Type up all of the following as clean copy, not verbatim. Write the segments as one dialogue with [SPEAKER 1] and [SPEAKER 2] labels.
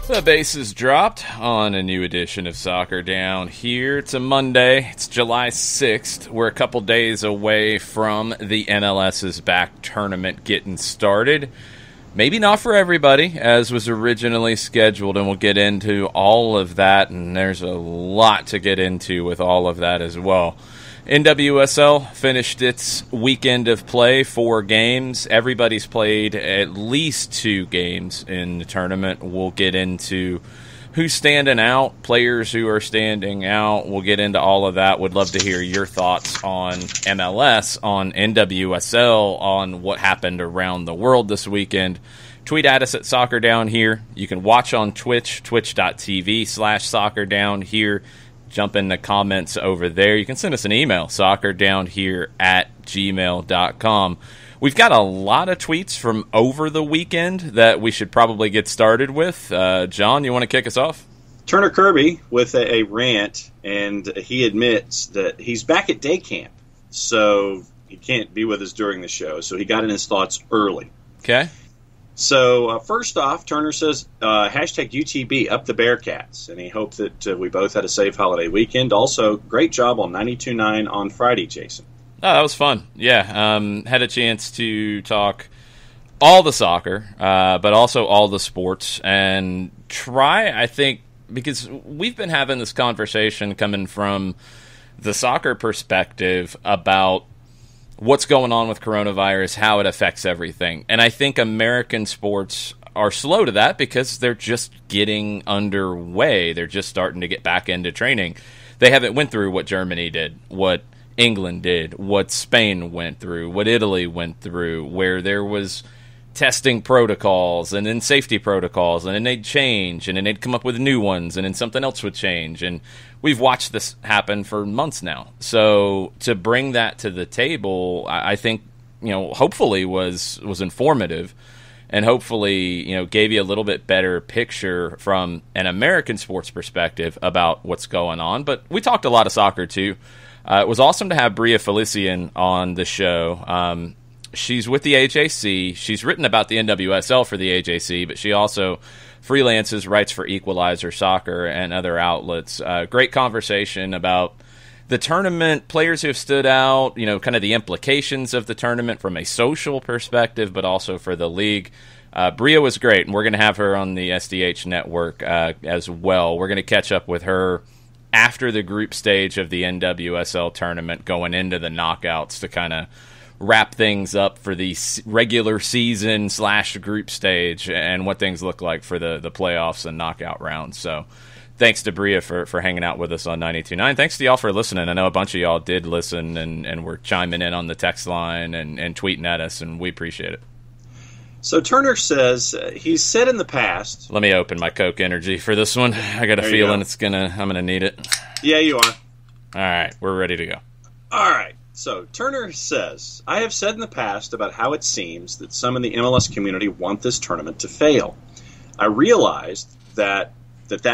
[SPEAKER 1] The base is dropped on a new edition of Soccer Down here. It's a Monday. It's July 6th. We're a couple days away from the MLS's back tournament getting started. Maybe not for everybody, as was originally scheduled, and we'll get into all of that, and there's a lot to get into with all of that as well. NWSL finished its weekend of play, 4 games. Everybody's played at least 2 games in the tournament. We'll get into who's standing out, players who are standing out. We'll get into all of that. Would love to hear your thoughts on MLS, on NWSL, on what happened around the world this weekend. Tweet at us at Soccer Down Here. You can watch on Twitch, twitch.tv/Soccer Down Here. Jump in the comments over there. You can send us an email, soccerdownhere@gmail.com. We've got a lot of tweets from over the weekend that we should probably get started with. John, you want to kick us off?
[SPEAKER 2] Turner Kirby with a rant, and he admits that he's back at day camp, so he can't be with us during the show, so he got in his thoughts early.
[SPEAKER 1] Okay.
[SPEAKER 2] So, first off, Turner says, hashtag UTB, up the Bearcats. And he hoped that we both had a safe holiday weekend. Also, great job on 92.9 on Friday, Jason.
[SPEAKER 1] Oh, that was fun. Yeah, had a chance to talk all the soccer, but also all the sports. And try, I think, because we've been having this conversation coming from the soccer perspective about what's going on with coronavirus, how it affects everything. And I think American sports are slow to that because they're just getting underway. They're just starting to get back into training. They haven't went through what Germany did, what England did, what Spain went through, what Italy went through, where there was testing protocols and then safety protocols, and then they'd change, and then they'd come up with new ones, and then something else would change. And we've watched this happen for months now. So to bring that to the table, I think, hopefully was informative, and hopefully, gave you a little bit better picture from an American sports perspective about what's going on. But we talked a lot of soccer too. It was awesome to have Bria Felician on the show. She's with the AJC. She's written about the NWSL for the AJC, but she also freelances, writes for Equalizer Soccer and other outlets. Great conversation about the tournament, players who have stood out, kind of the implications of the tournament from a social perspective, but also for the league. Bria was great, and we're going to have her on the SDH network as well. We're going to catch up with her after the group stage of the NWSL tournament, going into the knockouts to kind of wrap things up for the regular season / group stage and what things look like for the playoffs and knockout rounds. So thanks to Bria for hanging out with us on 92.9. Thanks to y'all for listening. I know a bunch of y'all did listen and were chiming in on the text line and tweeting at us, and we appreciate it.
[SPEAKER 2] So Turner says he's said in the past...
[SPEAKER 1] Let me open my Coke Energy for this one. I got a feeling I'm gonna need it.
[SPEAKER 2] Yeah, you are.
[SPEAKER 1] All right, we're ready to go.
[SPEAKER 2] All right. So, Turner says, I have said in the past about how it seems that some in the MLS community want this tournament to fail. I realized that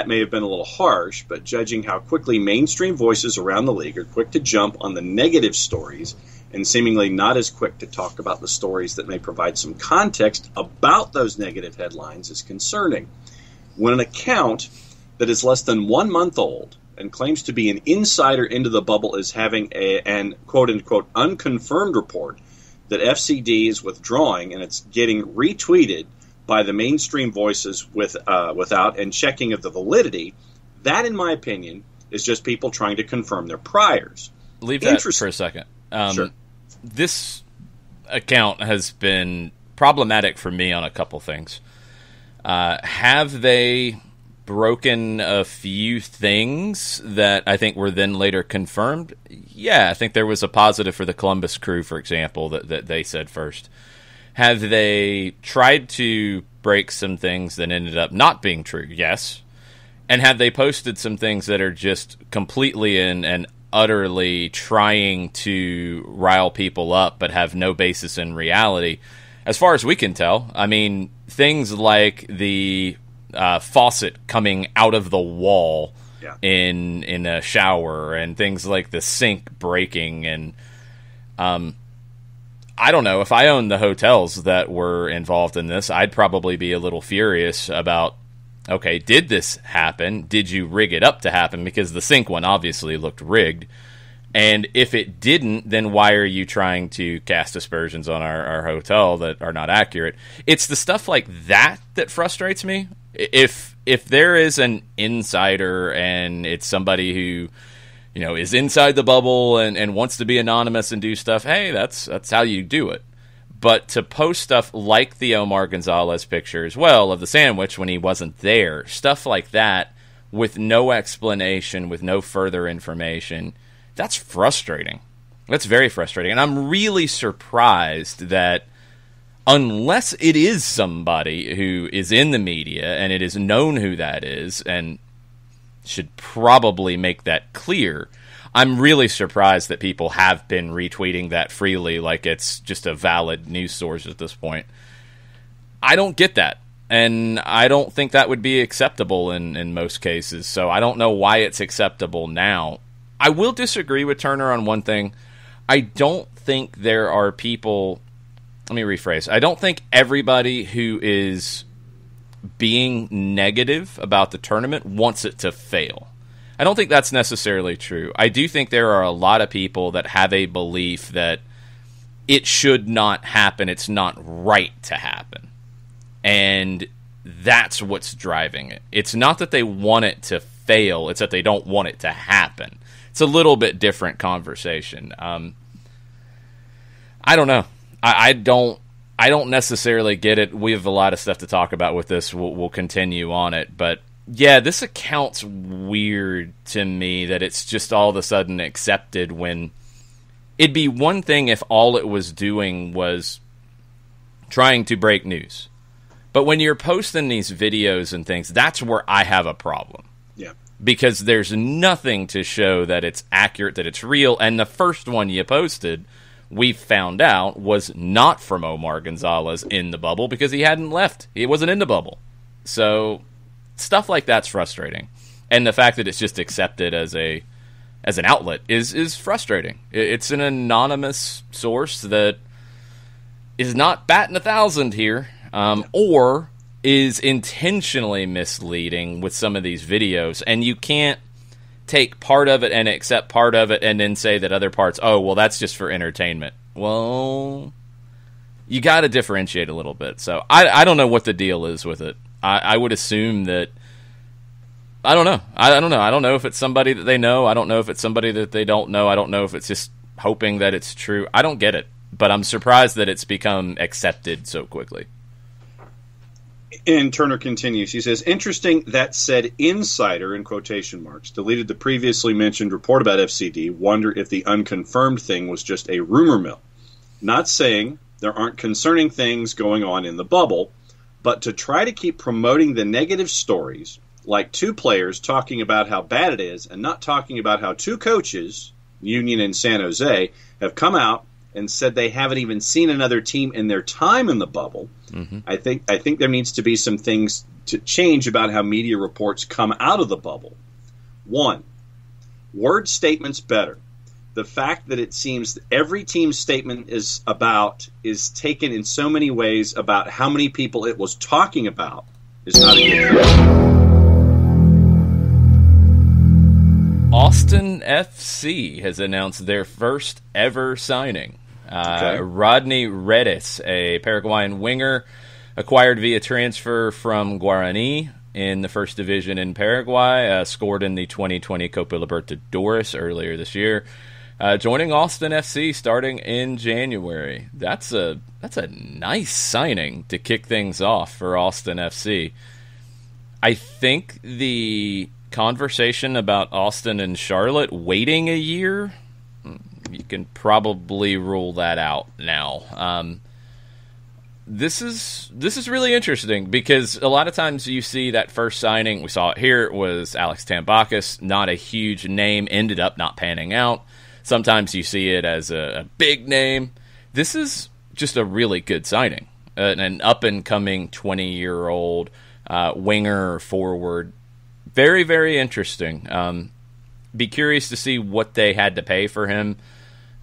[SPEAKER 2] may have been a little harsh, but judging how quickly mainstream voices around the league are quick to jump on the negative stories and seemingly not as quick to talk about the stories that may provide some context about those negative headlines is concerning. When an account that is less than 1 month old and claims to be an insider into the bubble is having an quote-unquote unconfirmed report that FCD is withdrawing, and it's getting retweeted by the mainstream voices without and checking of the validity, that, in my opinion, is just people trying to confirm their priors.
[SPEAKER 1] Leave that for a second.
[SPEAKER 2] Sure.
[SPEAKER 1] This account has been problematic for me on a couple things. Have they broken a few things that I think were then later confirmed? Yeah, I think there was a positive for the Columbus Crew, for example, that they said first. Have they tried to break some things that ended up not being true? Yes. And have they posted some things that are just completely an utterly trying to rile people up but have no basis in reality, as far as we can tell. I mean, things like the faucet coming out of the wall in a shower, and things like the sink breaking, and I don't know. If I owned the hotels that were involved in this, I'd probably be a little furious about, okay, did this happen? Did you rig it up to happen? Because the sink one obviously looked rigged. And if it didn't, then why are you trying to cast aspersions on our hotel that are not accurate? It's the stuff like that that frustrates me. If there is an insider and it's somebody who, you know, is inside the bubble and wants to be anonymous and do stuff, hey, that's how you do it. But to post stuff like the Omar Gonzalez picture as well of the sandwich when he wasn't there, stuff like that with no explanation, with no further information, that's frustrating. That's very frustrating. And I'm really surprised that unless it is somebody who is in the media and it is known who that is and should probably make that clear, I'm really surprised that people have been retweeting that freely like it's just a valid news source at this point. I don't get that, and I don't think that would be acceptable in most cases, so I don't know why it's acceptable now. I will disagree with Turner on one thing. I don't think there are people... Let me rephrase. I don't think everybody who is being negative about the tournament wants it to fail. I don't think that's necessarily true. I do think there are a lot of people that have a belief that it should not happen, it's not right to happen. And that's what's driving it. It's not that they want it to fail, it's that they don't want it to happen. It's a little bit different conversation. I don't know. I don't necessarily get it. We have a lot of stuff to talk about with this. We'll continue on it. But, yeah, this account's weird to me that it's just all of a sudden accepted when it'd be one thing if all it was doing was trying to break news. But when you're posting these videos and things, that's where I have a problem.
[SPEAKER 2] Yeah.
[SPEAKER 1] Because there's nothing to show that it's accurate, that it's real. And the first one you posted, we found out, was not from Omar Gonzalez in the bubble because he hadn't left. He wasn't in the bubble. So stuff like that's frustrating. And the fact that it's just accepted as an outlet is frustrating. It's an anonymous source that is not batting 1,000 here, or is intentionally misleading with some of these videos. And you can't take part of it and accept part of it and then say that other parts, oh, well, that's just for entertainment. Well, you got to differentiate a little bit. So I don't know what the deal is with it. I would assume that, I don't know. I don't know if it's somebody that they know. I don't know if it's somebody that they don't know. I don't know if it's just hoping that it's true. I don't get it. But I'm surprised that it's become accepted so quickly.
[SPEAKER 2] And Turner continues. He says, interesting that said insider, in quotation marks, deleted the previously mentioned report about FCD. Wonder if the unconfirmed thing was just a rumor mill. Not saying there aren't concerning things going on in the bubble, but to try to keep promoting the negative stories, like two players talking about how bad it is and not talking about how two coaches, Union and San Jose, have come out and said they haven't even seen another team in their time in the bubble. Mm-hmm. I think there needs to be some things to change about how media reports come out of the bubble. One, word statements better. The fact that it seems that every team's statement is taken in so many ways about how many people it was talking about is not a good thing.
[SPEAKER 1] Austin FC has announced their first ever signing. Rodney Redis, a Paraguayan winger, acquired via transfer from Guarani in the first division in Paraguay, scored in the 2020 Copa Libertadores earlier this year, joining Austin FC starting in January. That's a nice signing to kick things off for Austin FC. I think the conversation about Austin and Charlotte waiting a year, you can probably rule that out now. This is really interesting because a lot of times you see that first signing, we saw it here, it was Alex Tambakis, not a huge name, ended up not panning out. Sometimes you see it as a big name. This is just a really good signing. An up-and-coming 20-year-old winger or forward. Very, very interesting. Be curious to see what they had to pay for him.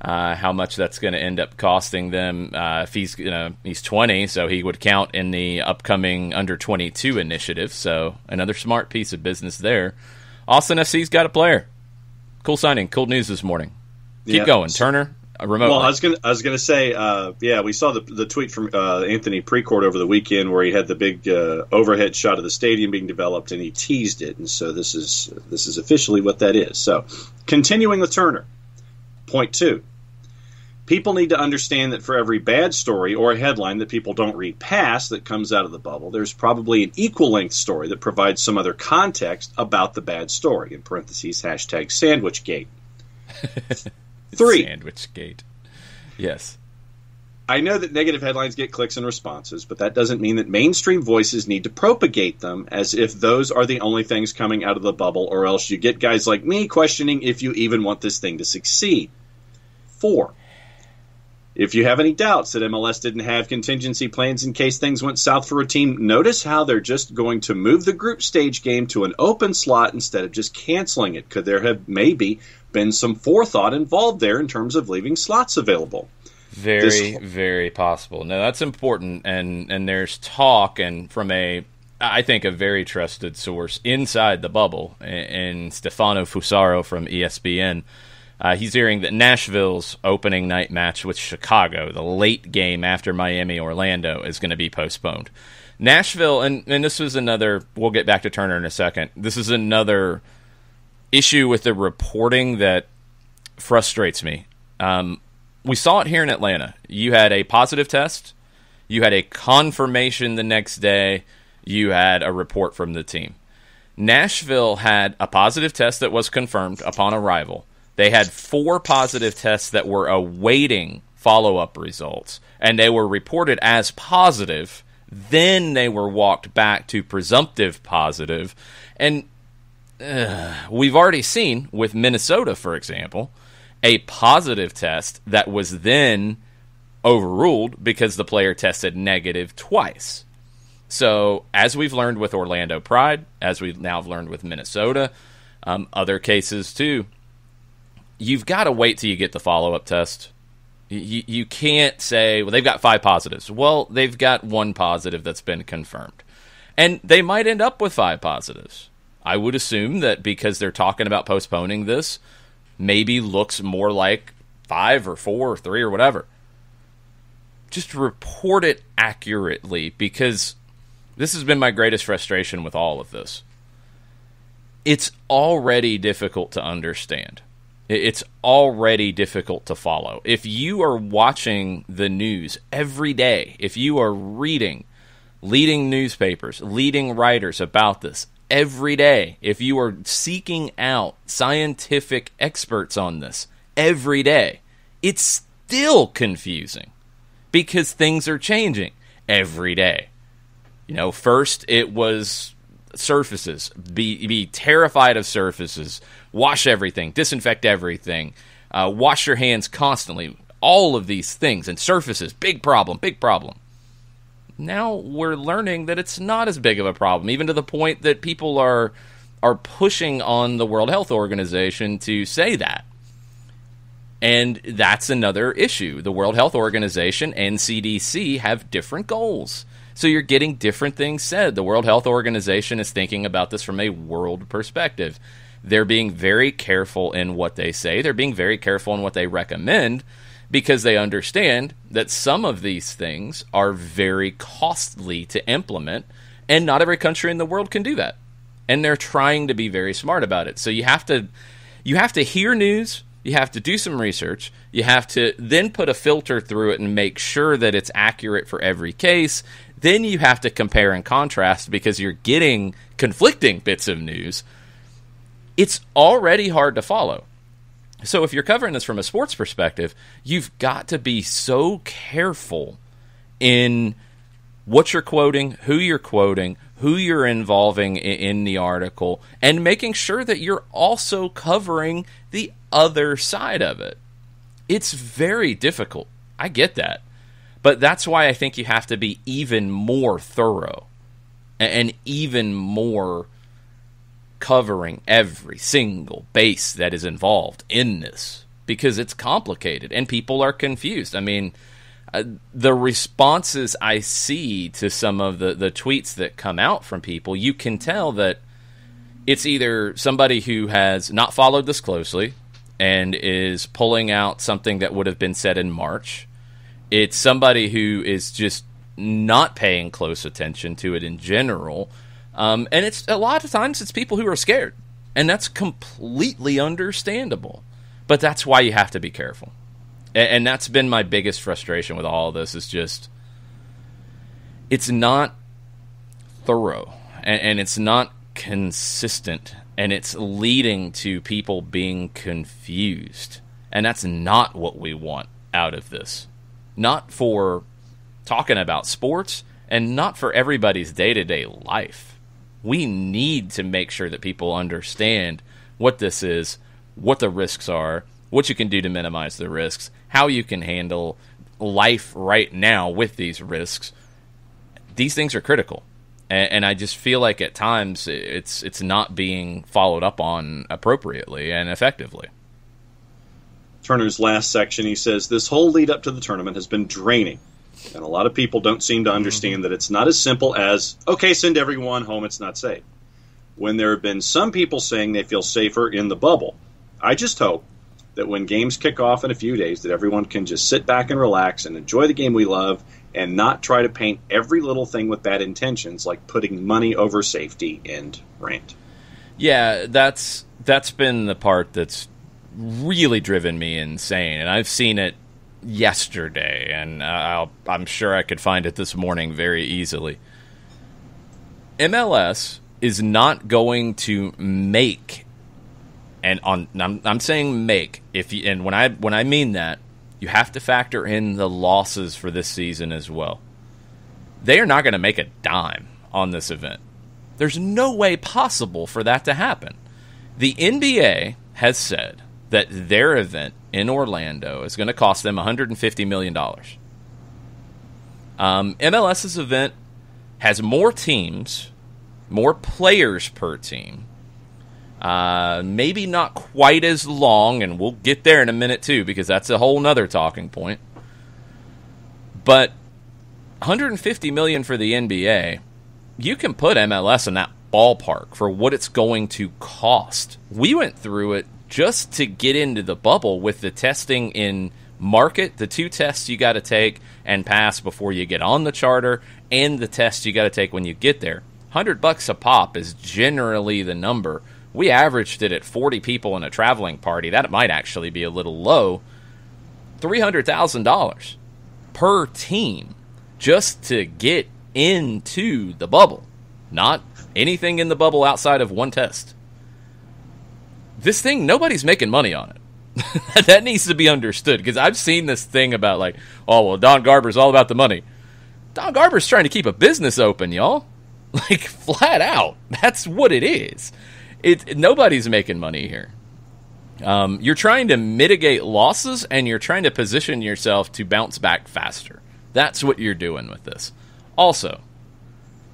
[SPEAKER 1] How much that's going to end up costing them. If he's 20, so he would count in the upcoming under-22 initiative. So another smart piece of business there. Austin FC's got a player. Cool signing. Cool news this morning. Keep going, Turner. Remotely.
[SPEAKER 2] Well, I was gonna say, we saw the tweet from Anthony Precourt over the weekend where he had the big overhead shot of the stadium being developed, and he teased it, and so this is officially what that is. So, continuing with Turner, point 2. People need to understand that for every bad story or a headline that people don't read past that comes out of the bubble, there's probably an equal-length story that provides some other context about the bad story, in parentheses, #SandwichGate. 3.
[SPEAKER 1] Sandwichgate. Yes.
[SPEAKER 2] I know that negative headlines get clicks and responses, but that doesn't mean that mainstream voices need to propagate them as if those are the only things coming out of the bubble, or else you get guys like me questioning if you even want this thing to succeed. 4. If you have any doubts that MLS didn't have contingency plans in case things went south for a team, notice how they're just going to move the group stage game to an open slot instead of just canceling it. Could there have maybe been some forethought involved there in terms of leaving slots available?
[SPEAKER 1] Very possible. Now, that's important, and there's talk, and from I think a very trusted source inside the bubble, and Stefano Fusaro from ESPN, he's hearing that Nashville's opening night match with Chicago, the late game after Miami-Orlando, is going to be postponed. Nashville, and this was another, we'll get back to Turner in a second, this is another issue with the reporting that frustrates me. We saw it here in Atlanta. You had a positive test, you had a confirmation the next day, you had a report from the team. Nashville had a positive test that was confirmed upon arrival. They had 4 positive tests that were awaiting follow-up results, and they were reported as positive. Then they were walked back to presumptive positive. And we've already seen with Minnesota, for example, a positive test that was then overruled because the player tested negative twice. So, as we've learned with Orlando Pride, as we now have learned with Minnesota, other cases too, you've got to wait till you get the follow-up test. You can't say, well, they've got 5 positives. Well, they've got 1 positive that's been confirmed. And they might end up with 5 positives. I would assume that because they're talking about postponing this, maybe looks more like 5 or 4 or 3 or whatever. Just report it accurately, because this has been my greatest frustration with all of this. It's already difficult to understand. It's already difficult to follow. If you are watching the news every day, if you are reading leading newspapers, leading writers about this every day, if you are seeking out scientific experts on this every day, it's still confusing because things are changing every day. You know, first it was surfaces. Be terrified of surfaces. Wash everything. Disinfect everything. Wash your hands constantly. All of these things. And surfaces. Big problem. Big problem. Now we're learning that it's not as big of a problem, even to the point that people are pushing on the World Health Organization to say that. And that's another issue. The World Health Organization and CDC have different goals. So you're getting different things said. The World Health Organization is thinking about this from a world perspective. They're being very careful in what they say. They're being very careful in what they recommend because they understand that some of these things are very costly to implement, and not every country in the world can do that. And they're trying to be very smart about it. So you have to hear news. You have to do some research. You have to then put a filter through it and make sure that it's accurate for every case. Then you have to compare and contrast because you're getting conflicting bits of news. It's already hard to follow. So if you're covering this from a sports perspective, you've got to be so careful in what you're quoting, who you're involving in the article, and making sure that you're also covering the other side of it. It's very difficult. I get that. But that's why I think you have to be even more thorough and even more covering every single base that is involved in this, because it's complicated and people are confused. I mean, the responses I see to some of the tweets that come out from people, you can tell that it's either somebody who has not followed this closely and is pulling out something that would have been said in March. It's somebody who is just not paying close attention to it in general. And it's a lot of times it's people who are scared, and that's completely understandable. But that's why you have to be careful. And that's been my biggest frustration with all of this, is just it's not thorough, and it's not consistent, and it's leading to people being confused. And that's not what we want out of this. Not for talking about sports, and not for everybody's day-to-day life. We need to make sure that people understand what this is, what the risks are, what you can do to minimize the risks, how you can handle life right now with these risks. These things are critical. And I just feel like at times it's not being followed up on appropriately and effectively.
[SPEAKER 2] Turner's last section, he says, this whole lead up to the tournament has been draining. And a lot of people don't seem to understand that it's not as simple as, okay, send everyone home, it's not safe. When there have been some people saying they feel safer in the bubble, I just hope that when games kick off in a few days, that everyone can just sit back and relax and enjoy the game we love, and not try to paint every little thing with bad intentions, like putting money over safety, and rant.
[SPEAKER 1] Yeah, that's been the part that's really driven me insane, and I've seen it yesterday, and I'm sure I could find it this morning very easily. MLS is not going to make, and I'm saying make, and when I mean that, you have to factor in the losses for this season as well. They are not going to make a dime on this event. There's no way possible for that to happen. The NBA has said that their event in Orlando is going to cost them $150 million. MLS's event has more teams, more players per team, maybe not quite as long, and we'll get there in a minute too, because that's a whole nother talking point. But $150 million for the NBA, you can put MLS in that ballpark for what it's going to cost. We went through it just to get into the bubble with the testing in market, the 2 tests you got to take and pass before you get on the charter, and the tests you got to take when you get there. $100 a pop is generally the number. We averaged it at 40 people in a traveling party. That might actually be a little low. $300,000 per team just to get into the bubble. Not anything in the bubble outside of 1 test. This thing, nobody's making money on it. That needs to be understood, because I've seen this thing about like, oh, well, Don Garber's all about the money. Don Garber's trying to keep a business open, y'all. Like, flat out. That's what it is. Nobody's making money here. You're trying to mitigate losses, and you're trying to position yourself to bounce back faster. That's what you're doing with this. Also,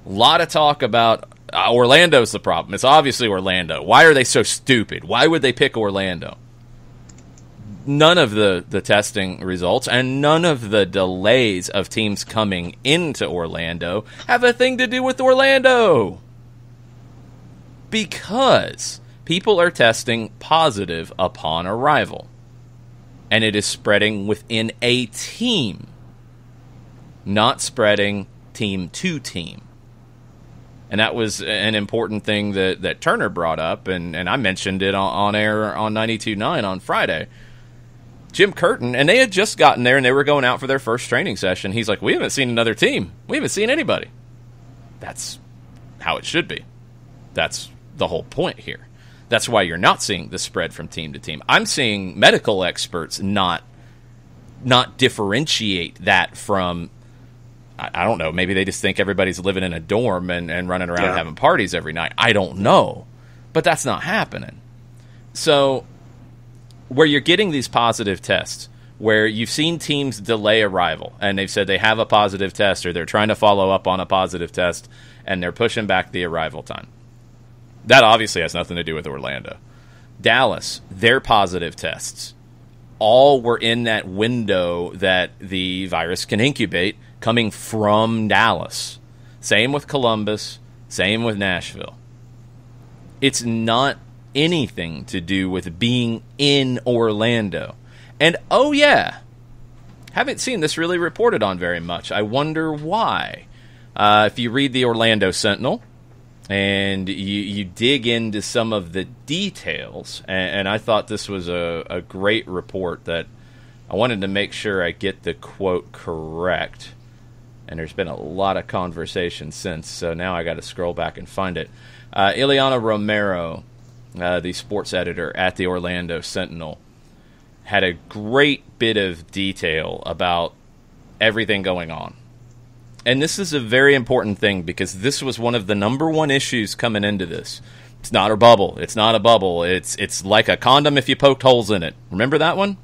[SPEAKER 1] a lot of talk about Orlando's the problem. It's obviously Orlando. Why are they so stupid? Why would they pick Orlando? None of the testing results and none of the delays of teams coming into Orlando have a thing to do with Orlando. Because people are testing positive upon arrival. And it is spreading within a team. Not spreading team to team. And that was an important thing that Turner brought up, and I mentioned it on air on 92.9 on Friday. Jim Curtin, and they had just gotten there, and they were going out for their first training session. He's like, we haven't seen another team. We haven't seen anybody. That's how it should be. That's the whole point here. That's why you're not seeing the spread from team to team. I'm seeing medical experts not differentiate that from I don't know, maybe they just think everybody's living in a dorm and running around having parties every night. I don't know. But that's not happening. So where you're getting these positive tests, where you've seen teams delay arrival, and they've said they have a positive test or they're trying to follow up on a positive test, and they're pushing back the arrival time. That obviously has nothing to do with Orlando. Dallas, their positive tests all were in that window that the virus can incubate coming from Dallas. Same with Columbus, same with Nashville. It's not anything to do with being in Orlando. And, oh yeah, haven't seen this really reported on very much. I wonder why. If you read the Orlando Sentinel and you dig into some of the details, and I thought this was a great report that I wanted to make sure I get the quote correct. And there's been a lot of conversation since, so now I got to scroll back and find it. Ileana Romero, the sports editor at the Orlando Sentinel, had a great bit of detail about everything going on. And this is a very important thing because this was one of the number one issues coming into this. It's not a bubble. It's not a bubble. It's like a condom if you poked holes in it. Remember that one?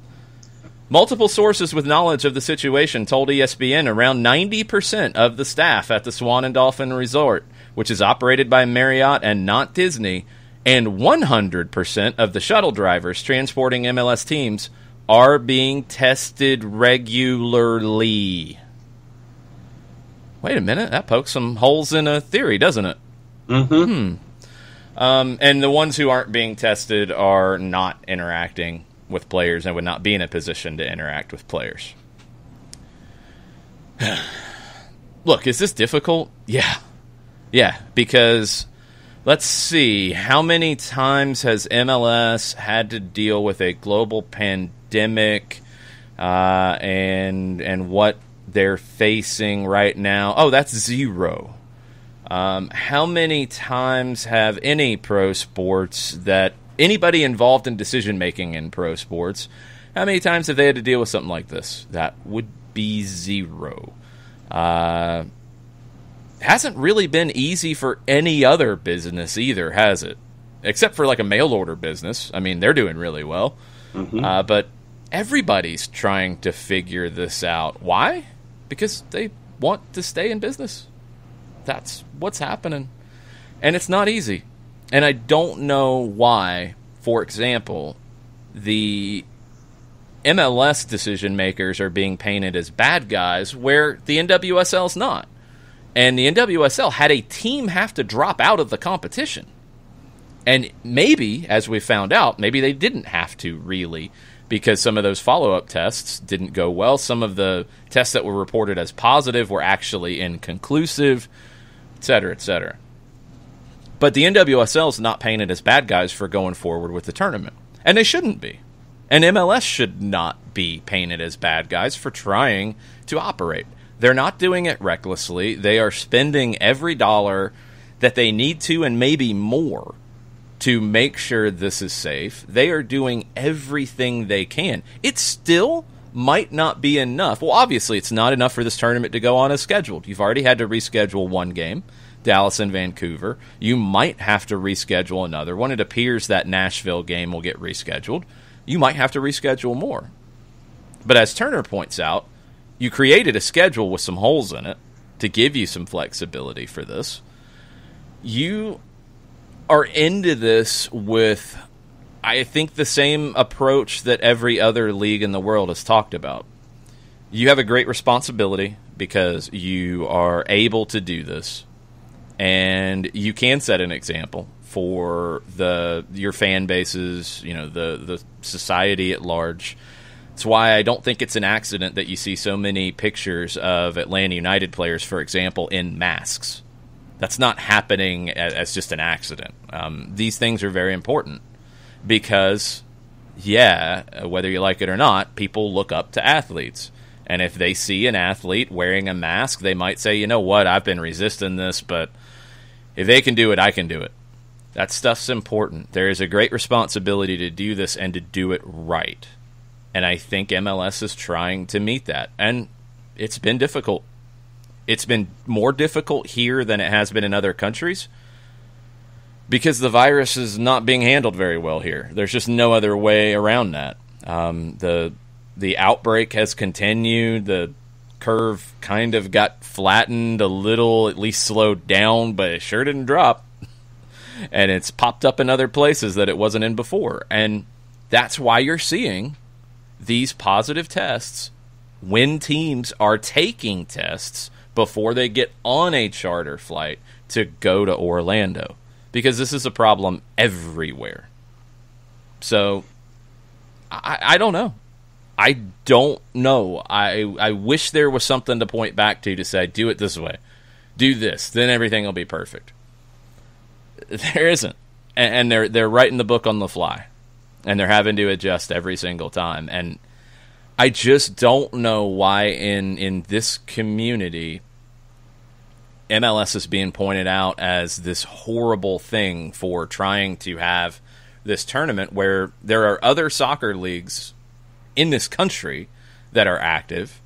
[SPEAKER 1] Multiple sources with knowledge of the situation told ESPN around 90% of the staff at the Swan and Dolphin Resort, which is operated by Marriott and not Disney, and 100% of the shuttle drivers transporting MLS teams are being tested regularly. Wait a minute, that pokes some holes in a theory, doesn't it?
[SPEAKER 2] Mm-hmm.
[SPEAKER 1] And the ones who aren't being tested are not interacting with players and would not be in a position to interact with players. Look, is this difficult? Yeah. Yeah, because let's see, how many times has MLS had to deal with a global pandemic and what they're facing right now? Oh, that's 0. How many times have any pro sports that anybody involved in decision-making in pro sports, how many times have they had to deal with something like this? That would be 0. Hasn't really been easy for any other business either, has it? Except for like a mail order business. I mean, they're doing really well. Mm-hmm. But everybody's trying to figure this out. Why? Because they want to stay in business. That's what's happening. And it's not easy. And I don't know why, for example, the MLS decision makers are being painted as bad guys where the NWSL's not. And the NWSL had a team have to drop out of the competition. And maybe, as we found out, maybe they didn't have to really, because some of those follow-up tests didn't go well. Some of the tests that were reported as positive were actually inconclusive, et cetera, et cetera. But the NWSL is not painted as bad guys for going forward with the tournament. And they shouldn't be. And MLS should not be painted as bad guys for trying to operate. They're not doing it recklessly. They are spending every dollar that they need to and maybe more to make sure this is safe. They are doing everything they can. It still might not be enough. Well, obviously, it's not enough for this tournament to go on as scheduled. You've already had to reschedule one game, Dallas and Vancouver. You might have to reschedule another one. It appears that Nashville game will get rescheduled. You might have to reschedule more. But as Turner points out, you created a schedule with some holes in it to give you some flexibility for this. You are into this with, I think, the same approach that every other league in the world has talked about. You have a great responsibility because you are able to do this, and you can set an example for your fan bases, the society at large. It's why I don't think it's an accident that you see so many pictures of Atlanta United players, for example, in masks. That's not happening as just an accident. These things are very important because, whether you like it or not, people look up to athletes. And if they see an athlete wearing a mask, they might say, you know what, I've been resisting this, but if they can do it, I can do it. That stuff's important. There is a great responsibility to do this and to do it right. And I think MLS is trying to meet that. And it's been difficult. it's been more difficult here than it has been in other countries because the virus is not being handled very well here. There's just no other way around that. The outbreak has continued. The curve kind of got flattened a little, at least slowed down, but it sure didn't drop. And it's popped up in other places that it wasn't in before. And that's why you're seeing these positive tests when teams are taking tests before they get on a charter flight to go to Orlando. Because this is a problem everywhere. So, I don't know. I don't know. I wish there was something to point back to say, do it this way. Do this. Then everything will be perfect. There isn't. And they're writing the book on the fly. And they're having to adjust every single time. And I just don't know why in this community MLS is being pointed out as this horrible thing for trying to have this tournament where there are other soccer leagues in this country that are active,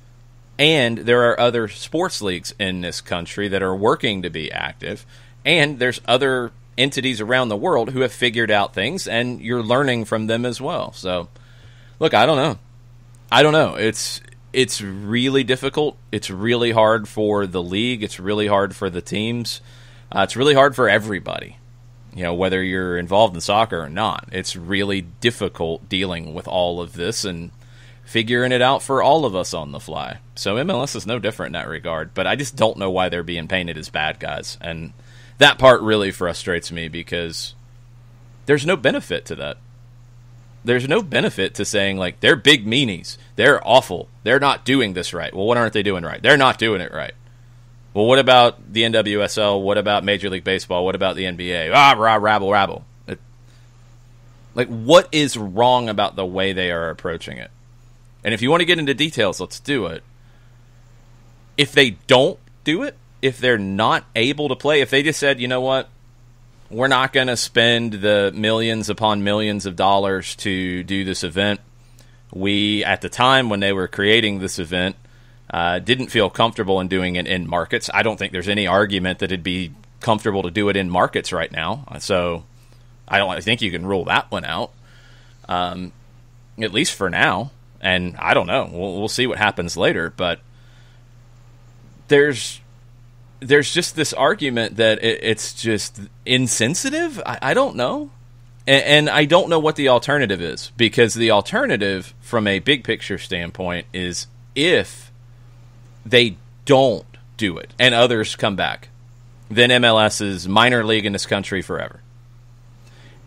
[SPEAKER 1] and there are other sports leagues in this country that are working to be active, and there's other entities around the world who have figured out things, and you're learning from them as well. So, look, I don't know. It's really difficult. It's really hard for the league. It's really hard for the teams. It's really hard for everybody. You know, whether you're involved in soccer or not, it's really difficult dealing with all of this and figuring it out for all of us on the fly. So MLS is no different in that regard, but I just don't know why they're being painted as bad guys. And that part really frustrates me because there's no benefit to that. There's no benefit to saying, like, they're big meanies. They're awful. They're not doing this right. Well, what aren't they doing right? They're not doing it right. Well, what about the NWSL? What about Major League Baseball? What about the NBA? Rabble. Like, what is wrong about the way they are approaching it? And if you want to get into details, let's do it. If they don't do it, if they're not able to play, if they just said, you know what, we're not going to spend the millions upon millions of dollars to do this event. We, at the time when they were creating this event, didn't feel comfortable in doing it in markets. I don't think there's any argument that it'd be comfortable to do it in markets right now. So I think you can rule that one out, at least for now. And I don't know. We'll see what happens later. But there's just this argument that it's just insensitive. I don't know. And I don't know what the alternative is. Because the alternative, from a big picture standpoint, is if they don't do it and others come back, then MLS is minor league in this country forever.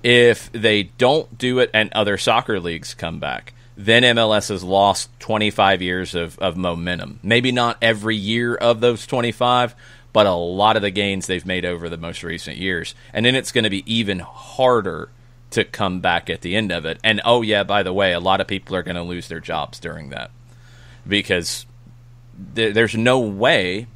[SPEAKER 1] If they don't do it and other soccer leagues come back, then MLS has lost 25 years of momentum. Maybe not every year of those 25, but a lot of the gains they've made over the most recent years. And then it's going to be even harder to come back at the end of it. And, oh, yeah, by the way, a lot of people are going to lose their jobs during that. Because there's no way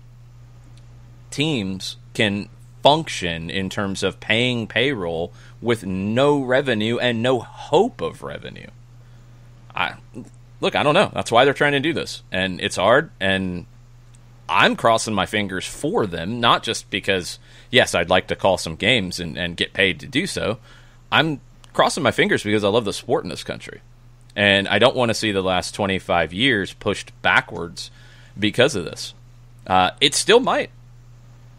[SPEAKER 1] teams can function in terms of paying payroll with no revenue and no hope of revenue. I don't know. That's why they're trying to do this. And it's hard, and I'm crossing my fingers for them, not just because, yes, I'd like to call some games and get paid to do so. I'm crossing my fingers because I love the sport in this country. And I don't want to see the last 25 years pushed backwards because of this. It still might.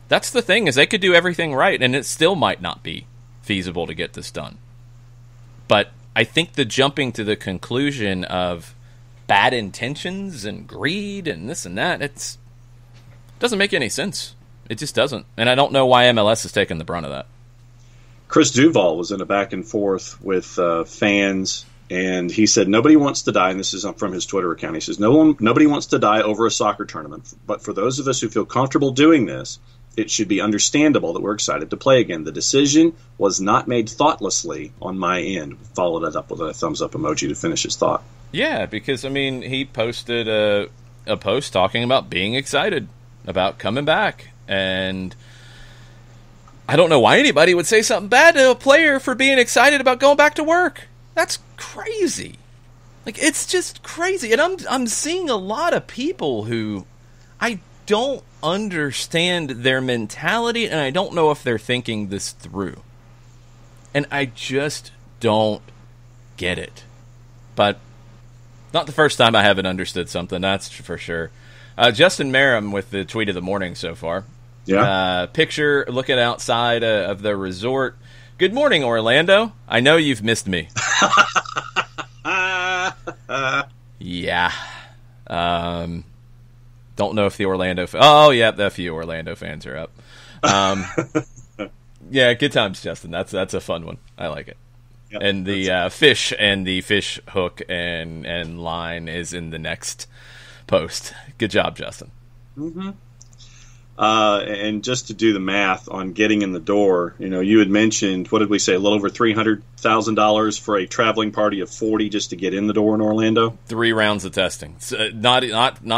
[SPEAKER 1] That's the thing, is they could do everything right, and it still might not be feasible to get this done. But I think the jumping to the conclusion of bad intentions and greed and this and that, it doesn't make any sense. It just doesn't. And I don't know why MLS is taking the brunt of that.
[SPEAKER 2] Chris Duval was in a back and forth with fans, and he said nobody wants to die, and this is from his Twitter account. He says, nobody wants to die over a soccer tournament, but for those of us who feel comfortable doing this, it should be understandable that we're excited to play again. The decision was not made thoughtlessly on my end. Followed it up with a thumbs up emoji to finish his thought.
[SPEAKER 1] Yeah, because, I mean, he posted a post talking about being excited about coming back. And I don't know why anybody would say something bad to a player for being excited about going back to work. That's crazy. Like, it's just crazy. And I'm seeing a lot of people who I don't understand their mentality, and I don't know if they're thinking this through. And I just don't get it. But not the first time I haven't understood something, that's for sure. Justin Merrim with the tweet of the morning so far.
[SPEAKER 2] Yeah.
[SPEAKER 1] Picture looking outside of the resort. Good morning, Orlando. I know you've missed me. Yeah. Don't know if the Orlando... Oh, yeah, a few Orlando fans are up. Yeah, good times, Justin. That's a fun one. I like it. Yep, and the fish and the fish hook and line is in the next post. Good job, Justin.
[SPEAKER 2] Mm-hmm. And just to do the math on getting in the door, you had mentioned, what did we say, a little over $300,000 for a traveling party of 40 just to get in the door in Orlando?
[SPEAKER 1] 3 rounds of testing. So not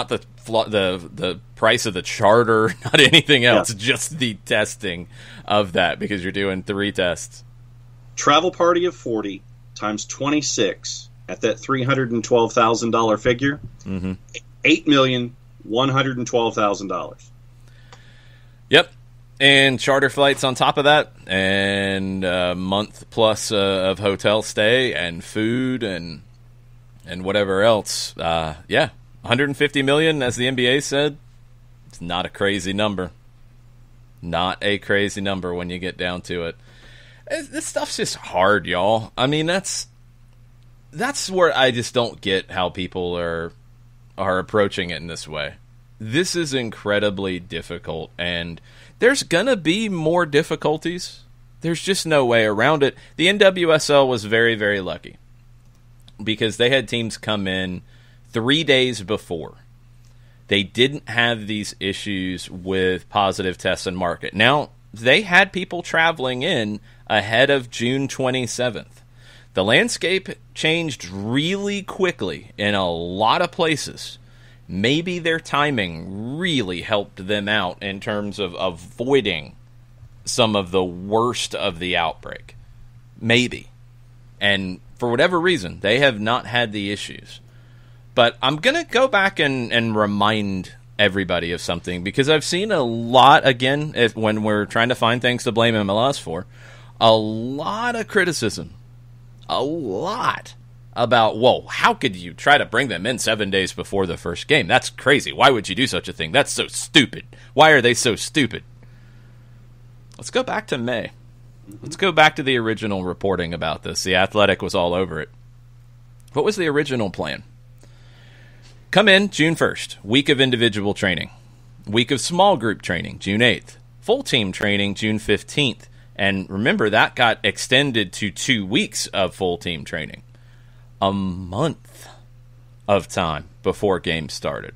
[SPEAKER 1] the price of the charter, not anything else, just the testing of that, because you're doing 3 tests.
[SPEAKER 2] Travel party of 40 times 26 at that $312,000 figure, mm-hmm. $8,112,000.
[SPEAKER 1] Yep. And charter flights on top of that, and a month plus of hotel stay and food and whatever else. Yeah, $150 million, as the NBA said. It's not a crazy number. Not a crazy number when you get down to it. This stuff's just hard, y'all. I mean, that's where I just don't get how people are approaching it in this way. This is incredibly difficult, and there's gonna be more difficulties. There's just no way around it. The NWSL was very, very lucky because they had teams come in 3 days before. They didn't have these issues with positive tests and market. Now, they had people traveling in ahead of June 27th. The landscape changed really quickly in a lot of places. Maybe their timing really helped them out in terms of avoiding some of the worst of the outbreak. Maybe. And for whatever reason, they have not had the issues. But I'm going to go back and remind everybody of something, because I've seen a lot, again, when we're trying to find things to blame MLS for, a lot of criticism. A lot. About, whoa, how could you try to bring them in 7 days before the first game? That's crazy. Why would you do such a thing? That's so stupid. Why are they so stupid? Let's go back to May. Let's go back to the original reporting about this. The Athletic was all over it. What was the original plan? Come in June 1st, week of individual training. Week of small group training, June 8th. Full team training, June 15th. And remember, that got extended to 2 weeks of full team training. A month of time before games started.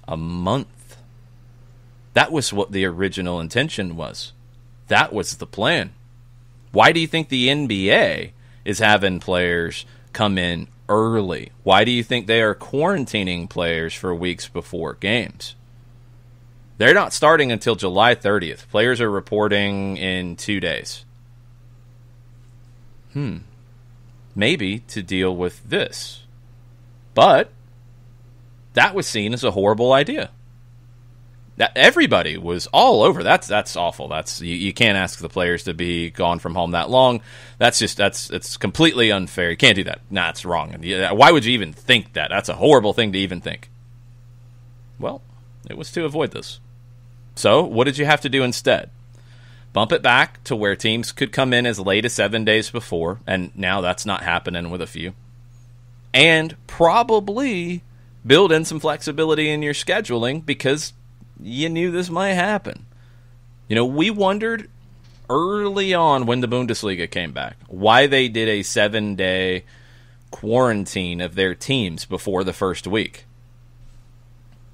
[SPEAKER 1] A month. That was what the original intention was. That was the plan. Why do you think the NBA is having players come in early? Why do you think they are quarantining players for weeks before games? They're not starting until July 30th. Players are reporting in 2 days. Maybe to deal with this. But that was seen as a horrible idea. That everybody was all over. That's awful. You can't ask the players to be gone from home that long. It's completely unfair. You can't do that. Nah, it's wrong. Why would you even think that? That's a horrible thing to even think. Well, it was to avoid this. So, what did you have to do instead? Bump it back to where teams could come in as late as 7 days before, and now that's not happening with a few. And probably build in some flexibility in your scheduling, because you knew this might happen. We wondered early on when the Bundesliga came back why they did a 7-day quarantine of their teams before the first week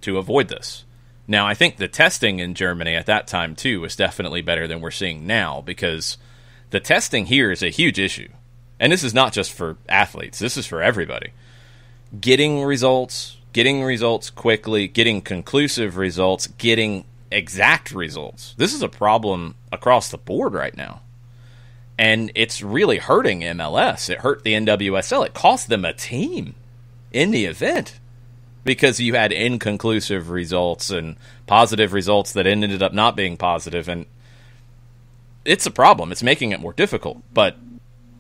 [SPEAKER 1] to avoid this. Now, I think the testing in Germany at that time, too, was definitely better than we're seeing now, because the testing here is a huge issue. And this is not just for athletes. This is for everybody. Getting results quickly, getting conclusive results, getting exact results. This is a problem across the board right now. And it's really hurting MLS. It hurt the NWSL. It cost them a team in the event. because you had inconclusive results and positive results that ended up not being positive. And it's a problem. It's making it more difficult. But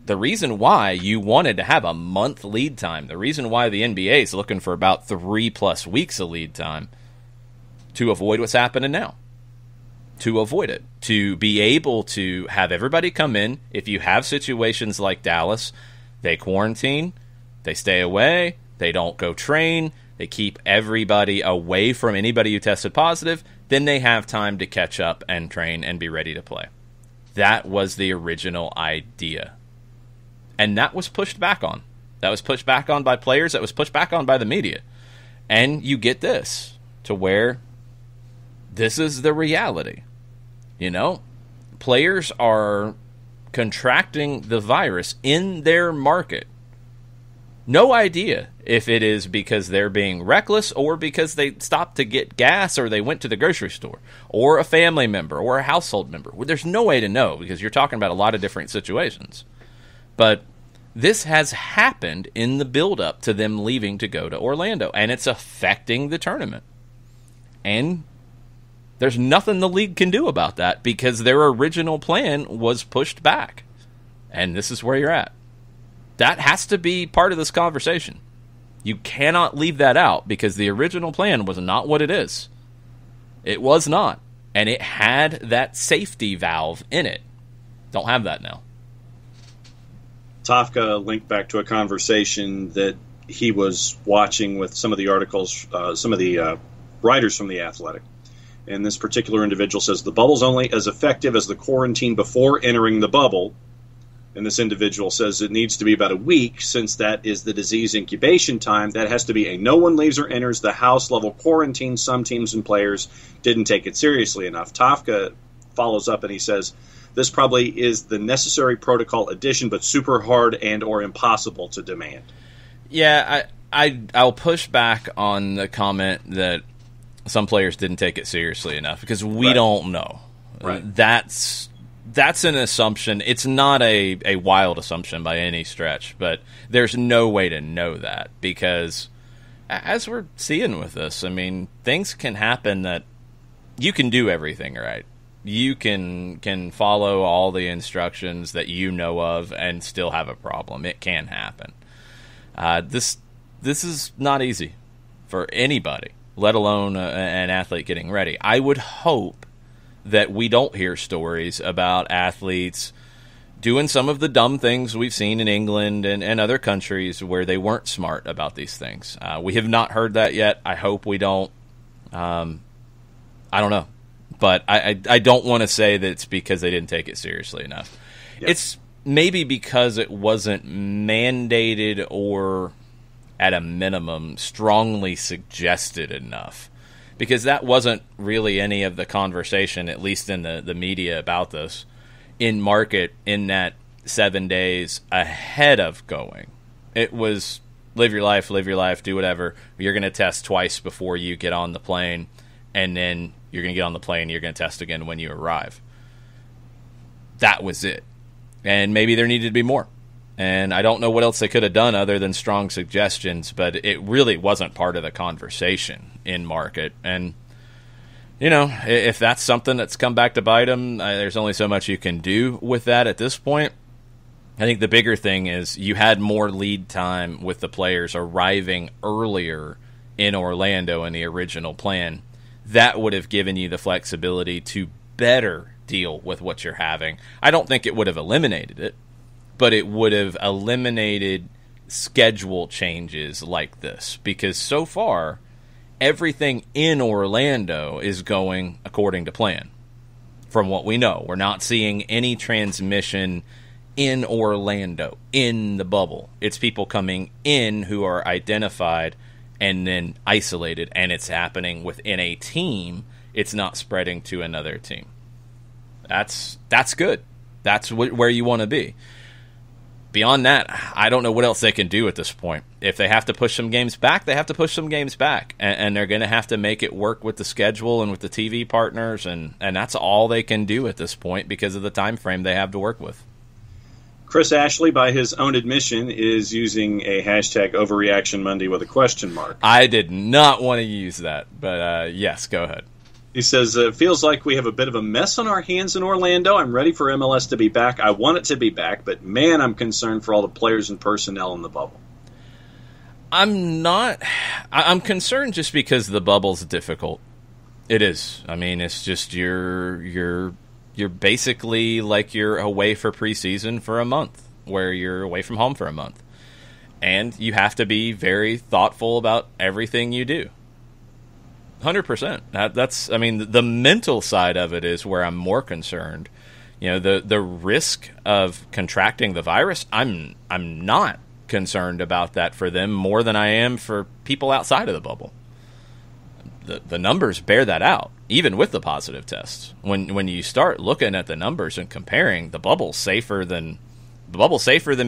[SPEAKER 1] the reason why you wanted to have a month lead time, the reason why the NBA is looking for about 3+ weeks of lead time, to avoid what's happening now. To avoid it. To be able to have everybody come in. If you have situations like Dallas, they quarantine, they stay away, they don't go train, they keep everybody away from anybody who tested positive, then they have time to catch up and train and be ready to play. That was the original idea. And that was pushed back on. That was pushed back on by players. That was pushed back on by the media. And you get this, to where this is the reality. You know, players are contracting the virus in their market. No idea if it is because they're being reckless or because they stopped to get gas or they went to the grocery store or a family member or a household member. There's no way to know because you're talking about a lot of different situations. But this has happened in the build-up to them leaving to go to Orlando, and it's affecting the tournament. And there's nothing the league can do about that because their original plan was pushed back. And this is where you're at. That has to be part of this conversation. You cannot leave that out because the original plan was not what it is. It was not. And it had that safety valve in it. Don't have that now.
[SPEAKER 2] Tafka linked back to a conversation that he was watching with some of the articles, some of the writers from The Athletic. And this particular individual says, the bubble's only as effective as the quarantine before entering the bubble. And this individual says it needs to be about a week since that is the disease incubation time. That has to be a no one leaves or enters the house level quarantine. Some teams and players didn't take it seriously enough. Tafka follows up and he says, this probably is the necessary protocol addition, but super hard and or impossible to demand.
[SPEAKER 1] Yeah, I'll push back on the comment that some players didn't take it seriously enough because we don't know.
[SPEAKER 2] Right.
[SPEAKER 1] That's an assumption. It's not a wild assumption by any stretch, but there's no way to know that because as we're seeing with this, I mean, things can happen that you can do everything right. You can follow all the instructions that you know of and still have a problem. It can happen. This is not easy for anybody, let alone an athlete getting ready. I would hope that we don't hear stories about athletes doing some of the dumb things we've seen in England and other countries where they weren't smart about these things. We have not heard that yet. I hope we don't. I don't know. But I don't want to say that it's because they didn't take it seriously enough. Yep. It's maybe because it wasn't mandated or, at a minimum, strongly suggested enough. Because that wasn't really any of the conversation, at least in the media, about this in market in that 7 days ahead of going. It was live your life, do whatever. You're going to test twice before you get on the plane, and then you're going to get on the plane, you're going to test again when you arrive. That was it. And maybe there needed to be more. And I don't know what else they could have done other than strong suggestions, but it really wasn't part of the conversation in market. And, you know, if that's something that's come back to bite them, there's only so much you can do with that at this point. I think the bigger thing is you had more lead time with the players arriving earlier in Orlando in the original plan. That would have given you the flexibility to better deal with what you're having. I don't think it would have eliminated it, but it would have eliminated schedule changes like this. Because so far, everything in Orlando is going according to plan. From what we know, we're not seeing any transmission in Orlando, in the bubble. It's people coming in who are identified and then isolated, and it's happening within a team. It's not spreading to another team. That's good. That's where you want to be. Beyond that, I don't know what else they can do at this point. If they have to push some games back, they have to push some games back. And they're going to have to make it work with the schedule and with the TV partners, and that's all they can do at this point because of the time frame they have to work with.
[SPEAKER 2] Chris Ashley, by his own admission, is using a hashtag Overreaction Monday with a question mark.
[SPEAKER 1] I did not want to use that, but yes, go ahead.
[SPEAKER 2] He says, it feels like we have a bit of a mess on our hands in Orlando. I'm ready for MLS to be back. I want it to be back, but man, I'm concerned for all the players and personnel in the bubble.
[SPEAKER 1] I'm not. I'm concerned just because the bubble's difficult. It is. I mean, it's just you're basically like you're away for preseason for a month, where you're away from home for a month. And you have to be very thoughtful about everything you do. 100%. That's, I mean, the mental side of it is where I'm more concerned. You know, the risk of contracting the virus, I'm not concerned about that for them more than I am for people outside of the bubble. The numbers bear that out, even with the positive tests. When you start looking at the numbers and comparing, the bubble's safer than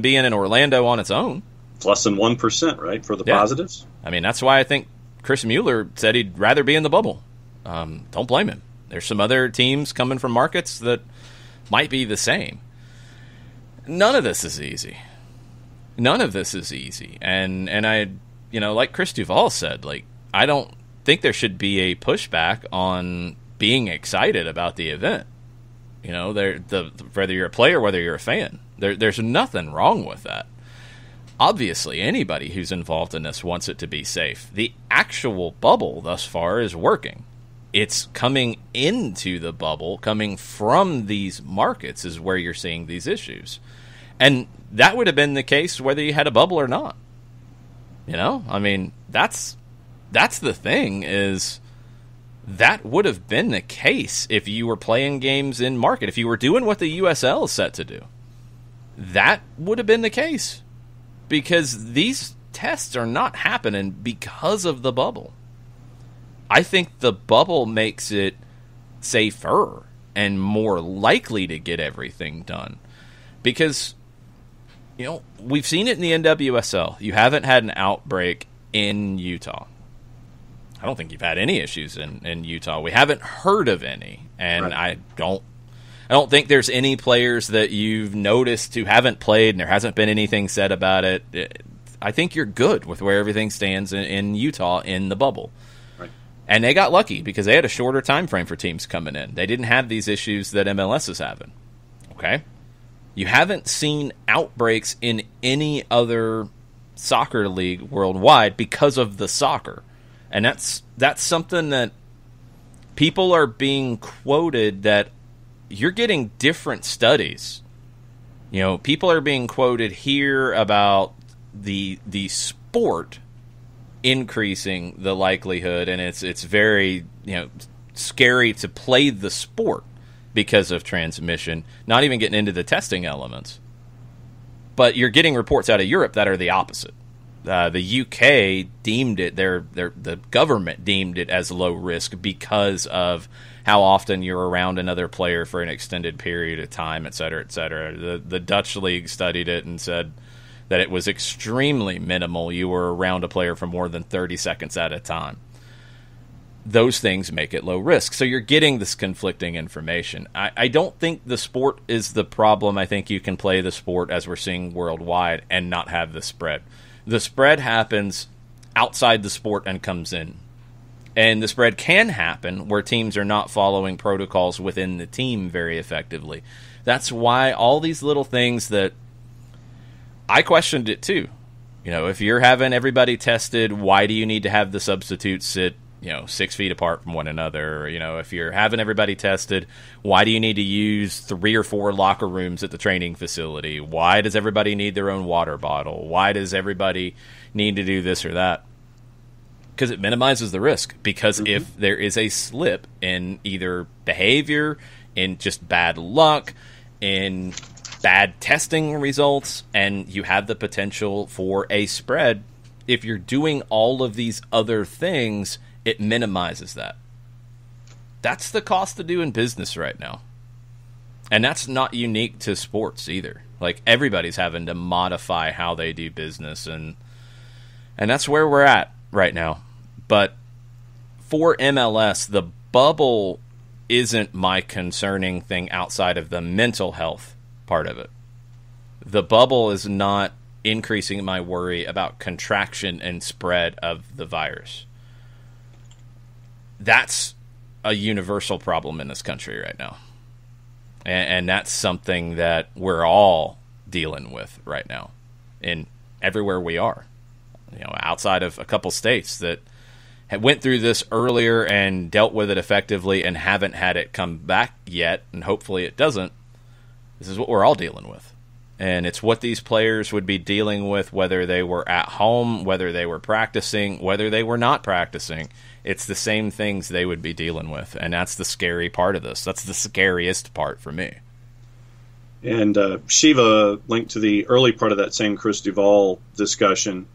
[SPEAKER 1] being in Orlando on its own.
[SPEAKER 2] It's less than 1%, right, for the positives?
[SPEAKER 1] I mean, that's why I think Chris Mueller said he'd rather be in the bubble. Don't blame him. There's some other teams coming from markets that might be the same. None of this is easy. And I, like Chris Duval said, like, I don't think there should be a pushback on being excited about the event. You know, whether you're a player, whether you're a fan, there's nothing wrong with that. Obviously, anybody who's involved in this wants it to be safe. The actual bubble thus far is working. It's coming into the bubble, coming from these markets is where you're seeing these issues. And that would have been the case whether you had a bubble or not. You know? I mean, that's the thing, is that would have been the case if you were playing games in market. If you were doing what the USL is set to do. That would have been the case. Because these tests are not happening because of the bubble. I think the bubble makes it safer and more likely to get everything done. Because, we've seen it in the NWSL. You haven't had an outbreak in Utah. I don't think you've had any issues in Utah. We haven't heard of any. And right. I don't think there's any players that you've noticed who haven't played and there hasn't been anything said about it. I think you're good with where everything stands in Utah in the bubble. Right. And they got lucky because they had a shorter time frame for teams coming in. They didn't have these issues that MLS is having. Okay? You haven't seen outbreaks in any other soccer league worldwide because of the soccer. And that's something that people are being quoted that you're getting different studies. People are being quoted here about the sport increasing the likelihood, and it's very scary to play the sport because of transmission. Not even getting into the testing elements, but you're getting reports out of Europe that are the opposite. The UK deemed it, the government deemed it as low risk because of how often you're around another player for an extended period of time, et cetera, et cetera. The Dutch league studied it and said that it was extremely minimal. You were around a player for more than 30 seconds at a time. Those things make it low risk. So you're getting this conflicting information. I don't think the sport is the problem. I think you can play the sport as we're seeing worldwide and not have the spread. The spread happens outside the sport and comes in. And the spread can happen where teams are not following protocols within the team very effectively. That's why all these little things that I questioned it too. If you're having everybody tested, why do you need to have the substitutes sit 6 feet apart from one another? If you're having everybody tested, why do you need to use 3 or 4 locker rooms at the training facility? Why does everybody need their own water bottle? Why does everybody need to do this or that? Because it minimizes the risk. Because if there is a slip in either behavior, in just bad luck, in bad testing results, and you have the potential for a spread, if you're doing all of these other things, it minimizes that. That's the cost of doing business right now. And that's not unique to sports either. Like, everybody's having to modify how they do business, and that's where we're at right now. But for MLS, the bubble isn't my concerning thing outside of the mental health part of it. The bubble is not increasing my worry about contraction and spread of the virus. That's a universal problem in this country right now. And that's something that we're all dealing with right now in everywhere we are. Outside of a couple states that had went through this earlier and dealt with it effectively and haven't had it come back yet, and hopefully it doesn't. This is what we're all dealing with. And it's what these players would be dealing with, whether they were at home, whether they were practicing, whether they were not practicing. It's the same things they would be dealing with. And that's the scary part of this. That's the scariest part for me.
[SPEAKER 2] And Shiva linked to the early part of that same Chris Duval discussion,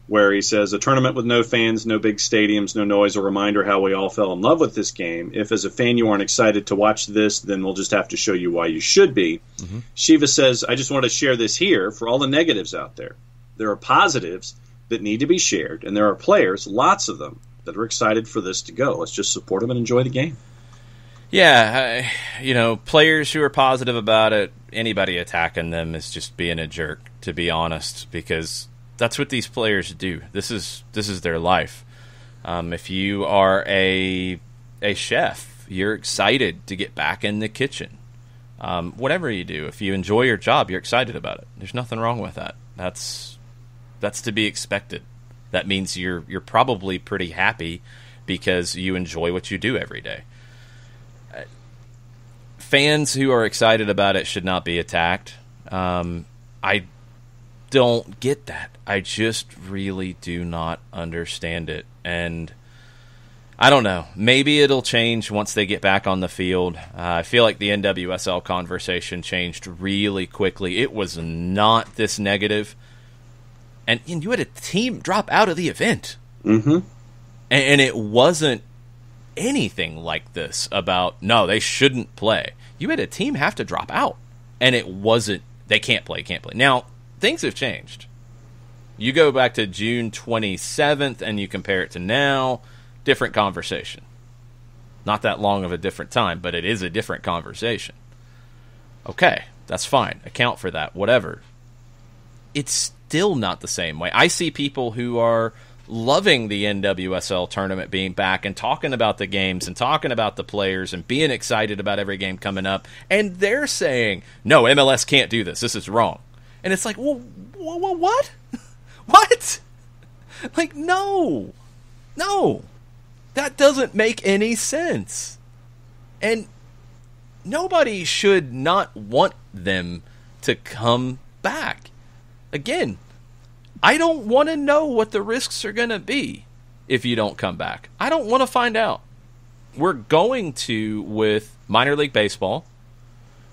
[SPEAKER 2] where he says, a tournament with no fans, no big stadiums, no noise, a reminder how we all fell in love with this game. If as a fan you aren't excited to watch this, then we'll just have to show you why you should be. Mm-hmm. Shiva says, I just want to share this here for all the negatives out there. There are positives that need to be shared, and there are players, lots of them, that are excited for this to go. Let's just support them and enjoy the game.
[SPEAKER 1] Yeah, players who are positive about it, anybody attacking them is just being a jerk, to be honest, because that's what these players do. This is their life. If you are a chef, you're excited to get back in the kitchen. Whatever you do, if you enjoy your job, you're excited about it. There's nothing wrong with that. That's to be expected. That means you're probably pretty happy because you enjoy what you do every day. Fans who are excited about it should not be attacked. I don't get that. I just really do not understand it. And I don't know. Maybe it'll change once they get back on the field. I feel like the NWSL conversation changed really quickly. It was not this negative. And you had a team drop out of the event. Mm-hmm. And it wasn't anything like this about, no, they shouldn't play. You had a team have to drop out. And it wasn't, they can't play. Now, things have changed. You go back to June 27th and you compare it to now, different conversation. Not that long of a different time, but it is a different conversation. Okay, that's fine. Account for that, whatever. It's still not the same way. I see people who are loving the NWSL tournament being back and talking about the games and talking about the players and being excited about every game coming up, and they're saying, no, MLS can't do this. This is wrong. And it's like, well, what? What? Like, no. That doesn't make any sense. And nobody should not want them to come back. Again, I don't want to know what the risks are going to be if you don't come back. I don't want to find out. We're going to with minor league baseball.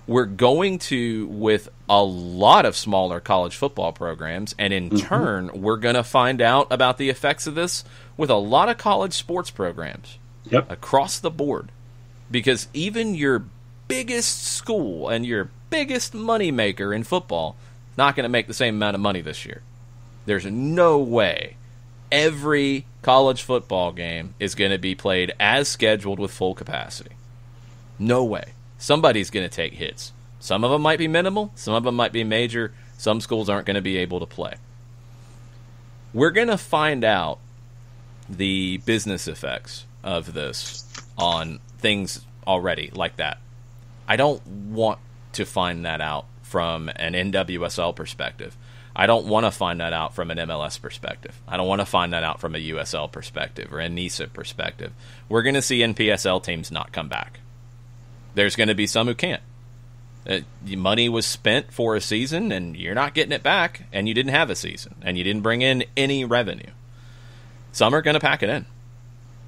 [SPEAKER 1] We're going to with a lot of smaller college football programs, and in turn, we're going to find out about the effects of this with a lot of college sports programs across the board. Because even your biggest school and your biggest moneymaker in football is not going to make the same amount of money this year. There's no way every college football game is going to be played as scheduled with full capacity. No way. Somebody's going to take hits. Some of them might be minimal. Some of them might be major. Some schools aren't going to be able to play. We're going to find out the business effects of this on things already like that. I don't want to find that out from an NWSL perspective. I don't want to find that out from an MLS perspective. I don't want to find that out from a USL perspective or a NISA perspective. We're going to see NPSL teams not come back. There's going to be some who can't. Money was spent for a season, and you're not getting it back, and you didn't have a season, and you didn't bring in any revenue. Some are going to pack it in,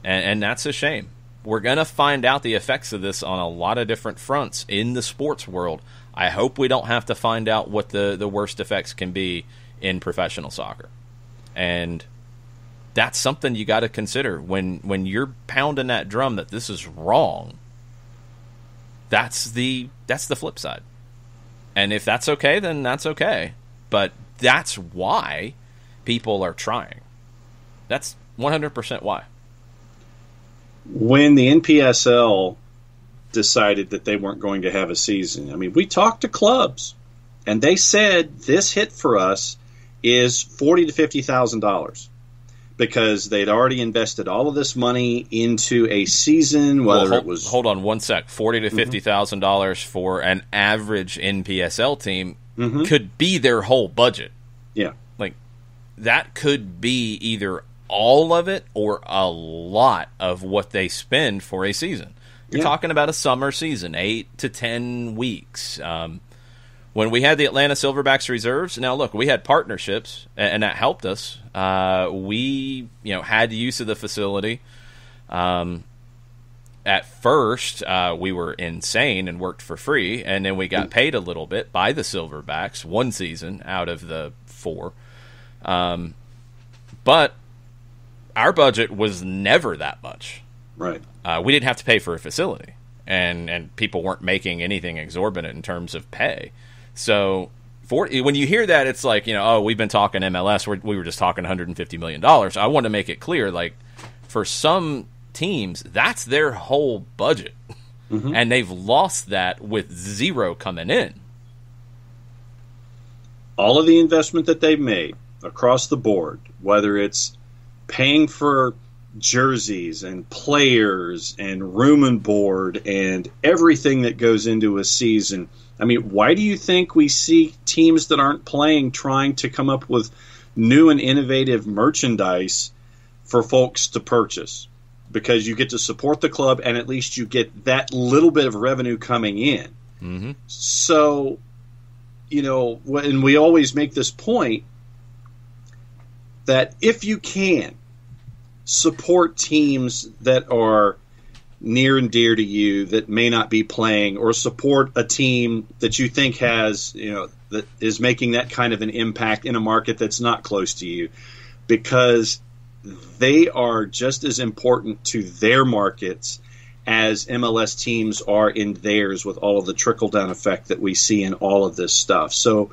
[SPEAKER 1] and that's a shame. We're going to find out the effects of this on a lot of different fronts in the sports world. I hope we don't have to find out what the worst effects can be in professional soccer. And that's something you got to consider when you're pounding that drum that this is wrong. That's the flip side. And if that's okay, then that's okay. But that's why people are trying. That's 100% why.
[SPEAKER 2] When the NPSL decided that they weren't going to have a season, I mean, we talked to clubs, And they said this hit for us is $40,000 to $50,000 because they'd already invested all of this money into a season.
[SPEAKER 1] Hold on one sec. $40,000 to $50,000 for an average NPSL team could be their whole budget.
[SPEAKER 2] Yeah,
[SPEAKER 1] like that could be either all of it or a lot of what they spend for a season. You're talking about a summer season, 8 to 10 weeks. When we had the Atlanta Silverbacks reserves, now look, we had partnerships, and that helped us. We, had use of the facility. At first, we were insane and worked for free, and then we got paid a little bit by the Silverbacks one season out of the 4. But our budget was never that much.
[SPEAKER 2] Right.
[SPEAKER 1] We didn't have to pay for a facility, and people weren't making anything exorbitant in terms of pay. So when you hear that, it's like, we've been talking MLS. We were just talking $150 million. I want to make it clear, like, for some teams, that's their whole budget. And they've lost that with zero coming in.
[SPEAKER 2] All of the investment that they've made across the board, whether it's paying for jerseys and players and room and board and everything that goes into a season. I mean, why do you think we see teams that aren't playing trying to come up with new and innovative merchandise for folks to purchase? Because you get to support the club and at least you get that little bit of revenue coming in. So, and we always make this point that if you can support teams that are near and dear to you that may not be playing, or support a team that you think has, that is making that kind of an impact in a market that's not close to you, because they are just as important to their markets as MLS teams are in theirs, with all of the trickle-down effect that we see in all of this stuff. So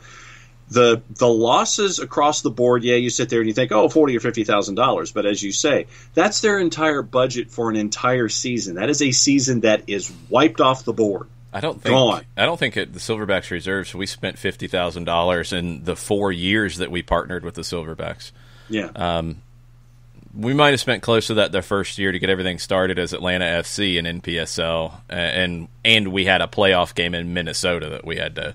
[SPEAKER 2] the losses across the board, you sit there and you think, $40,000 or $50,000, but as you say, that's their entire budget for an entire season. That is a season that is wiped off the board.
[SPEAKER 1] I don't think at the Silverbacks reserves we spent $50,000 in the 4 years that we partnered with the Silverbacks.
[SPEAKER 2] Yeah.
[SPEAKER 1] We might have spent close to that the first year to get everything started as Atlanta FC and NPSL, and we had a playoff game in Minnesota that we had to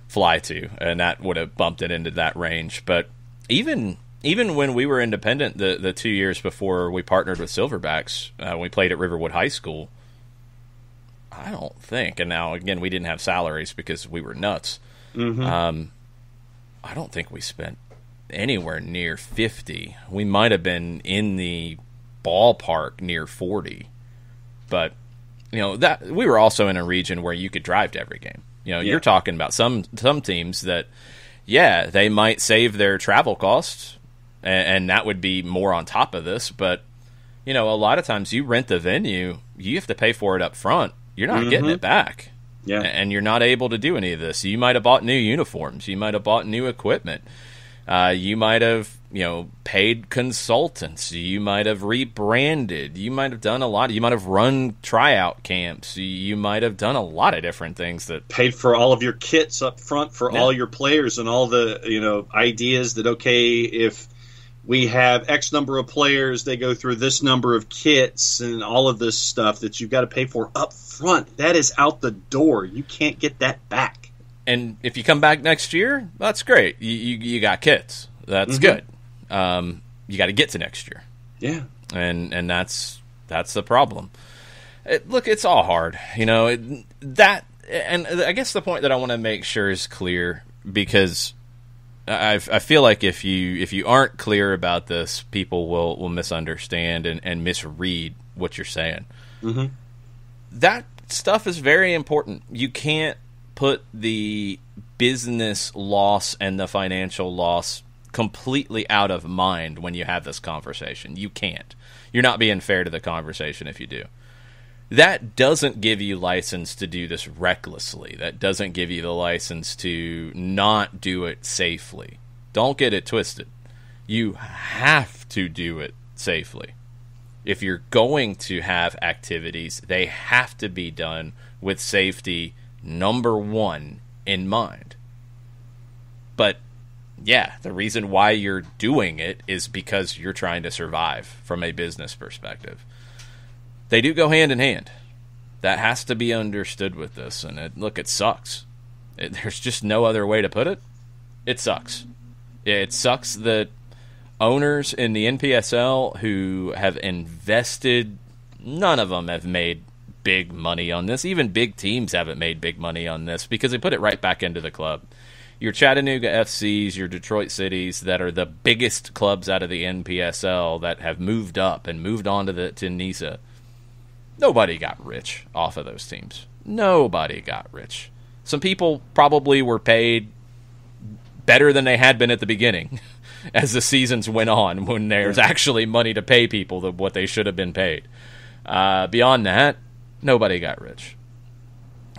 [SPEAKER 1] fly to, and that would have bumped it into that range. But even when we were independent, the 2 years before we partnered with Silverbacks, we played at Riverwood High School. I don't think, and now again we didn't have salaries because we were nuts. I don't think we spent anywhere near 50. We might have been in the ballpark near 40, but that we were also in a region where you could drive to every game. You're talking about some teams that, they might save their travel costs, and that would be more on top of this. But, a lot of times you rent the venue, you have to pay for it up front. You're not getting it back. Yeah. And you're not able to do any of this. You might have bought new uniforms. You might have bought new equipment. You might have, paid consultants. You might have rebranded. You might have done a lot. You might have run tryout camps. You might have done a lot of different things that
[SPEAKER 2] paid for all of your kits up front for all your players and all the, ideas that, okay, if we have X number of players, they go through this number of kits and all of this stuff that you've got to pay for up front. That is out the door. You can't get that back.
[SPEAKER 1] And if you come back next year, that's great. You got kits. That's good. You got to get to next year.
[SPEAKER 2] Yeah.
[SPEAKER 1] And that's the problem. Look, it's all hard. And I guess the point that I want to make sure is clear, because I feel like if you aren't clear about this, people will misunderstand and misread what you're saying. That stuff is very important. You can't put the business loss and the financial loss completely out of mind when you have this conversation. You can't. You're not being fair to the conversation if you do. That doesn't give you license to do this recklessly. That doesn't give you the license to not do it safely. Don't get it twisted. You have to do it safely. If you're going to have activities, they have to be done with safety number one in mind. But yeah, the reason why you're doing it is because you're trying to survive from a business perspective. They do go hand in hand. That has to be understood with this. And it sucks. There's just no other way to put it. It sucks. It sucks that owners in the NPSL who have invested, none of them have made big money on this. Even big teams haven't made big money on this because they put it right back into the club. Your Chattanooga FCs, your Detroit Cities that are the biggest clubs out of the NPSL that have moved up and moved on to NISA. Nobody got rich off of those teams. Nobody got rich. Some people probably were paid better than they had been at the beginning as the seasons went on, when there's actually money to pay people what they should have been paid. Beyond that, nobody got rich.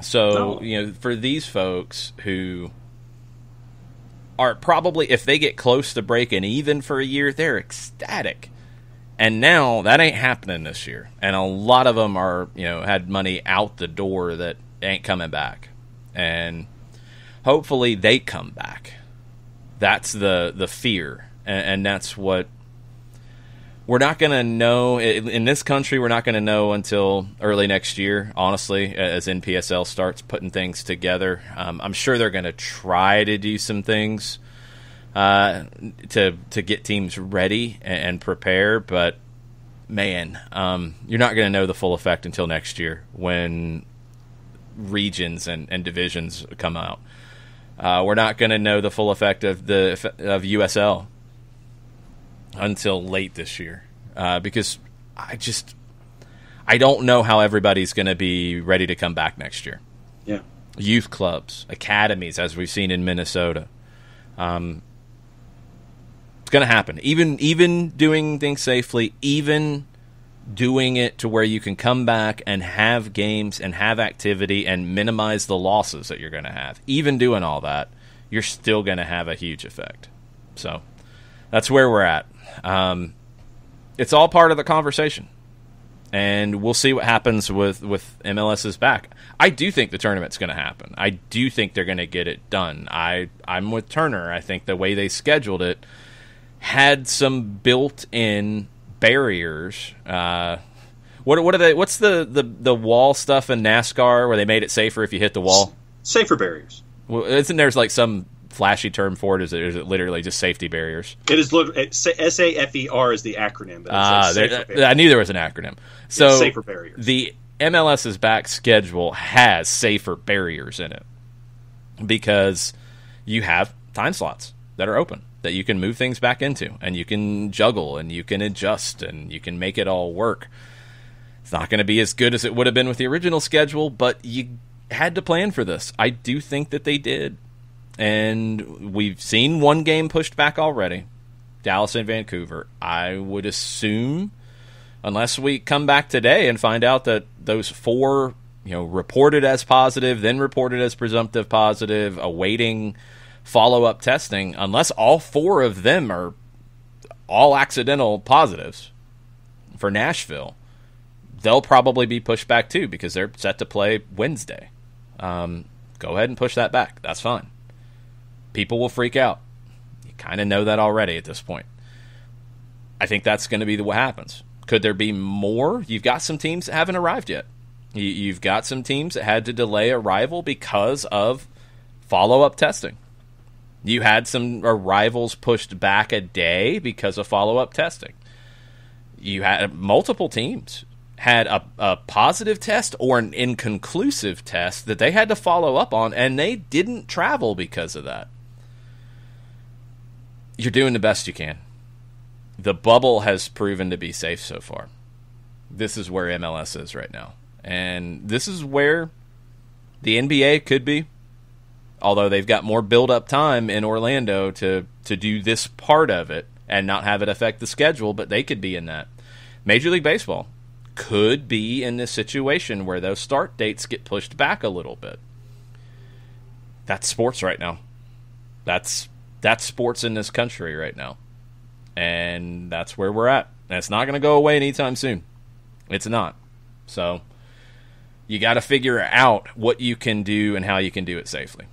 [SPEAKER 1] So, for these folks who are probably, if they get close to breaking even for a year, they're ecstatic. And now that ain't happening this year. And a lot of them are, had money out the door that ain't coming back. And hopefully they come back. That's the fear. And that's what we're not going to know. In this country, we're not going to know until early next year, honestly, as NPSL starts putting things together. I'm sure they're going to try to do some things to get teams ready and prepare. But, man, you're not going to know the full effect until next year when regions and divisions come out. We're not going to know the full effect of USL until late this year, because I don't know how everybody's going to be ready to come back next year.
[SPEAKER 2] Yeah,
[SPEAKER 1] youth clubs, academies, as we've seen in Minnesota. It's going to happen. Even doing things safely, even doing it to where you can come back and have games and have activity and minimize the losses that you're going to have. Even doing all that, you're still going to have a huge effect. So that's where we're at. It's all part of the conversation, and we'll see what happens with MLS's back. I do think the tournament's going to happen. I do think they're going to get it done. I'm with Turner. I think the way they scheduled it had some built-in barriers. What are they? What's the wall stuff in NASCAR where they made it safer if you hit the wall?
[SPEAKER 2] Safer barriers.
[SPEAKER 1] Well, isn't there's like some flashy term for it? Is it literally just safety barriers?
[SPEAKER 2] It is SAFER is the acronym. But
[SPEAKER 1] I knew there was an acronym. So
[SPEAKER 2] it's safer barriers.
[SPEAKER 1] The MLS's back schedule has safer barriers in it because you have time slots that are open that you can move things back into, and you can juggle and you can adjust and you can make it all work. It's not going to be as good as it would have been with the original schedule, but you had to plan for this. I do think that they did. And we've seen one game pushed back already, Dallas and Vancouver. I would assume, unless we come back today and find out that those 4, reported as positive, then reported as presumptive positive, awaiting follow-up testing, unless all 4 of them are all accidental positives for Nashville, they'll probably be pushed back too because they're set to play Wednesday. Go ahead and push that back. That's fine. People will freak out. You kind of know that already at this point. I think that's going to be what happens. Could there be more? You've got some teams that haven't arrived yet. You've got some teams that had to delay arrival because of follow-up testing. You had some arrivals pushed back a day because of follow-up testing. You had multiple teams had a positive test or an inconclusive test that they had to follow up on, and they didn't travel because of that. You're doing the best you can. The bubble has proven to be safe so far. This is where MLS is right now. And this is where the NBA could be, although they've got more build-up time in Orlando to do this part of it and not have it affect the schedule, but they could be in that. Major League Baseball could be in this situation where those start dates get pushed back a little bit. That's sports right now. That's sports in this country right now. And that's where we're at. And it's not going to go away anytime soon. It's not. So you got to figure out what you can do and how you can do it safely.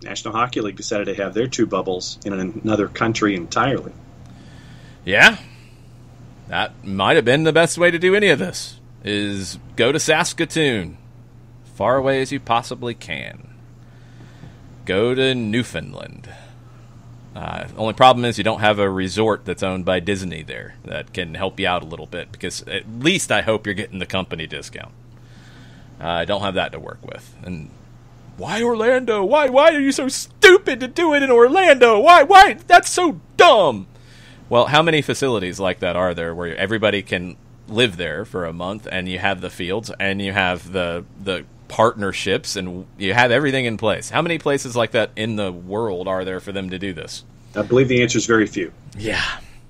[SPEAKER 2] National Hockey League decided to have their two bubbles in another country entirely.
[SPEAKER 1] Yeah. That might have been the best way to do any of this, is go to Saskatoon, far away as you possibly can. Go to Newfoundland. Only problem is you don't have a resort that's owned by Disney there that can help you out a little bit, because at least I hope you're getting the company discount. I don't have that to work with. And why Orlando? Why are you so stupid to do it in Orlando? Why? That's so dumb. Well, how many facilities like that are there where everybody can live there for a month, and you have the fields, and you have the partnerships, and you have everything in place? How many places like that in the world are there for them to do this?
[SPEAKER 2] I believe the answer is very few.
[SPEAKER 1] Yeah,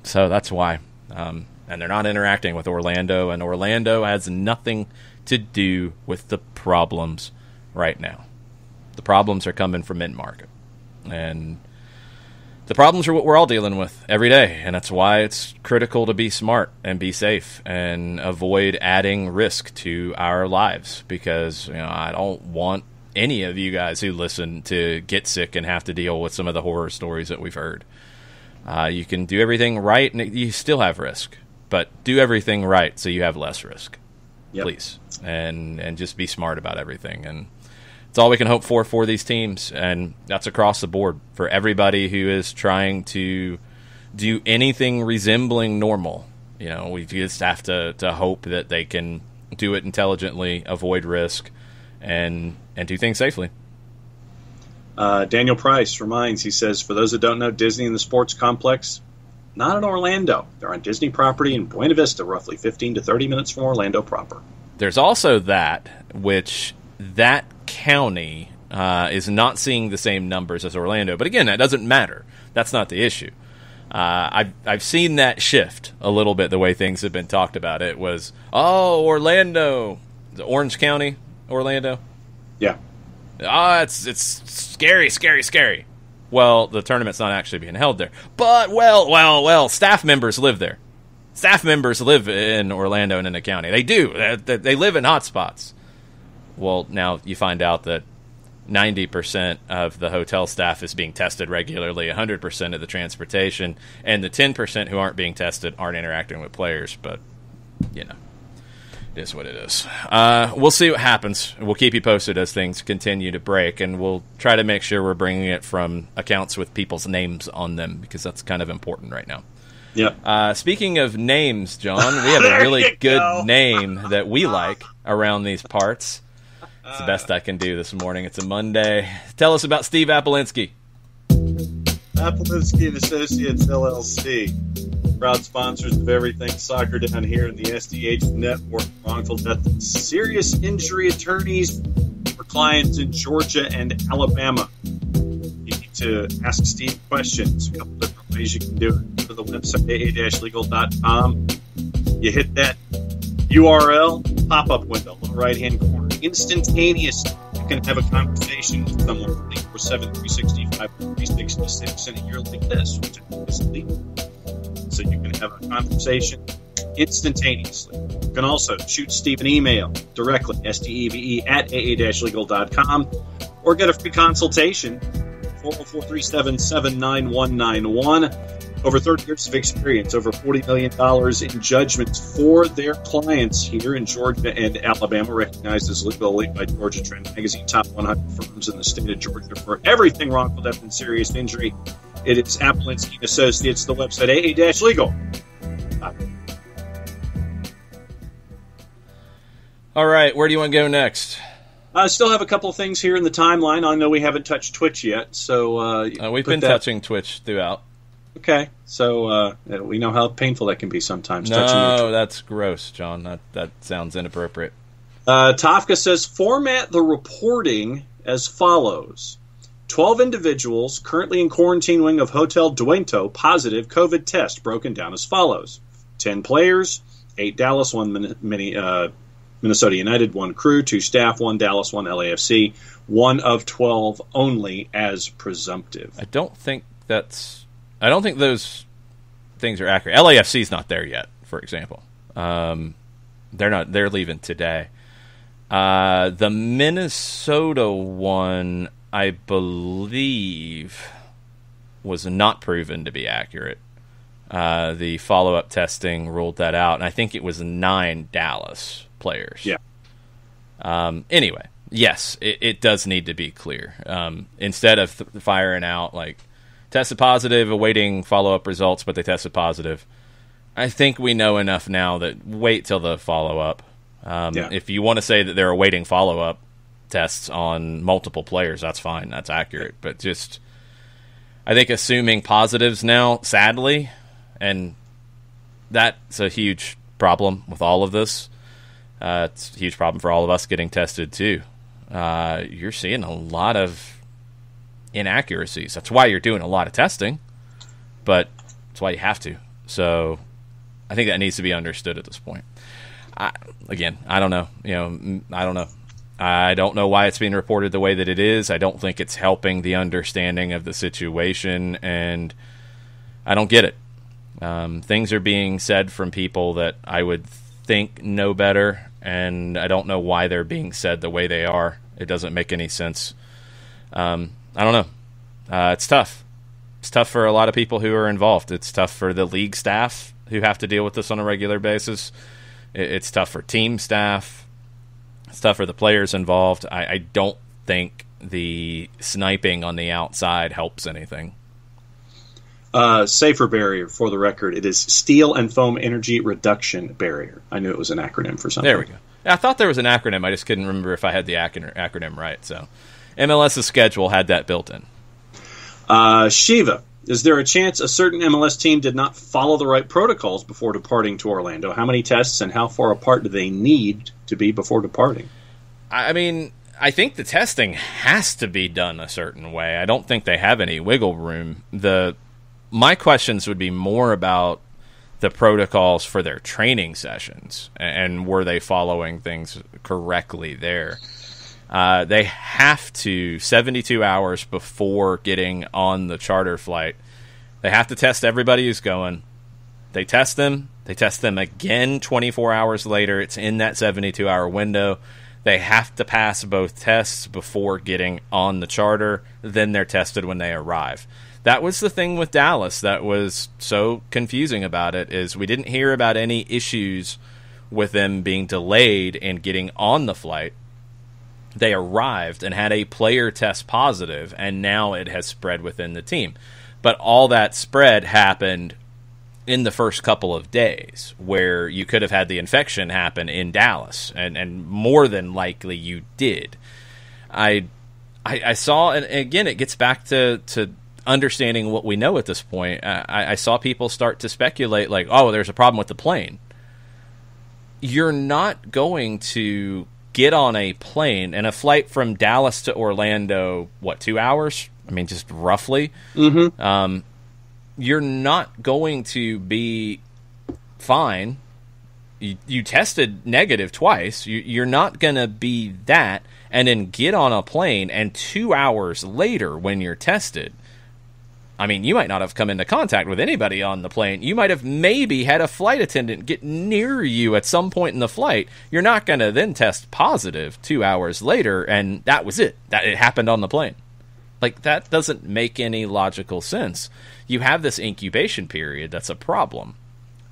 [SPEAKER 1] so that's why. And they're not interacting with Orlando, and Orlando has nothing to do with the problems right now. The problems are coming from mid-market. And the problems are what we're all dealing with every day, and that's why it's critical to be smart and be safe and avoid adding risk to our lives, because I don't want any of you guys who listen to get sick and have to deal with some of the horror stories that we've heard. You can do everything right, and you still have risk, but do everything right so you have less risk. Yep. Please, and just be smart about everything. And it's all we can hope for these teams, and that's across the board for everybody who is trying to do anything resembling normal. We just have to hope that they can do it intelligently, avoid risk, and do things safely.
[SPEAKER 2] Daniel Price reminds, he says, for those that don't know, Disney and the Sports Complex, not in Orlando. They're on Disney property in Buena Vista, roughly 15 to 30 minutes from Orlando proper.
[SPEAKER 1] There's also that county is not seeing the same numbers as Orlando. But again, that doesn't matter. That's not the issue. I've seen that shift a little bit, the way things have been talked about. It was, Orlando. The Orange County, Orlando?
[SPEAKER 2] Yeah.
[SPEAKER 1] It's scary, scary, scary. Well, the tournament's not actually being held there. But, well, staff members live there. Staff members live in Orlando and in the county. They do. They live in hot spots. Well, now you find out that 90% of the hotel staff is being tested regularly, 100% of the transportation, and the 10% who aren't being tested aren't interacting with players. But, it is what it is. We'll see what happens. We'll keep you posted as things continue to break, and we'll try to make sure we're bringing it from accounts with people's names on them, because that's kind of important right now.
[SPEAKER 2] Yep.
[SPEAKER 1] Speaking of names, John, we have a really good name that we like around these parts. It's the best I can do this morning. It's a Monday. Tell us about Steve Apolinsky.
[SPEAKER 2] Apolinsky & Associates, LLC. Proud sponsors of everything soccer down here in the SDH network. Wrongful death and serious injury attorneys for clients in Georgia and Alabama. You need to ask Steve questions. A couple different ways you can do it. Go to the website, aa-legal.com. You hit that URL, pop-up window, lower right-hand corner. Instantaneously, you can have a conversation with someone 24/7, 365, 366 in a year like this, which is legal. So you can have a conversation instantaneously. You can also shoot Steve an email directly, steve@aa-legal.com, or get a free consultation, 404-377-9191. Over 30 years of experience, over $40 million in judgments for their clients here in Georgia and Alabama, recognized as Legal Elite by Georgia Trend Magazine, top 100 firms in the state of Georgia for everything wrongful death and serious injury. It is Apolinsky & Associates, the website, aa-legal.
[SPEAKER 1] All right, where do you want to go next?
[SPEAKER 2] I still have a couple of things here in the timeline. I know we haven't touched Twitch yet, so
[SPEAKER 1] we've been touching Twitch throughout.
[SPEAKER 2] Okay, so we know how painful that can be sometimes.
[SPEAKER 1] No, that's gross, John. That sounds inappropriate.
[SPEAKER 2] Tafka says, format the reporting as follows. 12 individuals currently in quarantine wing of Hotel Duento, positive COVID test, broken down as follows. 10 players, 8 Dallas, 1 Minnesota United, 1 crew, 2 staff, 1 Dallas, 1 LAFC, 1 of 12 only as presumptive.
[SPEAKER 1] I don't think those things are accurate. LAFC's not there yet, for example. They're leaving today. The Minnesota one, I believe, was not proven to be accurate. The follow-up testing ruled that out, and I think it was 9 Dallas players.
[SPEAKER 2] Yeah.
[SPEAKER 1] Anyway, yes, it does need to be clear. Instead of firing out, like, tested positive, awaiting follow-up results, but they tested positive, I think we know enough now that wait till the follow-up. If you want to say that they're awaiting follow-up tests on multiple players, that's fine. That's accurate. But just, I think assuming positives now, sadly, and that's a huge problem with all of this. It's a huge problem for all of us getting tested, too. You're seeing a lot of inaccuracies. That's why you're doing a lot of testing, but that's why you have to. So I think that needs to be understood at this point. I don't know. I don't know. I don't know why it's being reported the way that it is. I don't think it's helping the understanding of the situation, and I don't get it. Things are being said from people that I would think know better, and I don't know why they're being said the way they are. It doesn't make any sense. I don't know. It's tough. It's tough for a lot of people who are involved. It's tough for the league staff who have to deal with this on a regular basis. It's tough for team staff. It's tough for the players involved. I don't think the sniping on the outside helps anything.
[SPEAKER 2] Safer barrier, for the record. It is Steel and Foam Energy Reduction Barrier. I knew it was an acronym for something.
[SPEAKER 1] There we go. I thought there was an acronym. I just couldn't remember if I had the acronym right. So MLS's schedule had that built in.
[SPEAKER 2] Shiva, is there a chance a certain MLS team did not follow the right protocols before departing to Orlando? How many tests and how far apart do they need to be before departing?
[SPEAKER 1] I mean, I think the testing has to be done a certain way. I don't think they have any wiggle room. My questions would be more about the protocols for their training sessions and were they following things correctly there. They have to, 72 hours before getting on the charter flight, they have to test everybody who's going. They test them again 24 hours later. It's in that 72-hour window. They have to pass both tests before getting on the charter. Then they're tested when they arrive. That was the thing with Dallas that was so confusing about it, is we didn't hear about any issues with them being delayed in getting on the flight. They arrived and had a player test positive, and now it has spread within the team. But all that spread happened in the first couple of days, where you could have had the infection happen in Dallas, and more than likely you did. I saw, and again, it gets back to understanding what we know at this point. I saw people start to speculate, like, oh, there's a problem with the plane. You're not going to get on a plane, and a flight from Dallas to Orlando, 2 hours? I mean, just roughly. Mm-hmm. You're not going to be fine. You tested negative twice. You're not going to be that, and then get on a plane, and 2 hours later when you're tested, I mean, you might not have come into contact with anybody on the plane. You might have maybe had a flight attendant get near you at some point in the flight. You're not going to then test positive 2 hours later, and that was it. That it happened on the plane. Like, that doesn't make any logical sense. You have this incubation period that's a problem.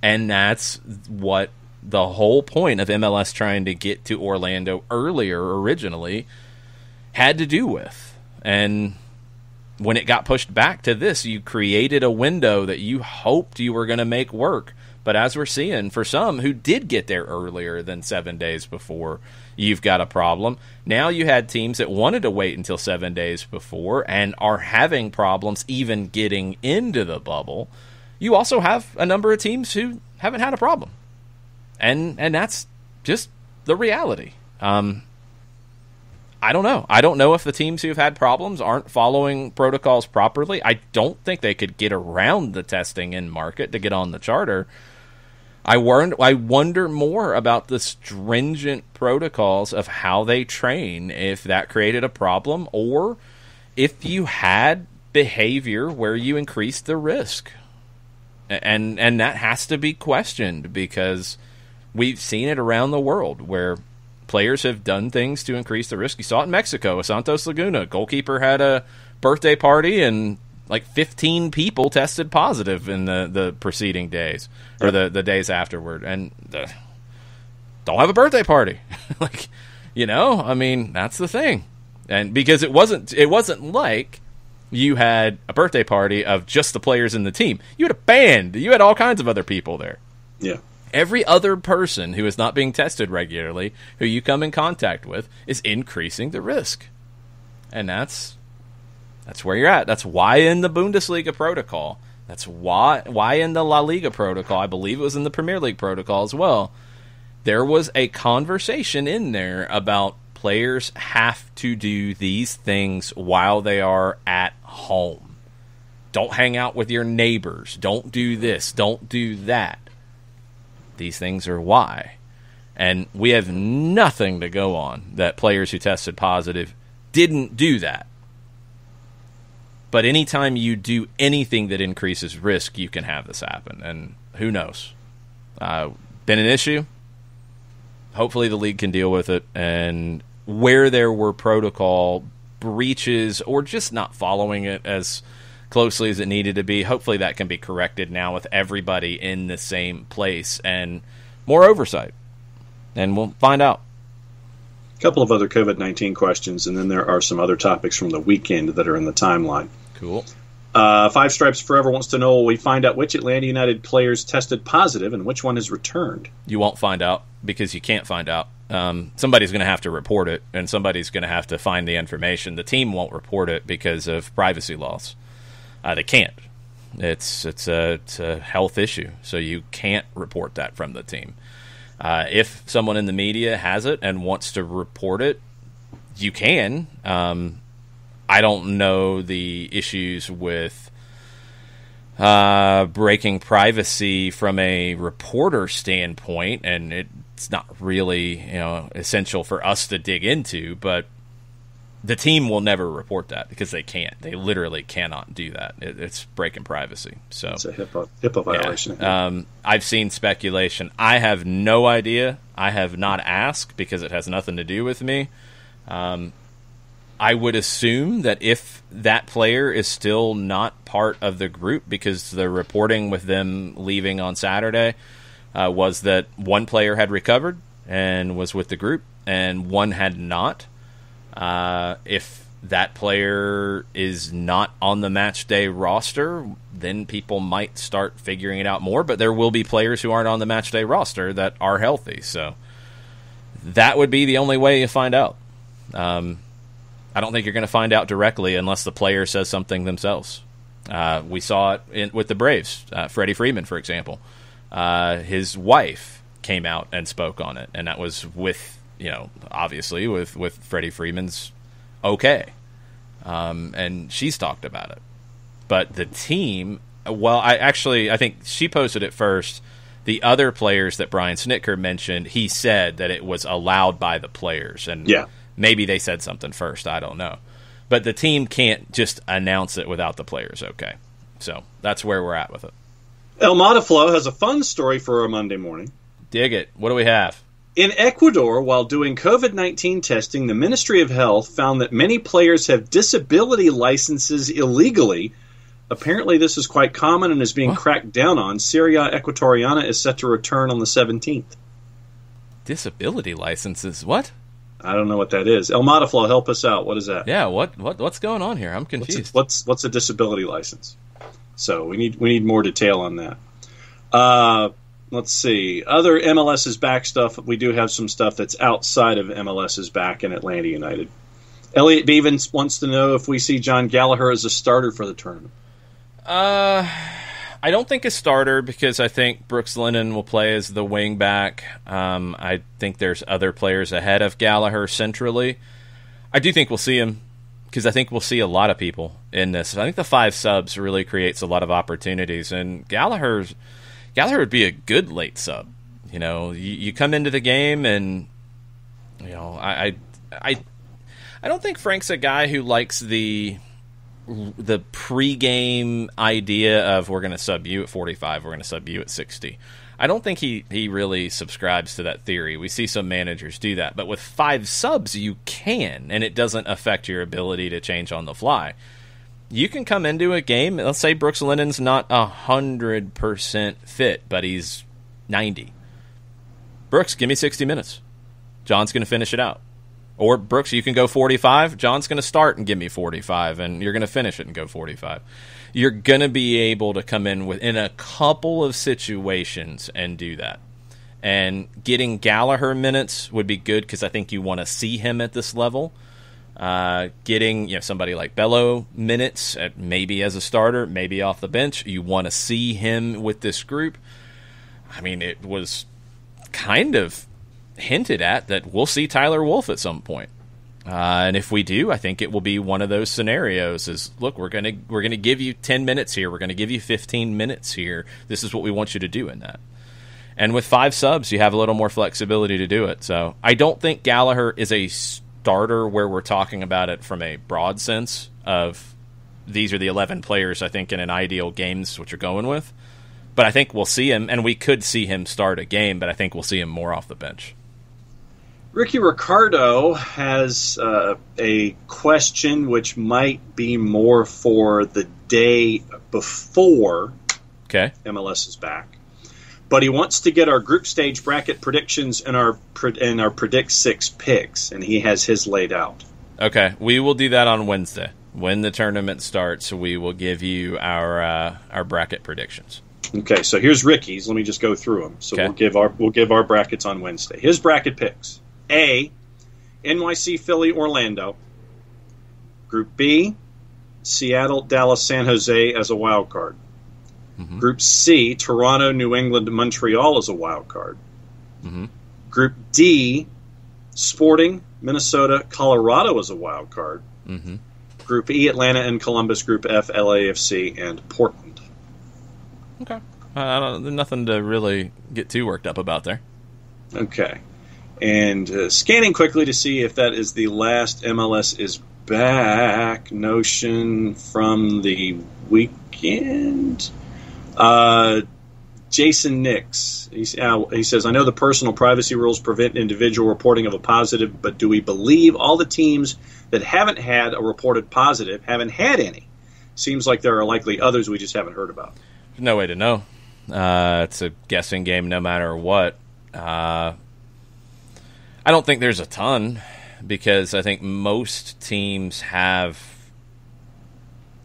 [SPEAKER 1] And that's what the whole point of MLS trying to get to Orlando earlier originally had to do with. And when it got pushed back to this, you created a window that you hoped you were going to make work. But as we're seeing, for some who did get there earlier than 7 days before, you've got a problem. Now you had teams that wanted to wait until 7 days before and are having problems even getting into the bubble. You also have a number of teams who haven't had a problem. And that's just the reality. I don't know. I don't know if the teams who've had problems aren't following protocols properly. I don't think they could get around the testing in market to get on the charter. I wonder more about the stringent protocols of how they train, if that created a problem, or if you had behavior where you increased the risk. And that has to be questioned, because we've seen it around the world where players have done things to increase the risk. You saw it in Mexico with Santos Laguna. Goalkeeper had a birthday party and like 15 people tested positive in the preceding days or the days afterward. And don't have a birthday party. I mean, that's the thing. And because it wasn't like you had a birthday party of just the players in the team. You had a band. You had all kinds of other people there.
[SPEAKER 2] Yeah.
[SPEAKER 1] Every other person who is not being tested regularly, who you come in contact with, is increasing the risk. And that's where you're at. That's why in the Bundesliga protocol, that's why in the La Liga protocol, I believe it was in the Premier League protocol as well, there was a conversation in there about players have to do these things while they are at home. Don't hang out with your neighbors. Don't do this. Don't do that. These things are why. And we have nothing to go on that players who tested positive didn't do that. But anytime you do anything that increases risk, you can have this happen. And who knows? Been an issue. Hopefully the league can deal with it. And where there were protocol breaches or just not following it as closely as it needed to be, hopefully that can be corrected now with everybody in the same place and more oversight. And we'll find out.
[SPEAKER 2] A couple of other COVID-19 questions, and then there are some other topics from the weekend that are in the timeline.
[SPEAKER 1] Cool.
[SPEAKER 2] Five Stripes Forever wants to know, will we find out which Atlanta United players tested positive and which one has returned?
[SPEAKER 1] You won't find out because you can't find out. Somebody's going to have to report it, and somebody's going to have to find the information. The team won't report it because of privacy laws. They can't. It's a health issue, so you can't report that from the team. If someone in the media has it and wants to report it, you can. I don't know the issues with breaking privacy from a reporter standpoint, and it's not really essential for us to dig into, but the team will never report that because they can't. They literally cannot do that. It's breaking privacy. So
[SPEAKER 2] it's a HIPAA violation.
[SPEAKER 1] Yeah. I've seen speculation. I have no idea. I have not asked because it has nothing to do with me. I would assume that if that player is still not part of the group, because the reporting with them leaving on Saturday was that one player had recovered and was with the group and one had not. If that player is not on the match day roster, then people might start figuring it out more. But there will be players who aren't on the match day roster that are healthy. So that would be the only way you find out. I don't think you're going to find out directly unless the player says something themselves. We saw it with the Braves. Freddie Freeman, for example. His wife came out and spoke on it, and that was with, obviously with Freddie Freeman's okay. And she's talked about it. But the team, I think she posted it first. The other players that Brian Snitker mentioned, he said that it was allowed by the players. And maybe they said something first. I don't know. But the team can't just announce it without the players okay. So that's where we're at with it.
[SPEAKER 2] El Mataflow has a fun story for a Monday morning.
[SPEAKER 1] Dig it. What do we have?
[SPEAKER 2] In Ecuador, while doing COVID-19 testing, the Ministry of Health found that many players have disability licenses illegally. Apparently, this is quite common and is being cracked down on. Syria Equatoriana is set to return on the 17th.
[SPEAKER 1] Disability licenses? What?
[SPEAKER 2] I don't know what that is. El Mataflow, help us out. What is that?
[SPEAKER 1] Yeah, what's going on here? I'm confused.
[SPEAKER 2] What's a disability license? So we need more detail on that. Let's see. Other MLS's back stuff. We do have some stuff that's outside of MLS's back in Atlanta United. Elliot Beavens wants to know if we see John Gallagher as a starter for the tournament.
[SPEAKER 1] I don't think a starter because I think Brooks Lennon will play as the wing back. I think there's other players ahead of Gallagher centrally. I do think we'll see him because I think we'll see a lot of people in this. I think the 5 subs really creates a lot of opportunities, and Gallagher would be a good late sub. You come into the game and I don't think Frank's a guy who likes the the pregame idea of we're going to sub you at 45, we're going to sub you at 60. I don't think he really subscribes to that theory. We see some managers do that, but with 5 subs you can, and it doesn't affect your ability to change on the fly. You can come into a game, let's say Brooks Lennon's not 100% fit, but he's 90. Brooks, give me 60 minutes. John's going to finish it out. Or, Brooks, you can go 45. John's going to start and give me 45, and you're going to finish it and go 45. You're going to be able to come in within a couple of situations and do that. And getting Gallagher minutes would be good because I think you want to see him at this level. Getting somebody like Bello minutes, maybe as a starter, maybe off the bench. You want to see him with this group. I mean, it was kind of hinted at that we'll see Tyler Wolff at some point. And if we do, I think it will be one of those scenarios is, look, we're gonna give you 10 minutes here. We're going to give you 15 minutes here. This is what we want you to do in that. And with 5 subs, you have a little more flexibility to do it. So I don't think Gallagher is a starter where we're talking about it from a broad sense of these are the 11 players, I think, in an ideal games, which you're going with. But I think we'll see him, and we could see him start a game, but I think we'll see him more off the bench.
[SPEAKER 2] Ricky Ricardo has a question which might be more for the day before MLS is back. But he wants to get our group stage bracket predictions and our Predict 6 picks, and he has his laid out. Okay,
[SPEAKER 1] we will do that on Wednesday. When the tournament starts, we will give you our bracket predictions.
[SPEAKER 2] Okay, so here's Ricky's. Let me just go through them. So we'll give our brackets on Wednesday. His bracket picks. A, NYC, Philly, Orlando. Group B, Seattle, Dallas, San Jose as a wild card. Mm-hmm. Group C, Toronto, New England, Montreal as a wild card. Mm-hmm. Group D, Sporting, Minnesota, Colorado as a wild card. Mm-hmm. Group E, Atlanta and Columbus. Group F, LAFC and Portland.
[SPEAKER 1] Okay. Nothing to really get too worked up about there.
[SPEAKER 2] Okay. And scanning quickly to see if that is the last MLS is back notion from the weekend. Jason Nix, he says, I know the personal privacy rules prevent individual reporting of a positive, but do we believe all the teams that haven't had a reported positive haven't had any? Seems like there are likely others we just haven't heard about.
[SPEAKER 1] There's no way to know. It's a guessing game no matter what. I don't think there's a ton because I think most teams have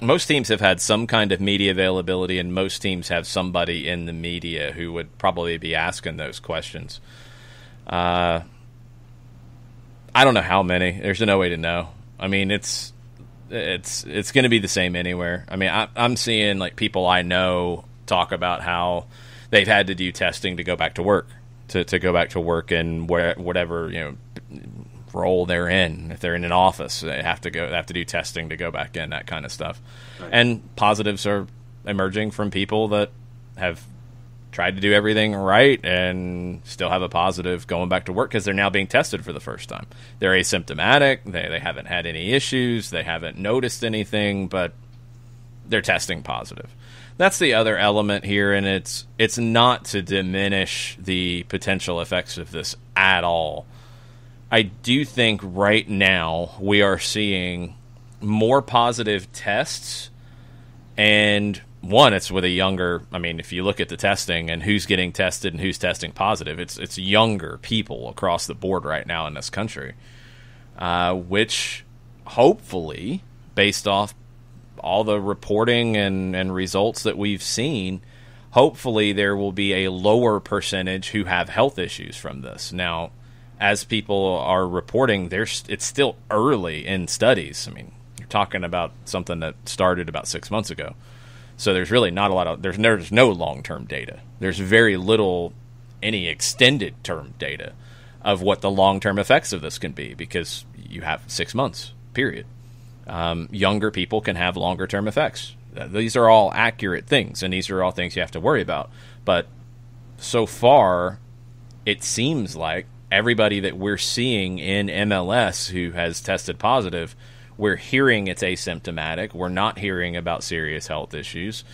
[SPEAKER 1] had some kind of media availability, and most teams have somebody in the media who would probably be asking those questions. I don't know how many. There's no way to know. I mean, it's going to be the same anywhere. I mean, I'm seeing like people I know talk about how they've had to do testing to go back to work, to go back to work in whatever role they're in. If they're in an office, they have to do testing to go back in, that kind of stuff. Right. And positives are emerging from people that have tried to do everything right and still have a positive going back to work because they're now being tested for the first time. They're asymptomatic. They haven't had any issues. They haven't noticed anything, but they're testing positive. That's the other element here, and it's not to diminish the potential effects of this at all. I do think right now we are seeing more positive tests, and one, it's with a younger, I mean, if you look at the testing and who's getting tested and who's testing positive, it's younger people across the board right now in this country, which hopefully, based off all the reporting and results that we've seen, hopefully there will be a lower percentage who have health issues from this. Now, as people are reporting, it's still early in studies. I mean, you're talking about something that started about 6 months ago. So there's really not a lot of, there's no long-term data. There's very little, any extended term data of what the long-term effects of this can be because you have 6 months, period. Younger people can have longer-term effects. These are all accurate things, and these are all things you have to worry about. But so far, it seems like everybody that we're seeing in MLS who has tested positive, We're hearing it's asymptomatic. We're not hearing about serious health issues.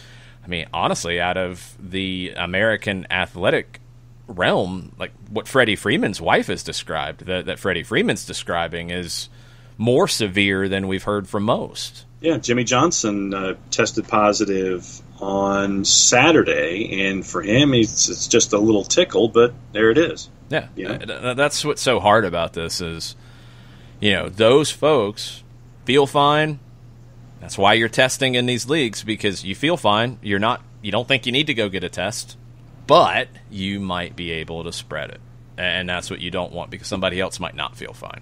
[SPEAKER 1] I mean, honestly, out of the American athletic realm, like what Freddie Freeman's wife has described, that Freddie Freeman's describing is more severe than we've heard from most.
[SPEAKER 2] Yeah, Jimmy Johnson tested positive on Saturday, and for him, it's just a little tickle, but there it is.
[SPEAKER 1] Yeah, that's what's so hard about this is, those folks feel fine. That's why you're testing in these leagues, because you feel fine. You don't think you need to go get a test, but you might be able to spread it, and that's what you don't want, because somebody else might not feel fine.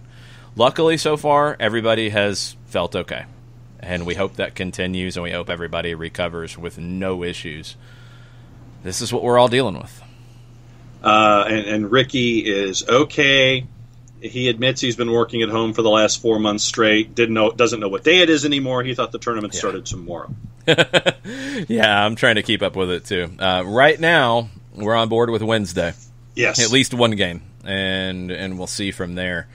[SPEAKER 1] Luckily, so far, everybody has felt okay, and we hope that continues, and we hope everybody recovers with no issues. This is what we're all dealing with.
[SPEAKER 2] And Ricky is okay. He admits he's been working at home for the last 4 months straight. Doesn't know what day it is anymore. He thought the tournament started tomorrow.
[SPEAKER 1] Yeah, I'm trying to keep up with it too. Right now, we're on board with Wednesday.
[SPEAKER 2] Yes,
[SPEAKER 1] at least one game, and we'll see from there.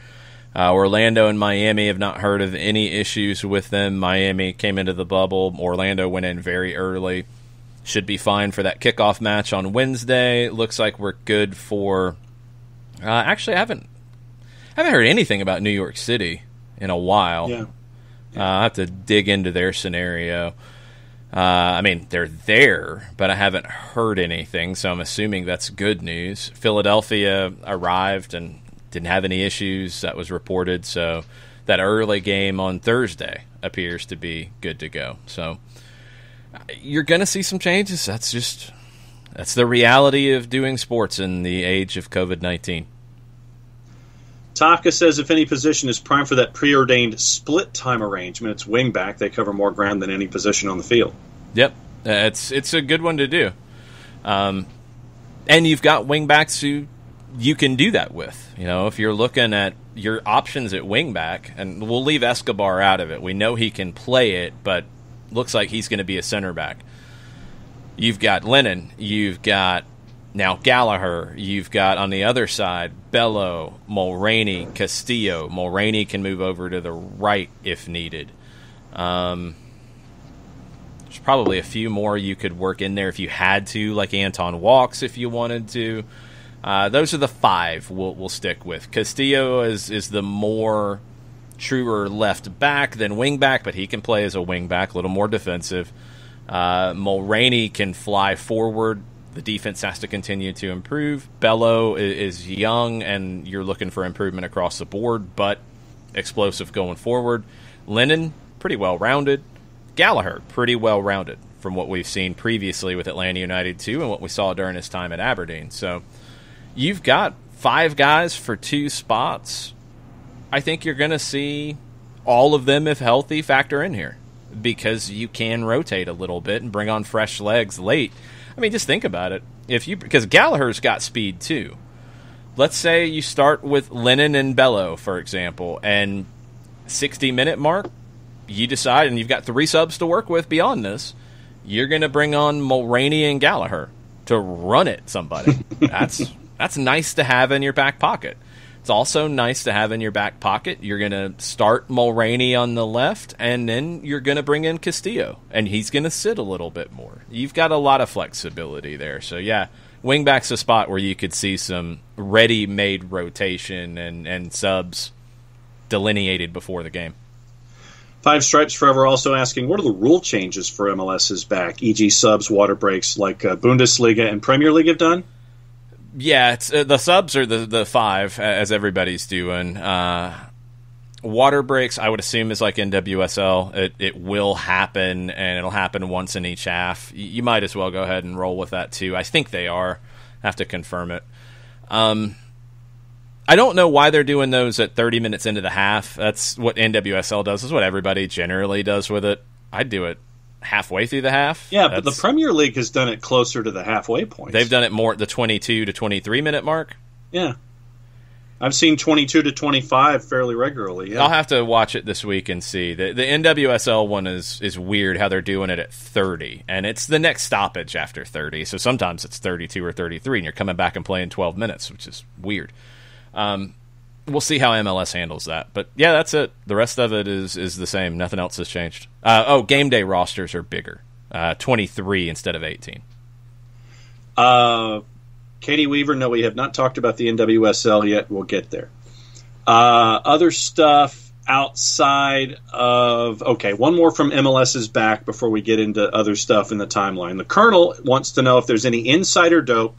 [SPEAKER 1] Orlando and Miami have not heard of any issues with them. Miami came into the bubble. Orlando went in very early. Should be fine for that kickoff match on Wednesday. Looks like we're good for. Actually, I haven't heard anything about New York City in a while.
[SPEAKER 2] Yeah.
[SPEAKER 1] I have to dig into their scenario. I mean, they're there, but I haven't heard anything, so I'm assuming that's good news. Philadelphia arrived and didn't have any issues. That was reported, so that early game on Thursday appears to be good to go. So you're going to see some changes. That's the reality of doing sports in the age of COVID-19.
[SPEAKER 2] Taka says if any position is primed for that preordained split time arrangement, it's wingback. They cover more ground than any position on the field.
[SPEAKER 1] Yep, it's a good one to do. And you've got wingbacks who you can do that with. If you're looking at your options at wingback, and we'll leave Escobar out of it. We know he can play it, but looks like he's going to be a center back. You've got Lennon. You've got now Gallagher. You've got on the other side Bello, Mulraney, Castillo. Mulraney can move over to the right if needed. There's probably a few more you could work in there if you had to, like Anton Walks if you wanted to. Those are the five we'll stick with. Castillo is the more truer left back than wing back, but he can play as a wing back, a little more defensive. Mulraney can fly forward. The defense has to continue to improve. Bello is young, and you're looking for improvement across the board, but explosive going forward. Lennon, pretty well-rounded. Gallagher, pretty well-rounded from what we've seen previously with Atlanta United too, and what we saw during his time at Aberdeen. So you've got 5 guys for 2 spots. I think you're going to see all of them, if healthy, factor in here, because you can rotate a little bit and bring on fresh legs late. I mean, just think about it. Because Gallagher's got speed too. Let's say you start with Lennon and Bello, for example, and 60-minute mark, you decide, and you've got 3 subs to work with beyond this, you're going to bring on Mulraney and Gallagher to run at somebody. That's nice to have in your back pocket. It's also nice to have in your back pocket. You're going to start Mulraney on the left, and then you're going to bring in Castillo, and he's going to sit a little bit more. You've got a lot of flexibility there. So, yeah, wingback's a spot where you could see some ready-made rotation and subs delineated before the game.
[SPEAKER 2] 5 Stripes Forever also asking, what are the rule changes for MLS's back, e.g. subs, water breaks, like Bundesliga and Premier League have done?
[SPEAKER 1] Yeah, it's the subs are the 5, as everybody's doing. Water breaks, I would assume, is like NWSL. It will happen, and it'll happen once in each half. You might as well go ahead and roll with that, too. I think they are. I have to confirm it. I don't know why they're doing those at 30 minutes into the half. That's what NWSL does. That's what everybody generally does with it. I'd do it halfway through the half.
[SPEAKER 2] Yeah, but the Premier League has done it closer to the halfway point.
[SPEAKER 1] They've done it more at the 22 to 23 minute mark.
[SPEAKER 2] Yeah. I've seen 22 to 25 fairly regularly. Yeah.
[SPEAKER 1] I'll have to watch it this week and see. The NWSL one is weird how they're doing it at 30, and it's the next stoppage after 30, so sometimes it's 32 or 33, and you're coming back and playing 12 minutes, which is weird. we'll see how MLS handles that. But yeah, that's it. The rest of it is the same. Nothing else has changed. Game day rosters are bigger. 23 instead of 18.
[SPEAKER 2] Katie Weaver, no, we have not talked about the NWSL yet. We'll get there. Other stuff outside of... Okay, one more from MLS is back before we get into other stuff in the timeline. The Colonel wants to know if there's any insider dope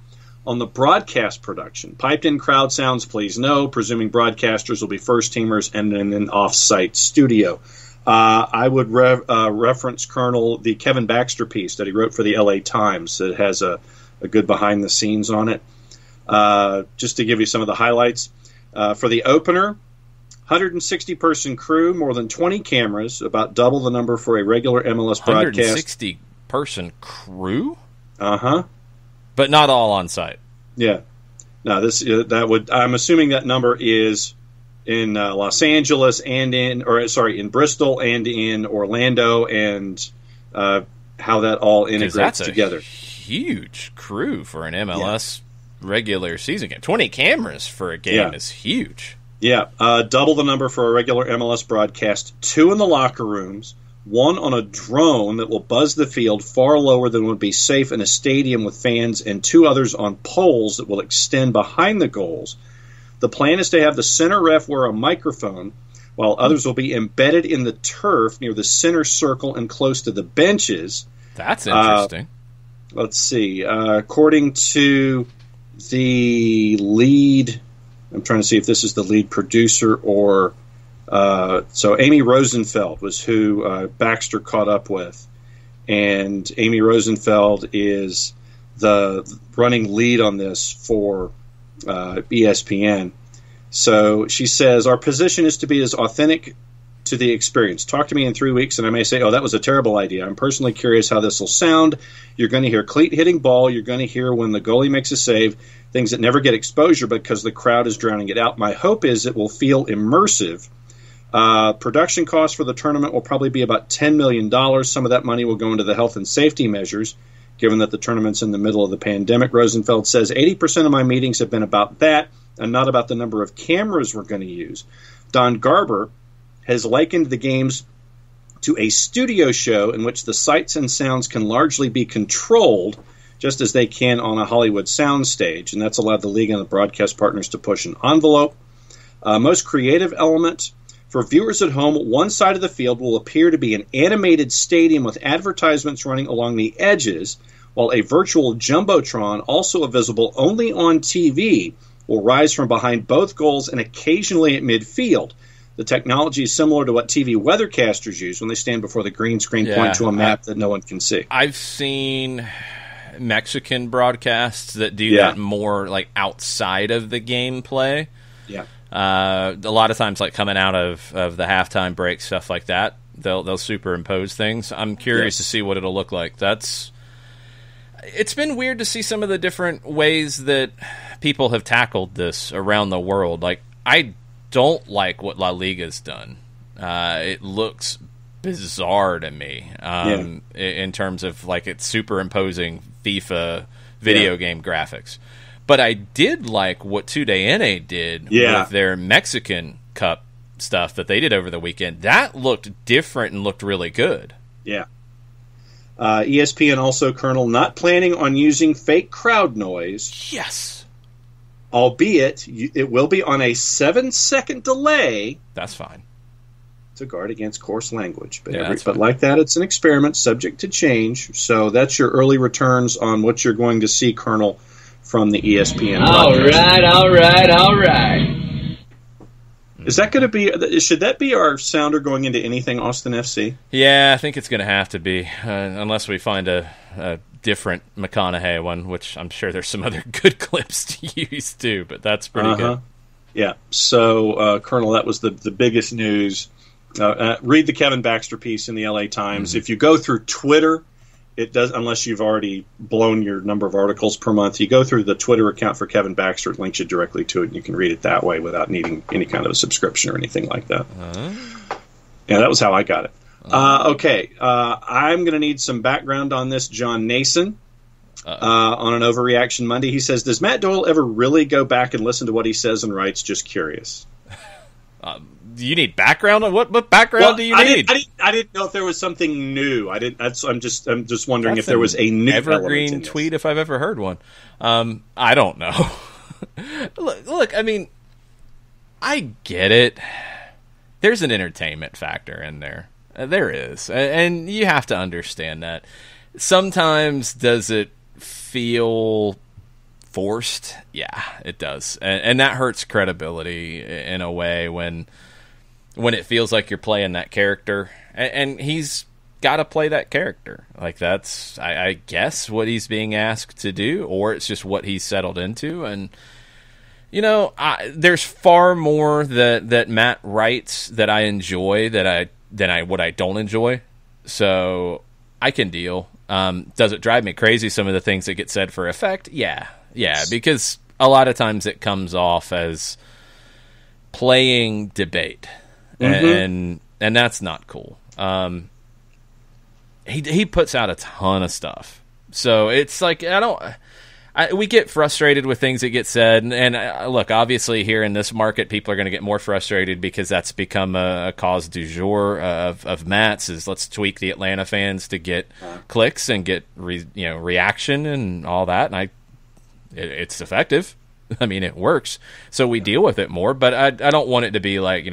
[SPEAKER 2] on the broadcast production. Piped-in crowd sounds, please no. Presuming broadcasters will be first-teamers and in an off-site studio. I would reference, Colonel, the Kevin Baxter piece that he wrote for the LA Times that has a good behind-the-scenes on it. Just to give you some of the highlights. For the opener, 160-person crew, more than 20 cameras, about double the number for a regular MLS broadcast.
[SPEAKER 1] 160-person crew?
[SPEAKER 2] Uh-huh.
[SPEAKER 1] But not all on site.
[SPEAKER 2] Yeah. No, I'm assuming that number is in Los Angeles and in Bristol and in Orlando, and how that all integrates together.
[SPEAKER 1] Huge crew for an MLS regular season game. 20 cameras for a game is huge.
[SPEAKER 2] Yeah, double the number for a regular MLS broadcast. 2 in the locker rooms, 1 on a drone that will buzz the field far lower than would be safe in a stadium with fans, and 2 others on poles that will extend behind the goals. The plan is to have the center ref wear a microphone, while others will be embedded in the turf near the center circle and close to the benches.
[SPEAKER 1] That's interesting.
[SPEAKER 2] Let's see. According to the lead... I'm trying to see if this is the lead producer or... So Amy Rosenfeld was who Baxter caught up with. And Amy Rosenfeld is the running lead on this for ESPN. So she says, our position is to be as authentic to the experience. Talk to me in 3 weeks and I may say, oh, that was a terrible idea. I'm personally curious how this will sound. You're going to hear cleat hitting ball. You're going to hear when the goalie makes a save, things that never get exposure because the crowd is drowning it out. My hope is it will feel immersive. Production costs for the tournament will probably be about $10 million. Some of that money will go into the health and safety measures, given that the tournament's in the middle of the pandemic. Rosenfeld says 80% of my meetings have been about that and not about the number of cameras we're going to use. Don Garber has likened the games to a studio show in which the sights and sounds can largely be controlled just as they can on a Hollywood soundstage, and that's allowed the league and the broadcast partners to push an envelope. Most creative element for viewers at home, one side of the field will appear to be an animated stadium with advertisements running along the edges, while a virtual jumbotron, also visible only on TV, will rise from behind both goals and occasionally at midfield. The technology is similar to what TV weathercasters use when they stand before the green screen, point to a map that no one can see.
[SPEAKER 1] I've seen Mexican broadcasts that do that more like outside of the gameplay.
[SPEAKER 2] Yeah.
[SPEAKER 1] A lot of times, like coming out of the halftime break, stuff like that, they'll superimpose things. I'm curious to see what it'll look like. It's been weird to see some of the different ways that people have tackled this around the world. Like, I don't like what La Liga's done. It looks bizarre to me in terms of like it's superimposing FIFA video game graphics. But I did like what 2DN did with their Mexican Cup stuff that they did over the weekend. That looked different and looked really good. Yeah.
[SPEAKER 2] ESPN also, Colonel, not planning on using fake crowd noise.
[SPEAKER 1] Yes.
[SPEAKER 2] Albeit, it will be on a 7-second delay.
[SPEAKER 1] That's fine.
[SPEAKER 2] To guard against coarse language. But like that, it's an experiment subject to change. So that's your early returns on what you're going to see, Colonel, from the ESPN broadcast.
[SPEAKER 3] All right.
[SPEAKER 2] Is that going to be? Should that be our sounder going into anything Austin FC?
[SPEAKER 1] Yeah, I think it's going to have to be, unless we find a different McConaughey one, which I'm sure there's some other good clips to use too. But that's pretty good.
[SPEAKER 2] Yeah. So, Colonel, that was the biggest news. Read the Kevin Baxter piece in the LA Times. Mm-hmm. If you go through Twitter, it does, unless you've already blown your number of articles per month. You go through the Twitter account for Kevin Baxter, it links you directly to it, and you can read it that way without needing any kind of a subscription or anything like that. Yeah, that was how I got it. Okay, I'm going to need some background on this. John Nason on an Overreaction Monday. He says, does Matt Doyle ever really go back and listen to what he says and writes? Just curious.
[SPEAKER 1] Do you need background on what background do you need?
[SPEAKER 2] I didn't know if there was something new. I'm just wondering if there was a new
[SPEAKER 1] evergreen tweet if I've ever heard one. I don't know. Look, I mean, I get it. There's an entertainment factor in there. There is, and you have to understand that. Sometimes does it feel forced? Yeah, it does, and that hurts credibility in a way when it feels like you're playing that character, and he's got to play that character. Like that's, I guess, what he's being asked to do, or it's just what he's settled into. And there's far more that Matt writes that I enjoy than what I don't enjoy. So I can deal. Does it drive me crazy, some of the things that get said for effect? Yeah, because a lot of times it comes off as playing debate, and that's not cool. He puts out a ton of stuff, so it's like we get frustrated with things that get said, and look, obviously here in this market, people are going to get more frustrated because that's become a cause du jour of Matt's, is let's tweak the Atlanta fans to get clicks and get reaction and all that, and it's effective. I mean, it works, so we deal with it more. But I don't want it to be like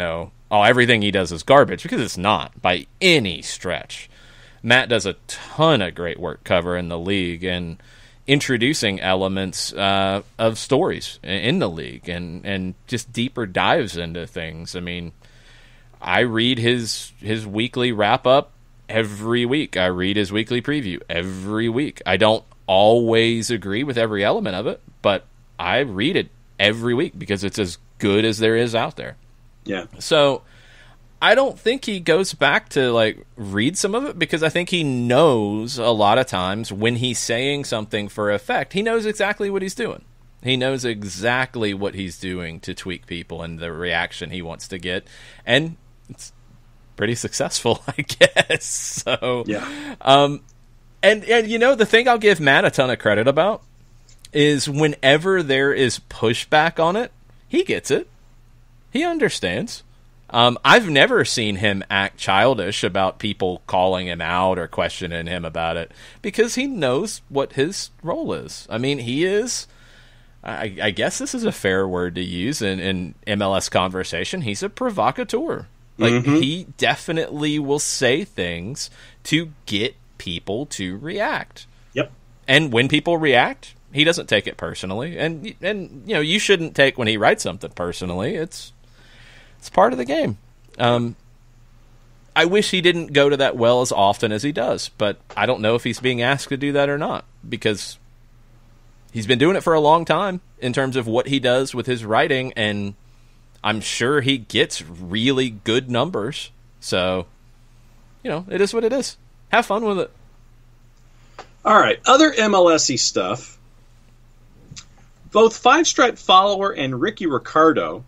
[SPEAKER 1] everything he does is garbage, because it's not by any stretch. Matt does a ton of great work covering the league and introducing elements of stories in the league and just deeper dives into things. I mean, I read his weekly wrap-up every week. I read his weekly preview every week. I don't always agree with every element of it, but I read it every week because it's as good as there is out there.
[SPEAKER 2] Yeah.
[SPEAKER 1] So I don't think he goes back to read some of it, because I think he knows a lot of times when he's saying something for effect, he knows exactly what he's doing. He knows exactly what he's doing to tweak people and the reaction he wants to get. And it's pretty successful, I guess. So,
[SPEAKER 2] yeah.
[SPEAKER 1] And the thing I'll give Matt a ton of credit about is whenever there is pushback on it, he gets it. He understands. I've never seen him act childish about people calling him out or questioning him about it, because he knows what his role is. I mean, he is, I guess this is a fair word to use in MLS conversation, he's a provocateur. He definitely will say things to get people to react.
[SPEAKER 2] Yep.
[SPEAKER 1] And when people react, he doesn't take it personally. And you shouldn't take when he writes something personally. It's part of the game. I wish he didn't go to that well as often as he does, but I don't know if he's being asked to do that or not, because he's been doing it for a long time in terms of what he does with his writing, and I'm sure he gets really good numbers. So, it is what it is. Have fun with it.
[SPEAKER 2] All right, other MLS-y stuff. Both Five Stripe follower and Ricky Ricardo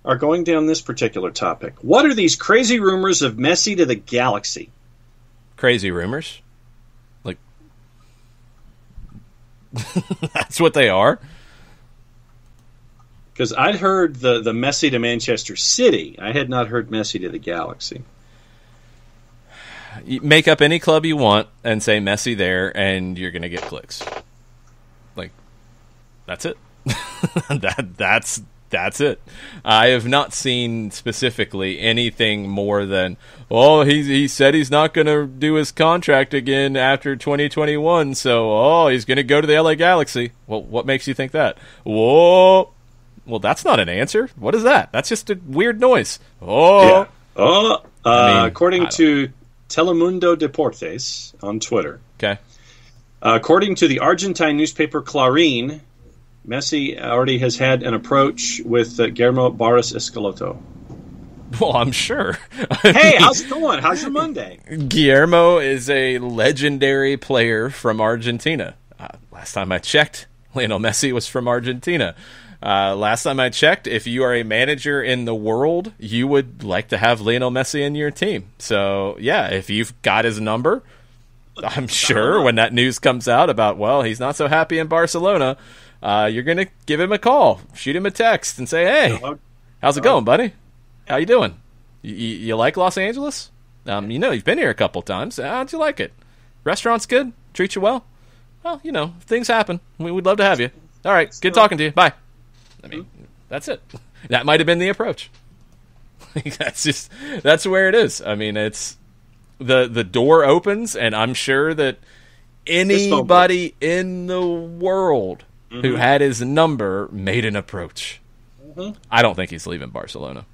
[SPEAKER 2] are going down this particular topic. What are these crazy rumors of Messi to the Galaxy?
[SPEAKER 1] Crazy rumors? That's what they are?
[SPEAKER 2] Because I'd heard the Messi to Manchester City. I had not heard Messi to the Galaxy.
[SPEAKER 1] You make up any club you want and say Messi there, and you're going to get clicks. That's it. That's it. I have not seen specifically anything more than, he said he's not going to do his contract again after 2021, so, he's going to go to the LA Galaxy. Well, what makes you think that? Whoa. Well, that's not an answer. What is that? That's just a weird noise. Oh.
[SPEAKER 2] Yeah. According to Telemundo Deportes on Twitter.
[SPEAKER 1] Okay.
[SPEAKER 2] According to the Argentine newspaper Clarín, Messi already has had an approach with Guillermo Barros Escaloto.
[SPEAKER 1] Well, I'm sure.
[SPEAKER 2] Hey, how's it going? How's your Monday?
[SPEAKER 1] Guillermo is a legendary player from Argentina. Last time I checked, Lionel Messi was from Argentina. Last time I checked, if you are a manager in the world, you would like to have Lionel Messi in your team. So, yeah, if you've got his number, I'm sure when that news comes out about, he's not so happy in Barcelona, you're going to give him a call, shoot him a text, and say, hey, how's it going, buddy? How you doing? You like Los Angeles? You've been here a couple times. How'd you like it? Restaurant's good? Treat you well? Well, things happen. We'd love to have you. All right, good talking to you. Bye. I mean, that's it. That might have been the approach. That's where it is. I mean, it's the door opens, and I'm sure that anybody in the world who had his number made an approach. I don't think he's leaving Barcelona.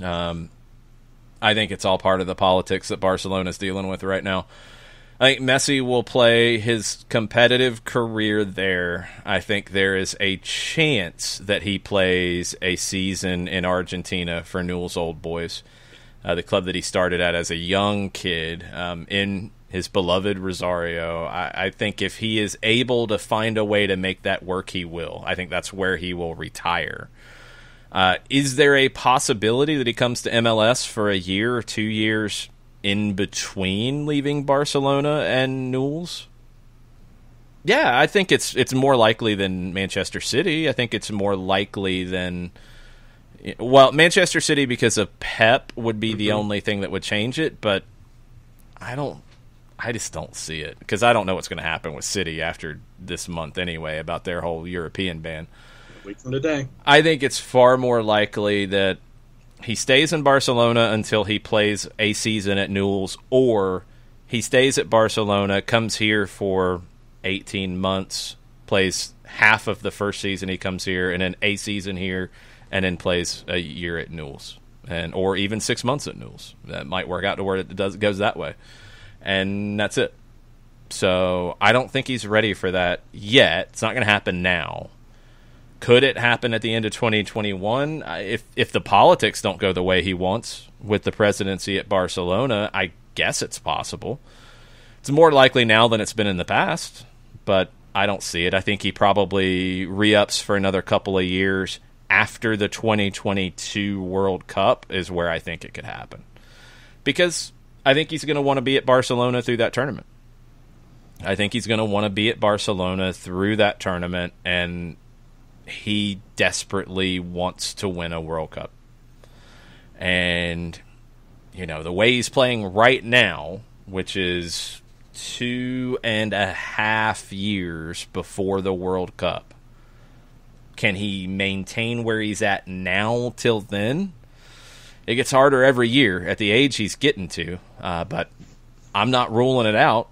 [SPEAKER 1] I think it's all part of the politics that Barcelona's dealing with right now. I think Messi will play his competitive career there. I think there is a chance that he plays a season in Argentina for Newell's Old Boys, the club that he started at as a young kid in his beloved Rosario. I think if he is able to find a way to make that work, he will. I think that's where he will retire. Is there a possibility that he comes to MLS for a year or 2 years in between leaving Barcelona and Newell's? Yeah, I think it's more likely than Manchester City. I think it's more likely than... Well, Manchester City because of Pep would be the only thing that would change it, but I just don't see it, because I don't know what's going to happen with City after this month anyway about their whole European ban.
[SPEAKER 2] A week from today.
[SPEAKER 1] I think it's far more likely that he stays in Barcelona until he plays a season at Newell's, or he stays at Barcelona, comes here for 18 months, plays half of the first season he comes here, and then a season here, and then plays a year at Newell's, or even 6 months at Newell's. That might work out to where it goes that way. And that's it. So I don't think he's ready for that yet. It's not going to happen now. Could it happen at the end of 2021? If the politics don't go the way he wants with the presidency at Barcelona, I guess it's possible. It's more likely now than it's been in the past, but I don't see it. I think he probably re-ups for another couple of years after the 2022 World Cup is where I think it could happen. Because I think he's going to want to be at Barcelona through that tournament. I think he's going to want to be at Barcelona through that tournament, and he desperately wants to win a World Cup. And, the way he's playing right now, which is 2.5 years before the World Cup, can he maintain where he's at now till then? It gets harder every year at the age he's getting to, but I'm not ruling it out.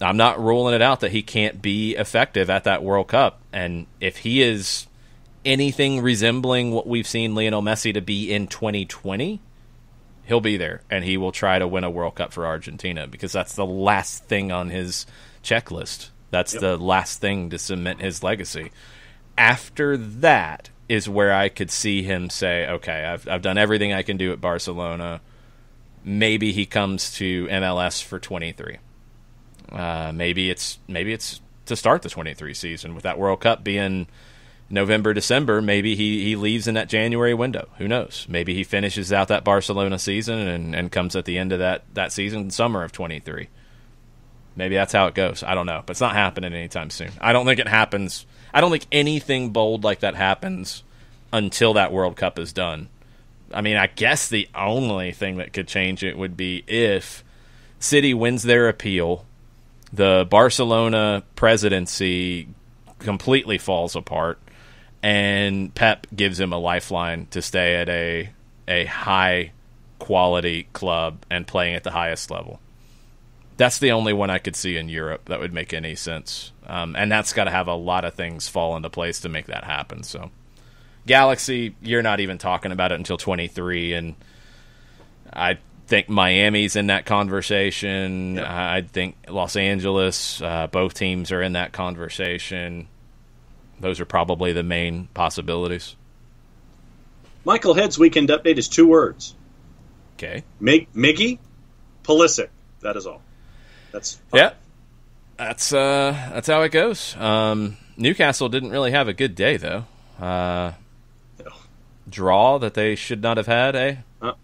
[SPEAKER 1] I'm not ruling it out that he can't be effective at that World Cup. And if he is anything resembling what we've seen Lionel Messi to be in 2020, he'll be there, and he will try to win a World Cup for Argentina, because that's the last thing on his checklist. That's the last thing to cement his legacy. After that is where I could see him say, okay, I've done everything I can do at Barcelona. Maybe he comes to MLS for 23. Maybe it's to start the 23 season, with that World Cup being November, December. Maybe he leaves in that January window. Who knows? Maybe he finishes out that Barcelona season and comes at the end of that season, summer of 23. Maybe that's how it goes. I don't know. But it's not happening anytime soon. I don't think it happens. I don't think anything bold like that happens until that World Cup is done. I mean, I guess the only thing that could change it would be if City wins their appeal, the Barcelona presidency completely falls apart, and Pep gives him a lifeline to stay at a high-quality club and playing at the highest level. That's the only one I could see in Europe that would make any sense. And that's got to have a lot of things fall into place to make that happen. So, Galaxy, you're not even talking about it until 23, and I think Miami's in that conversation. Yep. I think Los Angeles, both teams are in that conversation. Those are probably the main possibilities.
[SPEAKER 2] Michael Head's weekend update is 2 words.
[SPEAKER 1] Okay.
[SPEAKER 2] Miggy Pulisic. That is all. That's fine.
[SPEAKER 1] Yeah. That's how it goes. Newcastle didn't really have a good day, though.
[SPEAKER 2] No.
[SPEAKER 1] Draw that they should not have had, eh?
[SPEAKER 2] Nope.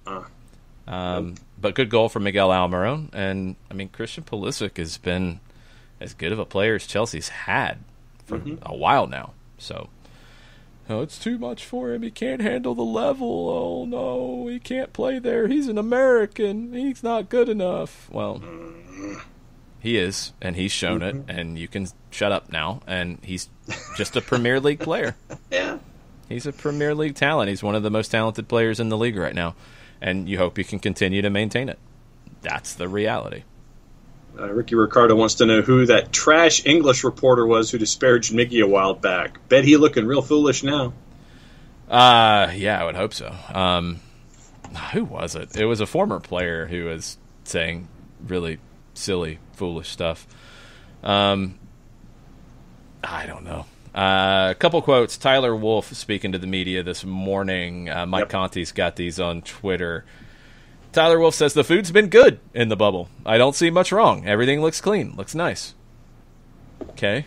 [SPEAKER 1] But good goal from Miguel Almiron. And, I mean, Christian Pulisic has been as good of a player as Chelsea's had for a while now. So, Oh, it's too much for him. He can't handle the level. Oh, no, he can't play there. He's an American. He's not good enough. Well, he is, and he's shown it, and you can shut up now. And he's just a Premier League player.
[SPEAKER 2] Yeah.
[SPEAKER 1] He's a Premier League talent. He's one of the most talented players in the league right now, and you hope he can continue to maintain it. That's the reality.
[SPEAKER 2] Ricky Ricardo wants to know who that trash English reporter was who disparaged Mickey a while back. Bet he looking real foolish now.
[SPEAKER 1] Yeah, I would hope so. Who was it? It was a former player who was saying really silly, foolish stuff. I don't know. A couple quotes. Tyler Wolff speaking to the media this morning. Mike Conti's got these on Twitter. Tyler Wolff says, the food's been good in the bubble. I don't see much wrong. Everything looks clean. Looks nice. Okay.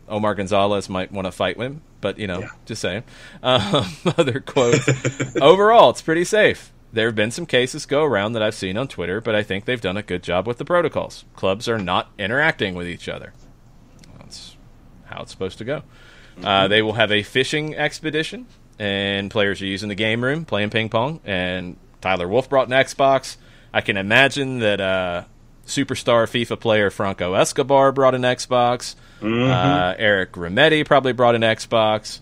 [SPEAKER 1] Omar Gonzalez might want to fight him, but, just saying. Other quotes. Overall, it's pretty safe. There have been some cases go around that I've seen on Twitter, but I think they've done a good job with the protocols. Clubs are not interacting with each other. That's how it's supposed to go. They will have a fishing expedition, and players are using the game room, playing ping pong, and Tyler Wolff brought an Xbox. I can imagine that superstar FIFA player Franco Escobar brought an Xbox. Eric Remedi probably brought an Xbox.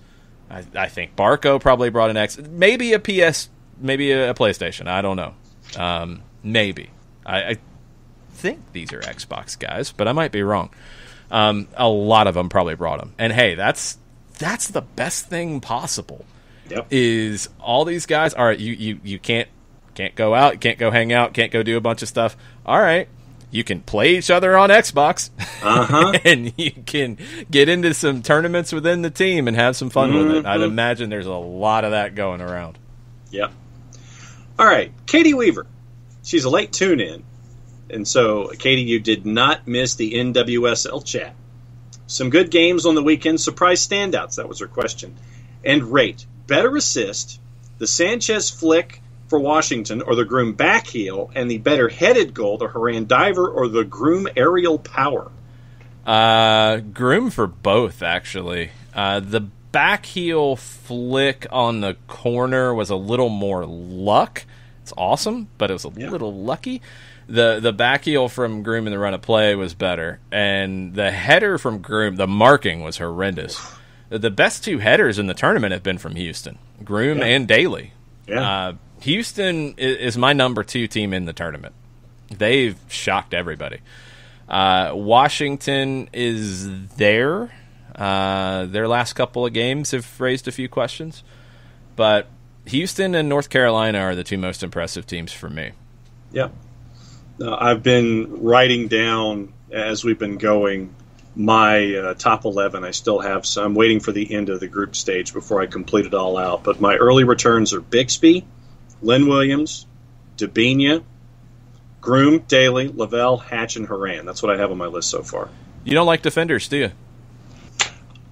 [SPEAKER 1] I think Barco probably brought an X. Maybe a PS, maybe a PlayStation. I don't know. Maybe. I think these are Xbox guys, but I might be wrong. A lot of them probably brought them. And hey, that's the best thing possible.
[SPEAKER 2] Yep. Is
[SPEAKER 1] all these guys, all right, you can't go out, can't go hang out, can't go do a bunch of stuff. All right, you can play each other on Xbox, and you can get into some tournaments within the team and have some fun with it. I'd imagine there's a lot of that going around.
[SPEAKER 2] Yep. All right, Katie Weaver. She's a late tune-in, and so, Katie, you did not miss the NWSL chat. Some good games on the weekend, surprise standouts, that was her question. And rate, better assist, the Sanchez flick for Washington or the Groom back heel, and the better headed goal, the Haran diver or the Groom aerial power?
[SPEAKER 1] Groom for both, actually. The back heel flick on the corner was a little more luck. It's awesome, but it was a little lucky. The back heel from Groom in the run of play was better, and the header from Groom, the marking was horrendous. The best two headers in the tournament have been from Houston, Groom and Daly.
[SPEAKER 2] Yeah.
[SPEAKER 1] Houston is my number 2 team in the tournament. They've shocked everybody. Washington is there. Their last couple of games have raised a few questions, but Houston and North Carolina are the two most impressive teams for me.
[SPEAKER 2] Yeah. I've been writing down, as we've been going, my top 11. I still have some. I'm waiting for the end of the group stage before I complete it all out. But my early returns are Bixby, Lynn Williams, Debinha, Groom, Daly, Lavelle, Hatch, and Haran. That's what I have on my list so far.
[SPEAKER 1] You don't like defenders, do you?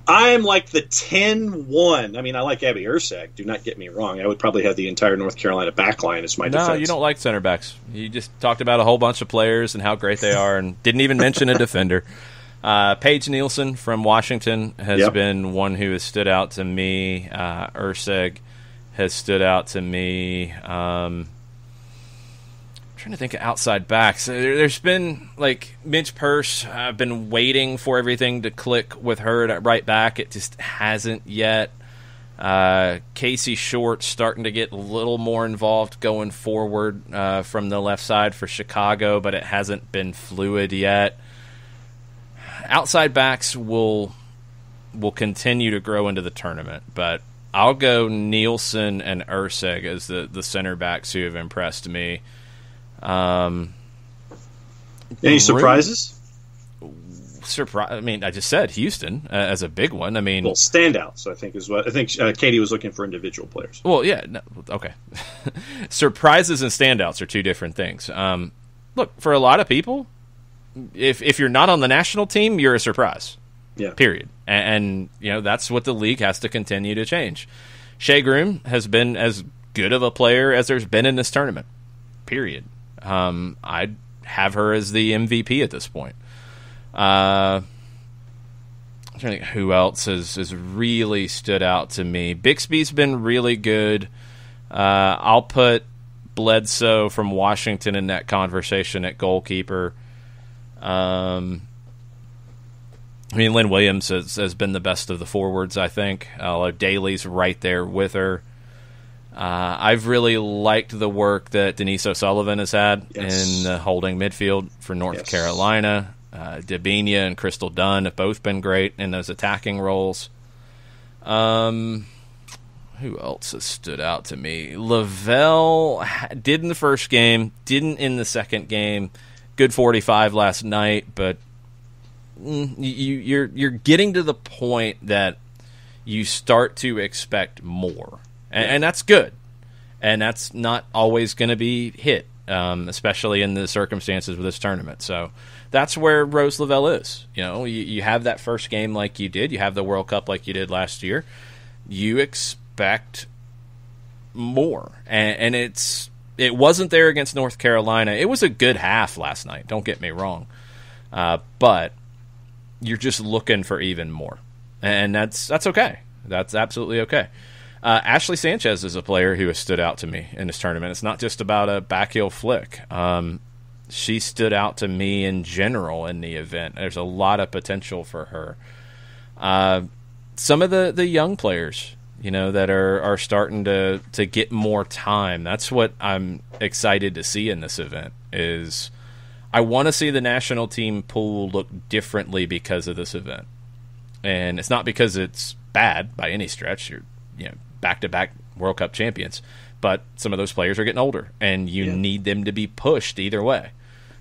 [SPEAKER 2] I'm like the 10-1. I mean, I like Abby Erceg. Do not get me wrong. I would probably have the entire North Carolina backline as my defense.
[SPEAKER 1] No, you don't like center backs. You just talked about a whole bunch of players and how great they are and didn't even mention a defender. Paige Nielsen from Washington has been one who has stood out to me. Erceg has stood out to me. Trying to think of outside backs. There's been, like, Midge Purse. I've been waiting for everything to click with her at right back. It just hasn't yet. Casey Short starting to get a little more involved going forward from the left side for Chicago, but it hasn't been fluid yet. Outside backs will continue to grow into the tournament, but I'll go Nielsen and Erceg as the center backs who have impressed me.
[SPEAKER 2] Any surprises?
[SPEAKER 1] I mean, I just said Houston as a big one. I mean,
[SPEAKER 2] standouts. I think is what I think. Katie was looking for individual players.
[SPEAKER 1] Well, yeah, no, okay. Surprises and standouts are two different things. Look, for a lot of people, if you're not on the national team, you're a surprise.
[SPEAKER 2] Yeah.
[SPEAKER 1] Period. And that's what the league has to continue to change. Shea Groom has been as good of a player as there's been in this tournament. Period. I'd have her as the MVP at this point. Trying trying to think who else has really stood out to me. Bixby's been really good. I'll put Bledsoe from Washington in that conversation at goalkeeper. Lynn Williams has been the best of the forwards, I think. Daly's right there with her. I've really liked the work that Denise O'Sullivan has had in the holding midfield for North Carolina. Dabinia and Crystal Dunn have both been great in those attacking roles. Who else has stood out to me? Lavelle did in the first game, didn't in the second game. Good 45 last night, but you're getting to the point that you start to expect more, and that's good. And that's not always going to be hit, especially in the circumstances of this tournament. So that's where Rose Lavelle is. You have that first game like you did. You have the World Cup like you did last year. You expect more, and it wasn't there against North Carolina. It was a good half last night. Don't get me wrong, but you're just looking for even more, and that's okay. That's absolutely okay. Ashley Sanchez is a player who has stood out to me in this tournament. It's not just about a backheel flick. She stood out to me in general in the event. There's a lot of potential for her. Some of the young players, that are starting to get more time. That's what I'm excited to see in this event. Is I want to see the national team pool look differently because of this event, and it's not because it's bad by any stretch. You're back-to-back World Cup champions, but some of those players are getting older, and you need them to be pushed either way.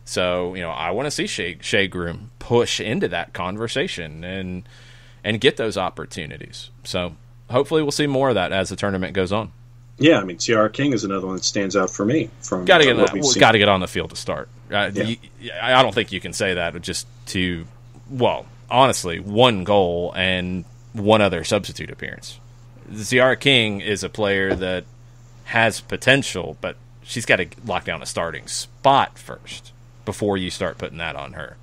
[SPEAKER 1] So, I want to see Shea Groom push into that conversation and get those opportunities. So, hopefully we'll see more of that as the tournament goes on.
[SPEAKER 2] Yeah, Tiara King is another one that stands out for me.
[SPEAKER 1] Got to get on the field to start. I don't think you can say that just honestly, one goal and one other substitute appearance. Tiara King is a player that has potential, but she's got to lock down a starting spot first before you start putting that on her.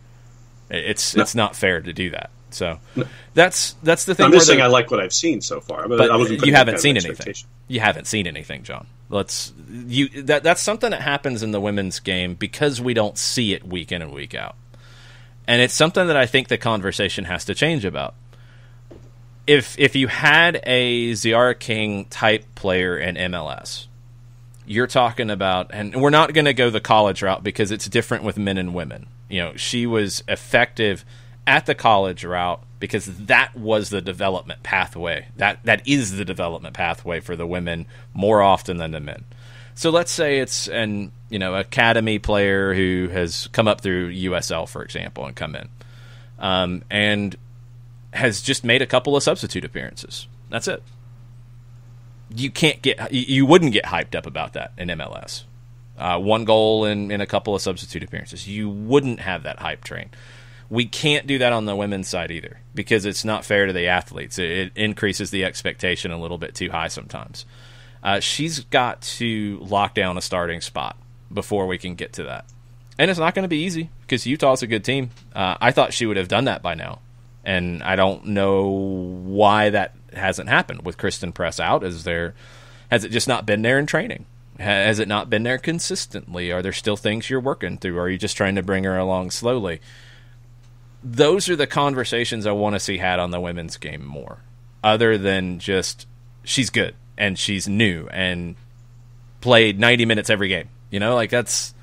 [SPEAKER 1] It's not fair to do that. So that's the thing.
[SPEAKER 2] I'm just saying I like what I've seen so far, but I wasn't.
[SPEAKER 1] You haven't seen anything. You haven't seen anything, John. That's something that happens in the women's game because we don't see it week in and week out, and it's something that I think the conversation has to change about. If you had a Ziara King type player in MLS, you're talking about, and we're not going to go the college route because it's different with men and women. She was effective at the college route because that was the development pathway. That is the development pathway for the women more often than the men. So let's say it's an academy player who has come up through USL, for example, and come in, and has just made a couple of substitute appearances. That's it. You wouldn't get hyped up about that in MLS. One goal in a couple of substitute appearances. You wouldn't have that hype train. We can't do that on the women's side either because it's not fair to the athletes. It increases the expectation a little bit too high sometimes. She's got to lock down a starting spot before we can get to that. And it's not going to be easy because Utah's a good team. I thought she would have done that by now. And I don't know why that hasn't happened with Kristen Press out. Has it just not been there in training? Has it not been there consistently? Are there still things you're working through? Or are you just trying to bring her along slowly? Those are the conversations I want to see had on the women's game more. Other than just, she's good and she's new and played 90 minutes every game. That's,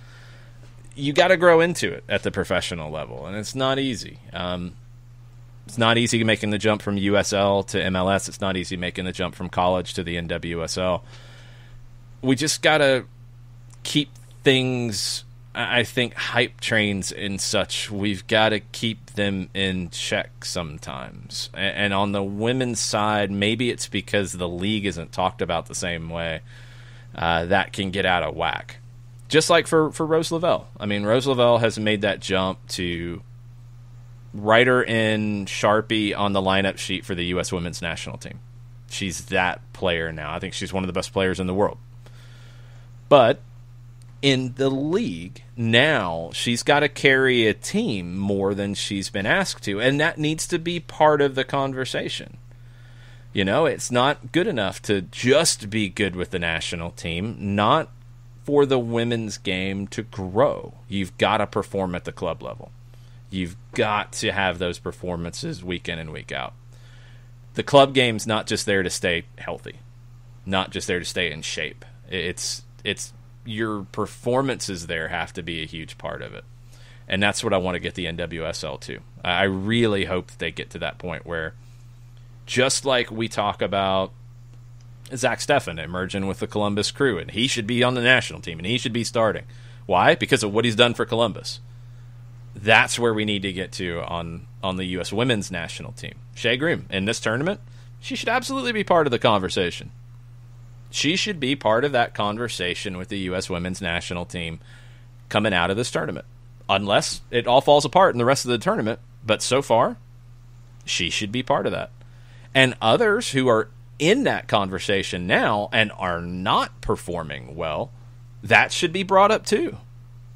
[SPEAKER 1] you got to grow into it at the professional level. And it's not easy. It's not easy making the jump from USL to MLS. It's not easy making the jump from college to the NWSL. We just got to keep things, I think, hype trains and such, we've got to keep them in check sometimes. And on the women's side, maybe it's because the league isn't talked about the same way. That can get out of whack. Just like for Rose Lavelle. Rose Lavelle has made that jump to write her in Sharpie on the lineup sheet for the U.S. women's national team. She's that player now. I think she's one of the best players in the world. But in the league. Now she's got to carry a team more than she's been asked to, and that needs to be part of the conversation. You know, it's not good enough to just be good with the national team, not for the women's game to grow. You've got to perform at the club level. You've got to have those performances week in and week out. The club game's not just there to stay healthy, not just there to stay in shape. It's your performances there have to be a huge part of it. And that's what I want to get the NWSL to. I really hope that they get to that point where, just like we talk about Zach Steffen emerging with the Columbus Crew, and he should be on the national team, and he should be starting. Why? Because of what he's done for Columbus. That's where we need to get to on the U.S. women's national team. Shea Groom, in this tournament, she should absolutely be part of the conversation. She should be part of that conversation with the U.S. women's national team coming out of this tournament. Unless it all falls apart in the rest of the tournament. But so far, she should be part of that. And others who are in that conversation now and are not performing well, that should be brought up too.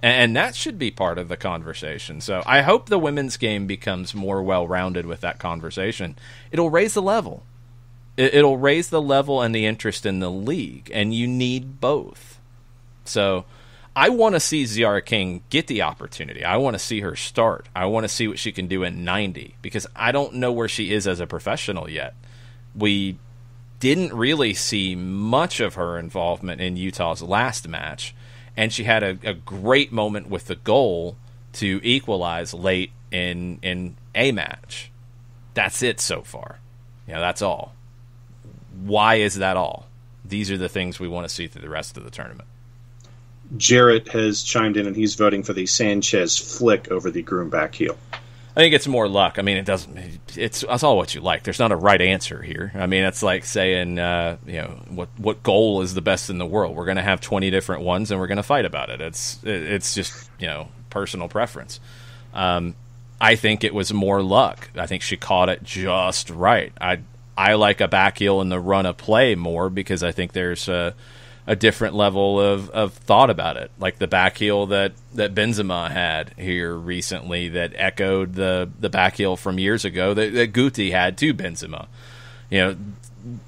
[SPEAKER 1] And that should be part of the conversation. So I hope the women's game becomes more well-rounded with that conversation. It'll raise the level. It'll raise the level and the interest in the league, and you need both. So I want to see Ziara King get the opportunity. I want to see her start. I want to see what she can do in 90, because I don't know where she is as a professional yet. We didn't really see much of her involvement in Utah's last match, and she had a great moment with the goal to equalize late in a match. That's it so far. That's all. Why is that all? These are the things we want to see through the rest of the tournament.
[SPEAKER 2] Jarrett has chimed in, and he's voting for the Sanchez flick over the Groom back heel.
[SPEAKER 1] I think it's more luck. I mean, it's all what you like. There's not a right answer here. I mean, it's like saying, what goal is the best in the world? We're going to have 20 different ones, and we're going to fight about it. It's just, personal preference. I think it was more luck. I think she caught it just right. I like a back heel in the run of play more, because I think there's a different level of thought about it. Like the back heel that Benzema had here recently that echoed the back heel from years ago that Guti had to Benzema.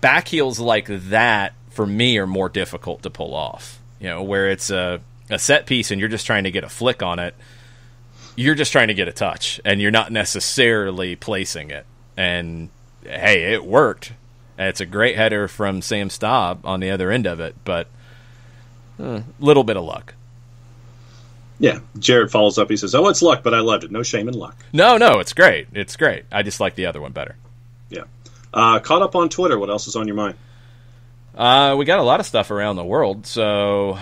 [SPEAKER 1] Back heels like that, for me, are more difficult to pull off. Where it's a set piece and you're just trying to get a flick on it. You're just trying to get a touch, and you're not necessarily placing it. And hey, it worked. It's a great header from Sam Staub on the other end of it, but a little bit of luck.
[SPEAKER 2] Yeah, Jared follows up. He says, "Oh, it's luck, but I loved it. No shame in luck."
[SPEAKER 1] No, it's great. It's great. I just like the other one better.
[SPEAKER 2] Yeah. Caught up on Twitter. What else is on your mind?
[SPEAKER 1] We got a lot of stuff around the world, so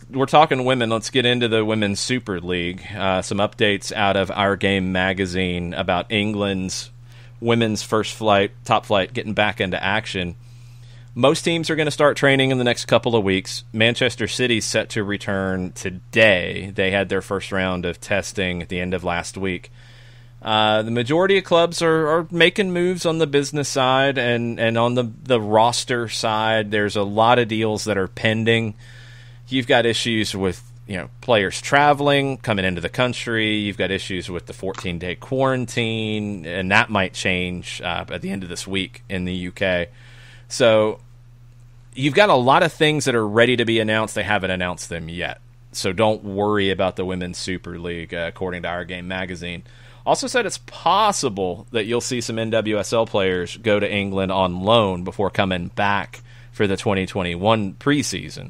[SPEAKER 1] we're talking women. Let's get into the Women's Super League. Some updates out of Our Game magazine about England's women's top flight, getting back into action. Most teams are going to start training in the next couple of weeks. Manchester City's set to return today. They had their first round of testing at the end of last week. The majority of clubs are making moves on the business side, and on the roster side, there's a lot of deals that are pending. You've got issues with players traveling, coming into the country. You've got issues with the 14-day quarantine, and that might change at the end of this week in the UK. So you've got a lot of things that are ready to be announced. They haven't announced them yet. So don't worry about the Women's Super League, according to Our Game magazine. Also said it's possible that you'll see some NWSL players go to England on loan before coming back for the 2021 preseason.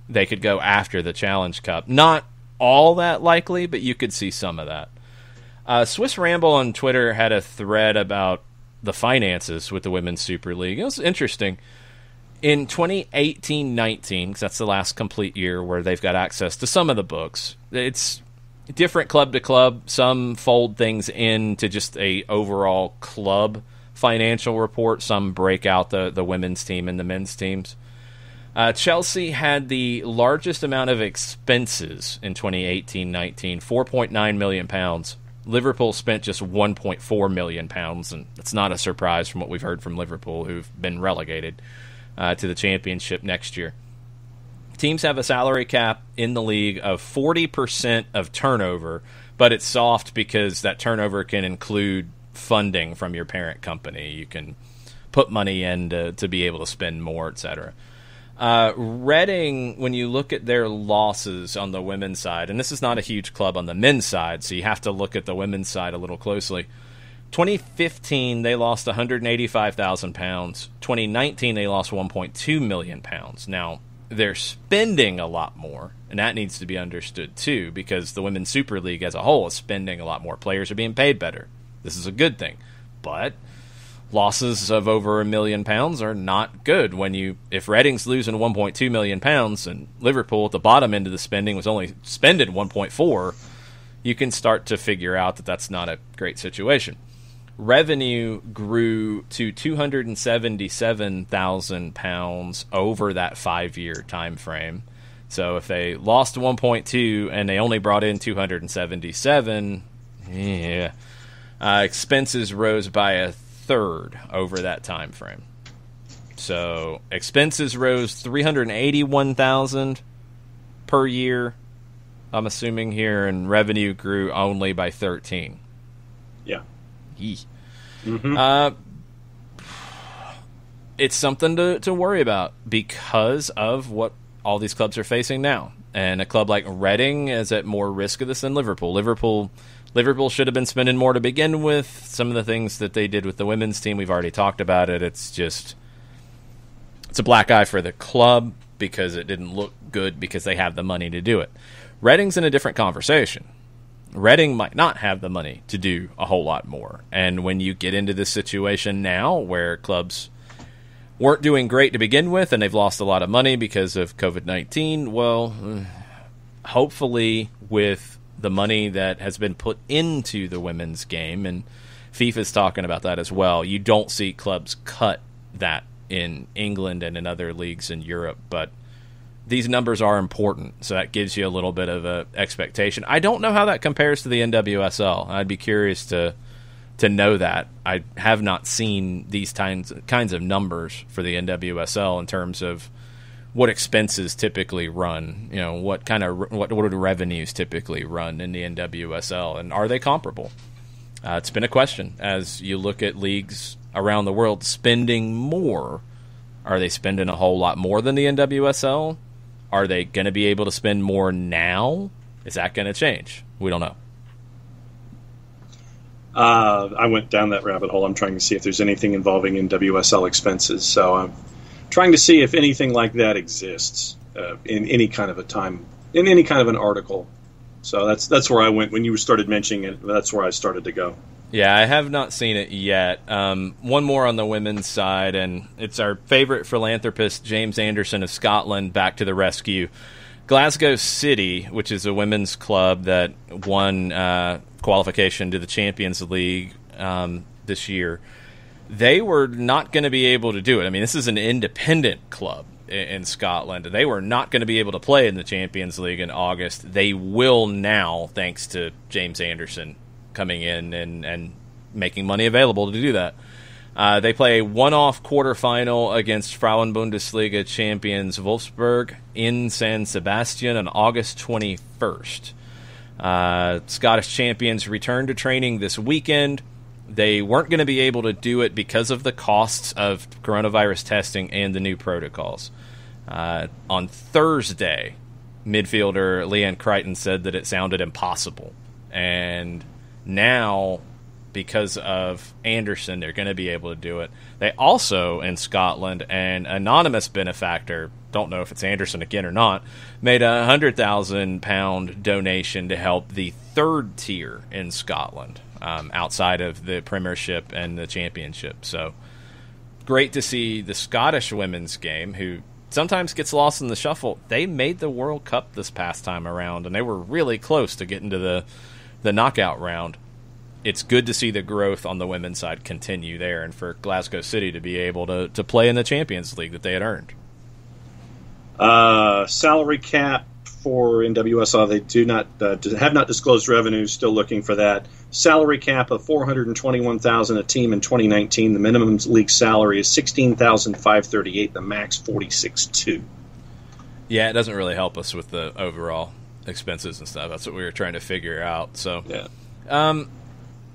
[SPEAKER 1] They could go after the Challenge Cup. Not all that likely, but you could see some of that. Swiss Ramble on Twitter had a thread about the finances with the Women's Super League. It was interesting. In 2018-19, because that's the last complete year where they've got access to some of the books, it's different club to club. Some fold things into just a overall club financial report. Some break out the women's team and the men's teams. Chelsea had the largest amount of expenses in 2018-19, £4.9 million. Liverpool spent just £1.4 million, and it's not a surprise from what we've heard from Liverpool, who've been relegated to the Championship next year. Teams have a salary cap in the league of 40% of turnover, but it's soft because that turnover can include funding from your parent company. You can put money in to be able to spend more, etc. Reading, when you look at their losses on the women's side, and this is not a huge club on the men's side, so you have to look at the women's side a little closely. 2015, they lost £185,000. 2019, they lost £1.2 million. Now, they're spending a lot more, and that needs to be understood too, because the Women's Super League as a whole is spending a lot more. Players are being paid better. This is a good thing. But losses of over £1 million are not good. If Reading's losing £1.2 million and Liverpool at the bottom end of the spending was only spending 1.4, you can start to figure out that that's not a great situation. Revenue grew to £277,000 over that 5-year time frame. So if they lost 1.2 and they only brought in 277, expenses rose by a third over that time frame. So expenses rose $381,000 per year, I'm assuming here, and revenue grew only by 13.
[SPEAKER 2] Yeah.
[SPEAKER 1] Mm-hmm. It's something to worry about because of what all these clubs are facing now. And a club like Reading is at more risk of this than Liverpool. Liverpool should have been spending more to begin with. Some of the things that they did with the women's team, we've already talked about it. It's a black eye for the club because it didn't look good because they have the money to do it. Reading's in a different conversation. Reading might not have the money to do a whole lot more. And when you get into this situation now where clubs weren't doing great to begin with and they've lost a lot of money because of COVID-19, well, hopefully with the money that has been put into the women's game, and FIFA's talking about that as well, you don't see clubs cut that in England and in other leagues in Europe, but these numbers are important, so that gives you a little bit of a expectation. I don't know how that compares to the NWSL. I'd be curious to know that. I have not seen these kinds of numbers for the NWSL in terms of what expenses typically run. You know, what do revenues typically run in the NWSL, and are they comparable? It's been a question as you look at leagues around the world spending more. Are they spending a whole lot more than the NWSL? Are they going to be able to spend more now? Is that going to change? We don't know.
[SPEAKER 2] I went down that rabbit hole. I'm trying to see if there's anything involving NWSL expenses. So I'm trying to see if anything like that exists in any kind of an article. So that's where I went when you started mentioning it. That's where I started to go.
[SPEAKER 1] Yeah, I have not seen it yet. One more on the women's side, and it's our favorite philanthropist, James Anderson of Scotland, back to the rescue. Glasgow City, which is a women's club that won qualification to the Champions League this year, they were not going to be able to do it. I mean, this is an independent club in Scotland. They were not going to be able to play in the Champions League in August. They will now, thanks to James Anderson coming in and making money available to do that. They play a one-off quarterfinal against Frauen-Bundesliga champions Wolfsburg in San Sebastian on August 21st. Scottish champions return to training this weekend. They weren't going to be able to do it because of the costs of coronavirus testing and the new protocols. On Thursday, midfielder Leanne Crichton said that it sounded impossible. And now, because of Anderson, they're going to be able to do it. They also, in Scotland, an anonymous benefactor, don't know if it's Anderson again or not, made a £100,000 donation to help the third tier in Scotland, outside of the Premiership and the Championship. So, great to see the Scottish women's game, who sometimes gets lost in the shuffle. They made the World Cup this past time around, and they were really close to getting to the knockout round. It's good to see the growth on the women's side continue there, and for Glasgow City to be able to play in the Champions League that they had earned.
[SPEAKER 2] Salary cap for NWSL, they have not disclosed revenues. Still looking for that. Salary cap of $421,000 a team in 2019. The minimum league salary is $16,538. The max $46,200.
[SPEAKER 1] Yeah, it doesn't really help us with the overall expenses and stuff. That's what we were trying to figure out. So,
[SPEAKER 2] Yeah.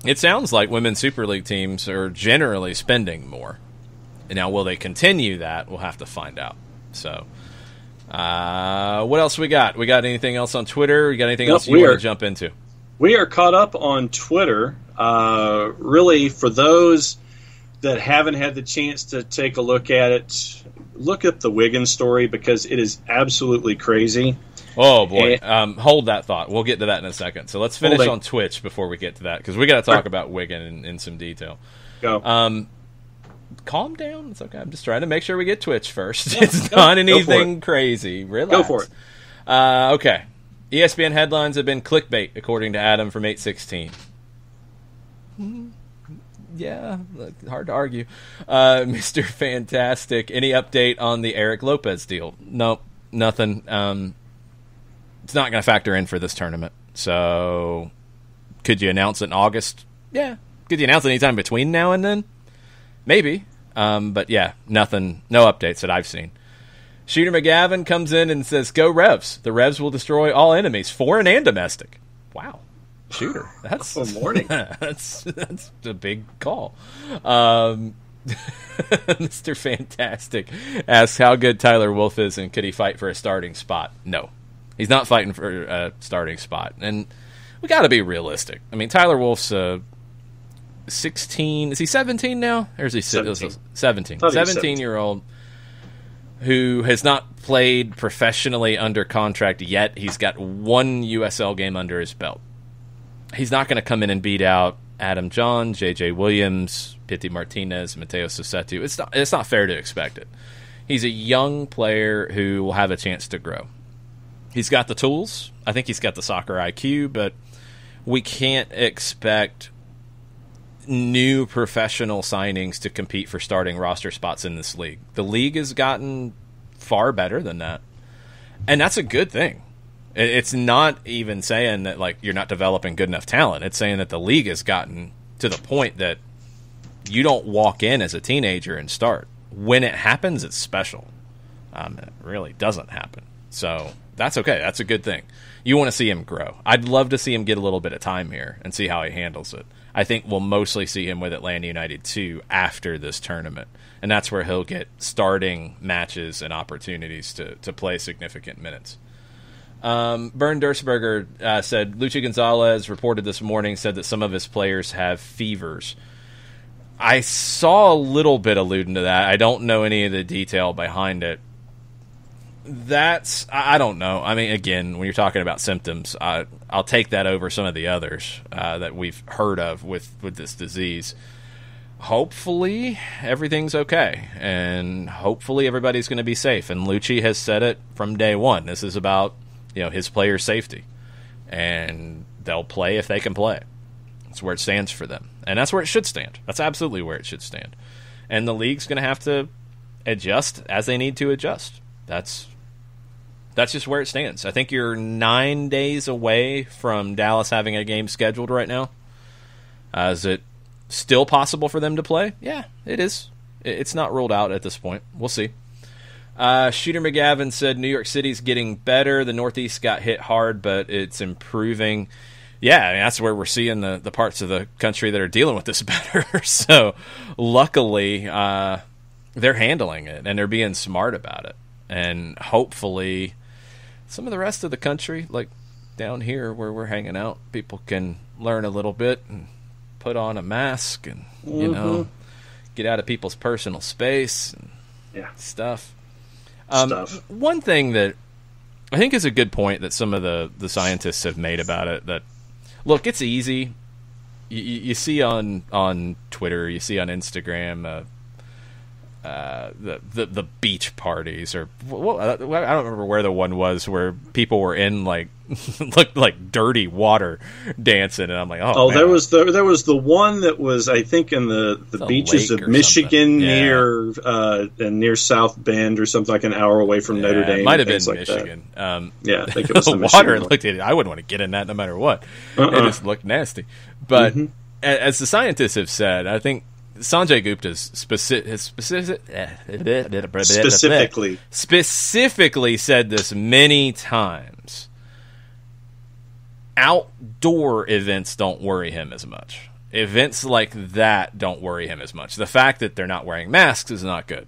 [SPEAKER 1] It sounds like women's Super League teams are generally spending more. Now, will they continue that? We'll have to find out. So, what else we got? We got anything else on Twitter? We got anything else you want to jump into?
[SPEAKER 2] We are caught up on Twitter. Really, for those that haven't had the chance to take a look at it, look up the Wiggins story because it is absolutely crazy.
[SPEAKER 1] Oh, boy. Hold that thought. We'll get to that in a second. So let's finish on Twitch before we get to that because we got to talk about Wiggins in some detail.
[SPEAKER 2] Go.
[SPEAKER 1] Calm down. It's okay. I'm just trying to make sure we get Twitch first. It's not anything crazy. Relax.
[SPEAKER 2] Go for it.
[SPEAKER 1] Okay. ESPN headlines have been clickbait, according to Adam from 816. Yeah, hard to argue. Mr. Fantastic, any update on the Eric Lopez deal? Nope, nothing. It's not going to factor in for this tournament. So, could you announce it in August? Yeah. Could you announce it anytime between now and then? Maybe. But yeah, nothing, no updates that I've seen. Shooter McGavin comes in and says, "Go Revs. The Revs will destroy all enemies, foreign and domestic." Wow. Shooter. That's
[SPEAKER 2] morning.
[SPEAKER 1] that's a big call. Mr. Fantastic asks how good Tyler Wolff is and could he fight for a starting spot? No. He's not fighting for a starting spot. And we got to be realistic. I mean, Tyler Wolff's 16. Is he 17 now? Or is he 17? 17-year-old who has not played professionally under contract yet. He's got one USL game under his belt. He's not going to come in and beat out Adam John, J.J. Williams, Pity Martinez, Mateo Sosetu. It's not fair to expect it. He's a young player who will have a chance to grow. He's got the tools. I think he's got the soccer IQ, but we can't expect new professional signings to compete for starting roster spots in this league. The league has gotten far better than that, and that's a good thing. It's not even saying that like you're not developing good enough talent. It's saying that the league has gotten to the point that you don't walk in as a teenager and start. When it happens, it's special. It really doesn't happen. So that's okay. That's a good thing. You want to see him grow. I'd love to see him get a little bit of time here and see how he handles it. I think we'll mostly see him with Atlanta United 2 after this tournament. And that's where he'll get starting matches and opportunities to play significant minutes. Bernd Dursberger said, Luchi Gonzalez reported this morning, said that some of his players have fevers. I saw a little bit alluding to that. I don't know any of the detail behind it. I don't know. I mean, again, when you're talking about symptoms, I'll take that over some of the others that we've heard of with this disease. Hopefully, everything's okay, and hopefully everybody's going to be safe. And Lucci has said it from day one. This is about his players' safety, and they'll play if they can play. That's where it stands for them, and that's where it should stand. That's absolutely where it should stand. And the league's going to have to adjust as they need to adjust. That's just where it stands. I think you're 9 days away from Dallas having a game scheduled right now. Is it still possible for them to play? Yeah, it is. It's not ruled out at this point. We'll see. Shooter McGavin said New York City's getting better. The Northeast got hit hard, but it's improving. Yeah, I mean, that's where we're seeing the parts of the country that are dealing with this better. So luckily, they're handling it, and they're being smart about it. And hopefully some of the rest of the country, like down here where we're hanging out, people can learn a little bit and put on a mask and, get out of people's personal space and stuff. One thing that I think is a good point that some of the scientists have made about it, that, look, it's easy. You see on Twitter, you see on Instagram, the beach parties, or I don't remember where the one was where people were in looked like dirty water dancing, and I'm like, man.
[SPEAKER 2] there was the one that was, I think, in the beaches of Michigan near South Bend or something, like an hour away from Notre Dame.
[SPEAKER 1] It might have been Michigan.
[SPEAKER 2] I think it was
[SPEAKER 1] the water looked at it. I wouldn't want to get in that no matter what. It just looked nasty. But as the scientists have said, I think Sanjay Gupta's specifically said this many times. Outdoor events don't worry him as much. Events like that don't worry him as much. The fact that they're not wearing masks is not good.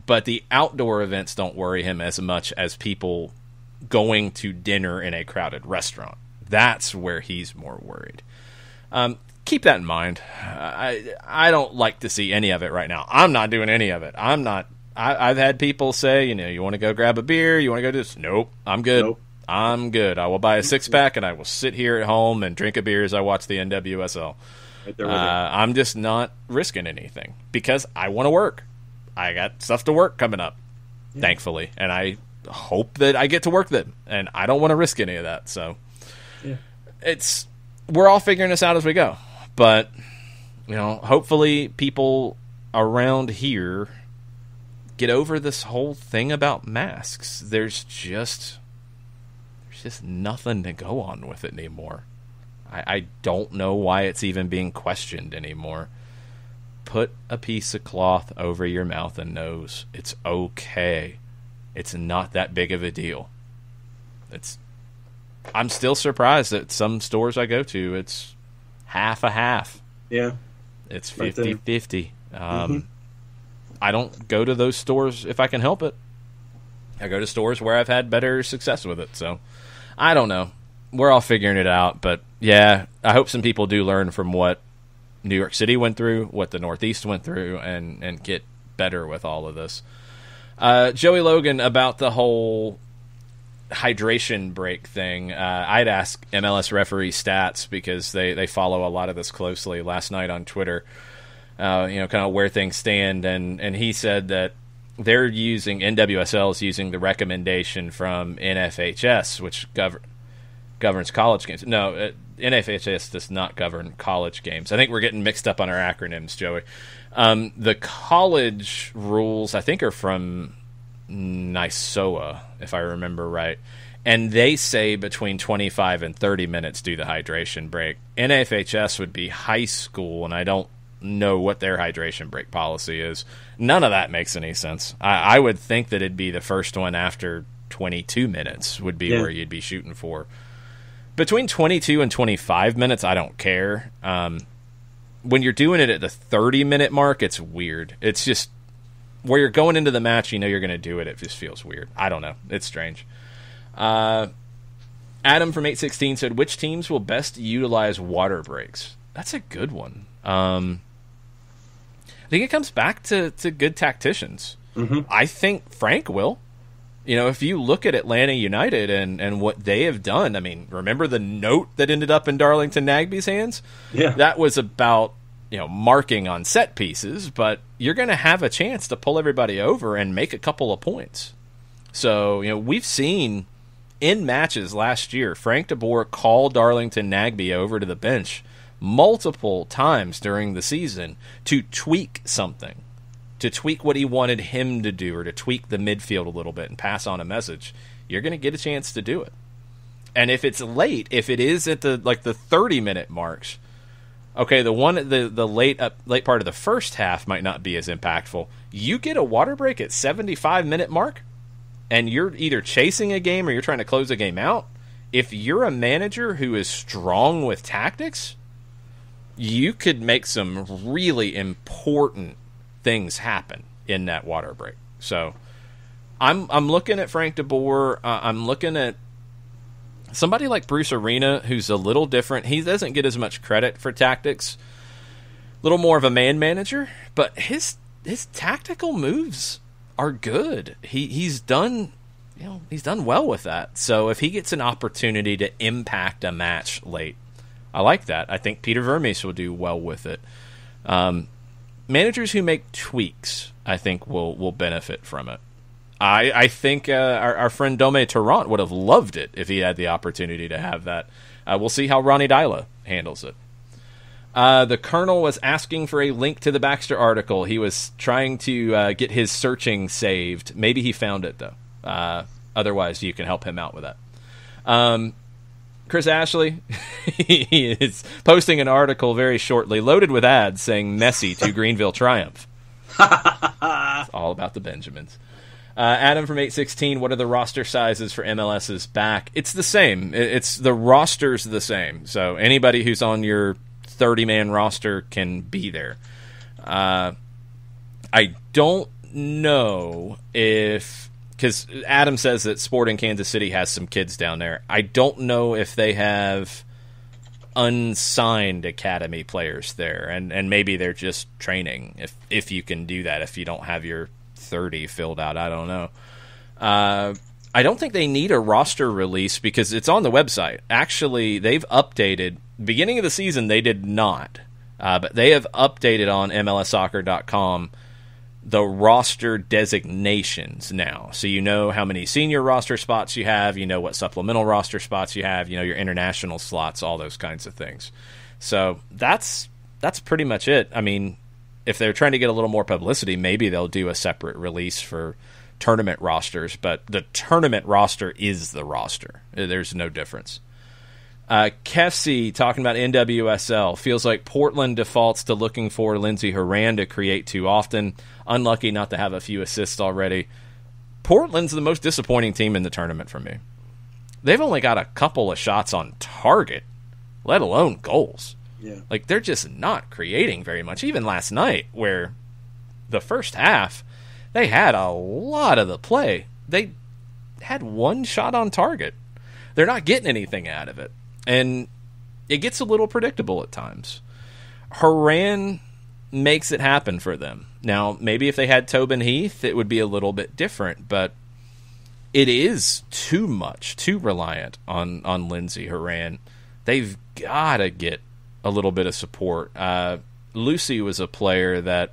[SPEAKER 1] But the outdoor events don't worry him as much as people going to dinner in a crowded restaurant. That's where he's more worried. Keep that in mind. I don't like to see any of it right now. I'm not doing any of it. I've had people say, you want to go grab a beer? You want to go do this? Nope. I'm good. Nope. I'm good. I will buy a 6-pack and I will sit here at home and drink a beer as I watch the NWSL. Right there with I'm just not risking anything because I want to work. I got stuff to work coming up, thankfully, and I hope that I get to work them, and I don't want to risk any of that. So we're all figuring this out as we go. But, hopefully people around here get over this whole thing about masks. There's just nothing to go on with it anymore. I don't know why it's even being questioned anymore. Put a piece of cloth over your mouth and nose. It's okay. It's not that big of a deal. I'm still surprised that some stores I go to, it's half a half.
[SPEAKER 2] Yeah.
[SPEAKER 1] It's 50-50. I don't go to those stores if I can help it. I go to stores where I've had better success with it. So, I don't know. We're all figuring it out. But, yeah, I hope some people do learn from what New York City went through, what the Northeast went through, and get better with all of this. Joey Logan, about the whole hydration break thing, I'd ask MLS referee stats because they follow a lot of this closely last night on Twitter, kind of where things stand, and he said that they're using, NWSL is using the recommendation from NFHS, which governs college games. No, NFHS does not govern college games. I think we're getting mixed up on our acronyms, Joey. The college rules, I think, are from NYSOA, if I remember right. And they say between 25 and 30 minutes do the hydration break. NFHS would be high school, and I don't know what their hydration break policy is. None of that makes any sense. I would think that it'd be the first one after 22 minutes would be where you'd be shooting for. Between 22 and 25 minutes, I don't care. When you're doing it at the 30-minute mark, it's weird. It's just where you're going into the match, you're going to do it. It just feels weird. I don't know. It's strange. Adam from 816 said, which teams will best utilize water breaks? That's a good one. I think it comes back to good tacticians. I think Frank will. If you look at Atlanta United and what they have done, I mean, remember the note that ended up in Darlington Nagbe's hands? Yeah. That was about, marking on set pieces, but you're going to have a chance to pull everybody over and make a couple of points. So, we've seen in matches last year, Frank de Boer call Darlington Nagbe over to the bench multiple times during the season to tweak something. To tweak what he wanted him to do, or to tweak the midfield a little bit and pass on a message, you're going to get a chance to do it. And if it's late, if it is at the 30-minute marks, okay, the late part of the first half might not be as impactful. You get a water break at 75-minute mark, and you're either chasing a game or you're trying to close a game out. If you're a manager who is strong with tactics, you could make some really important things happen in that water break. So I'm looking at Frank de Boer. I'm looking at somebody like Bruce Arena, who's a little different. He doesn't get as much credit for tactics. A little more of a man manager, but his tactical moves are good. He's done well with that. So if he gets an opportunity to impact a match late, I like that. I think Peter Vermes will do well with it. Managers who make tweaks, I think, will benefit from it. I think our friend Dome Tarrant would have loved it if he had the opportunity to have that. We'll see how Ronnie Dyla handles it. The Colonel was asking for a link to the Baxter article. He was trying to get his searching saved. Maybe he found it, though. Otherwise, you can help him out with that. Chris Ashley, he is posting an article very shortly, loaded with ads saying Messi to Greenville triumph. It's all about the Benjamins. Adam from 816, what are the roster sizes for MLS's back? It's the same. It's the roster's the same. So anybody who's on your 30-man roster can be there. I don't know if... Because Adam says that Sporting Kansas City has some kids down there. I don't know if they have unsigned academy players there, and maybe they're just training, if you can do that, if you don't have your 30 filled out. I don't know. I don't think they need a roster release because it's on the website. Actually, they've updated. Beginning of the season, they did not. But they have updated on MLSsoccer.com the roster designations now. So you know how many senior roster spots you have, you know what supplemental roster spots you have, you know your international slots, all those kinds of things. So that's pretty much it. I mean, if they're trying to get a little more publicity, maybe they'll do a separate release for tournament rosters, but the tournament roster is the roster. There's no difference. Kefsey talking about NWSL. Feels like Portland defaults to looking for Lindsey Horan to create too often. Unlucky not to have a few assists already. Portland's the most disappointing team in the tournament for me. They've only got a couple of shots on target, let alone goals.
[SPEAKER 2] Yeah.
[SPEAKER 1] Like, they're just not creating very much. Even last night, where the first half, they had a lot of the play. They had one shot on target. They're not getting anything out of it. And it gets a little predictable at times. Horan makes it happen for them. Now, maybe if they had Tobin Heath, it would be a little bit different, but it is too much, too reliant on Lindsey Horan. They've got to get a little bit of support. Lucy was a player that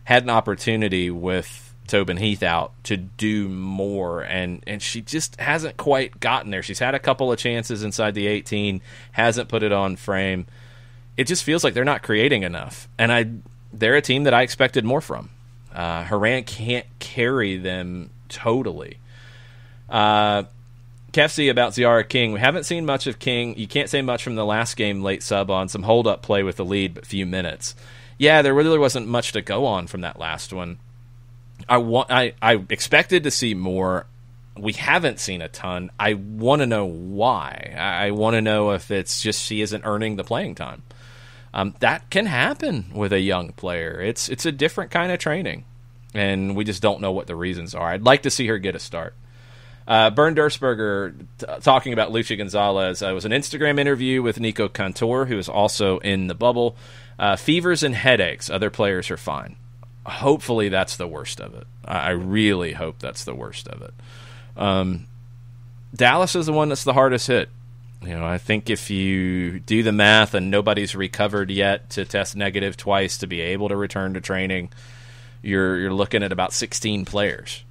[SPEAKER 1] had an opportunity with Tobin Heath out to do more, and she just hasn't quite gotten there. She's had a couple of chances inside the 18, hasn't put it on frame. It just feels like they're not creating enough, and they're a team that I expected more from. Horan can't carry them totally. Kefsey about Ziara King. We haven't seen much of King. You can't say much from the last game, late sub on some hold-up play with the lead, but few minutes. Yeah, there really wasn't much to go on from that last one. I expected to see more. We haven't seen a ton. I want to know why. I want to know if it's just she isn't earning the playing time. That can happen with a young player. It's a different kind of training, and we just don't know what the reasons are. I'd like to see her get a start. Bernd Dursberger talking about Lucia Gonzalez. It was an Instagram interview with Nico Cantor, who is also in the bubble. Fevers and headaches. Other players are fine. Hopefully that's the worst of it. I really hope that's the worst of it. Dallas is the one that's the hardest hit. You know, I think if you do the math and nobody's recovered yet to test negative twice to be able to return to training, you're looking at about 16 players.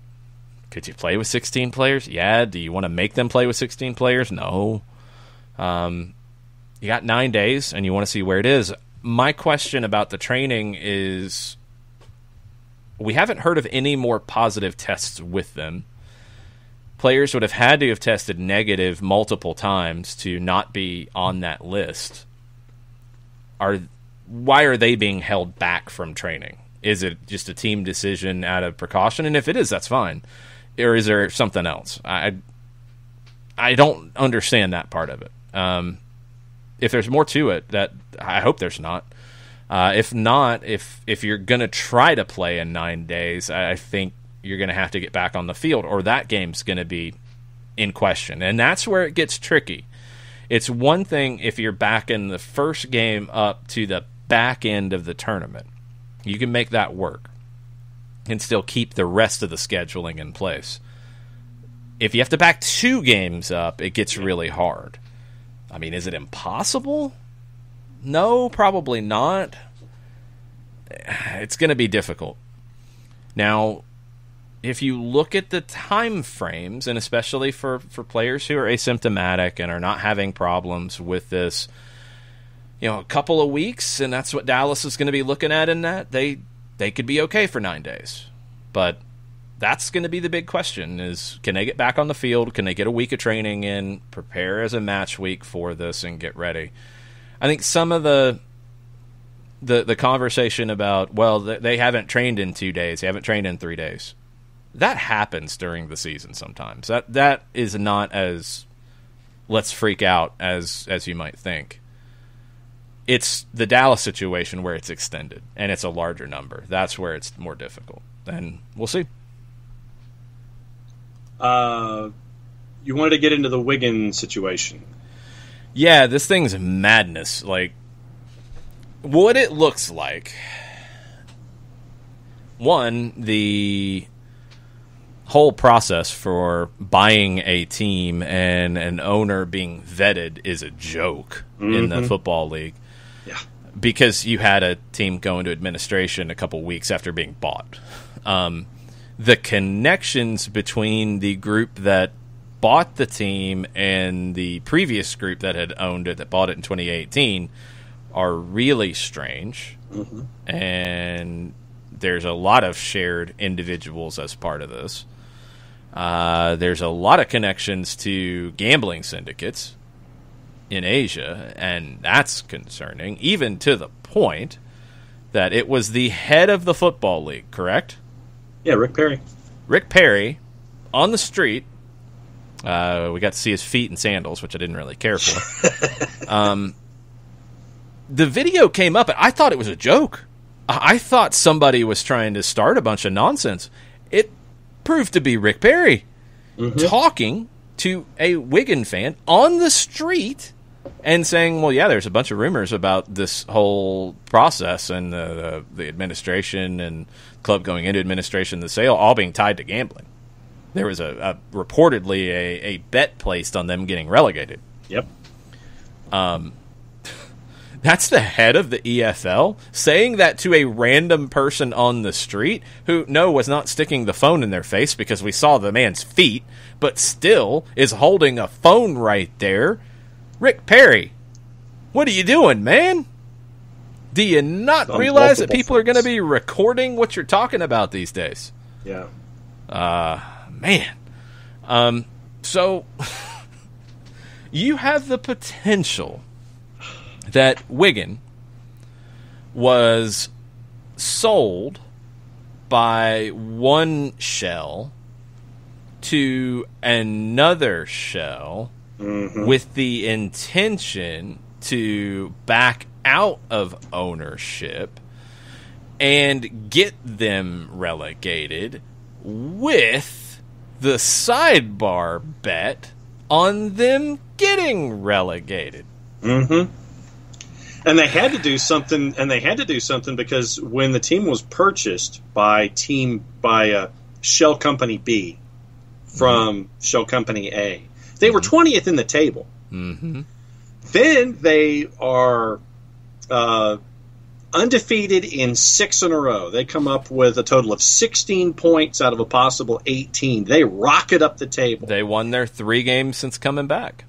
[SPEAKER 1] Could you play with 16 players? Yeah. Do you want to make them play with 16 players? No. You got 9 days, and you want to see where it is. My question about the training is, we haven't heard of any more positive tests with them. Players would have had to have tested negative multiple times to not be on that list. Why are they being held back from training? Is it just a team decision out of precaution? And if it is, that's fine. Or is there something else? I don't understand that part of it. If there's more to it, that I hope there's not. If not, if you're going to try to play in 9 days, I think you're going to have to get back on the field, or that game's going to be in question. And that's where it gets tricky. It's one thing if you're back in the first game up to the back end of the tournament. You can make that work and still keep the rest of the scheduling in place. If you have to back 2 games up, it gets really hard. I mean, is it impossible? No, probably not. It's going to be difficult. Now, if you look at the time frames, and especially for players who are asymptomatic and are not having problems with this, you know, a couple of weeks, and that's what Dallas is going to be looking at in that, they could be okay for 9 days. But that's going to be the big question: is can they get back on the field? Can they get a week of training in, prepare as a match week for this, and get ready? I think some of the conversation about, well, they haven't trained in 2 days, they haven't trained in 3 days. That happens during the season sometimes. That is not as let's freak out as you might think. It's the Dallas situation where it's extended and it's a larger number. That's where it's more difficult. And we'll see.
[SPEAKER 2] You wanted to get into the Wigan situation.
[SPEAKER 1] Yeah, this thing's madness. Like, what it looks like. One, the whole process for buying a team and an owner being vetted is a joke in the football league.
[SPEAKER 2] Yeah.
[SPEAKER 1] Because you had a team go into administration a couple weeks after being bought. The connections between the group that bought the team and the previous group that had owned it, that bought it in 2018, are really strange. And there's a lot of shared individuals as part of this. There's a lot of connections to gambling syndicates in Asia, and that's concerning, even to the point that it was the head of the football league, correct?
[SPEAKER 2] Yeah, Rick Perry.
[SPEAKER 1] Rick Perry, on the street. We got to see his feet in sandals, which I didn't really care for. The video came up, and I thought it was a joke. I thought somebody was trying to start a bunch of nonsense. It proved to be Rick Perry talking to a Wigan fan on the street and saying, well, yeah, there's a bunch of rumors about this whole process and the administration and club going into administration, the sale, all being tied to gambling. There was reportedly a bet placed on them getting relegated.
[SPEAKER 2] Yep.
[SPEAKER 1] That's the head of the EFL saying that to a random person on the street who, no, was not sticking the phone in their face because we saw the man's feet, but still is holding a phone right there. Rick Perry, what are you doing, man? Do you not realize that people are going to be recording what you're talking about these days?
[SPEAKER 2] Yeah.
[SPEAKER 1] Man. So, you have the potential that Wigan was sold by one shell to another shell with the intention to back out of ownership and get them relegated with the sidebar bet on them getting relegated.
[SPEAKER 2] And they had to do something. And they had to do something because when the team was purchased by Shell Company B from Shell Company A, they were 20th in the table. Then they are undefeated in 6 in a row. They come up with a total of 16 points out of a possible 18. They rocket up the table.
[SPEAKER 1] They won their 3 games since coming back.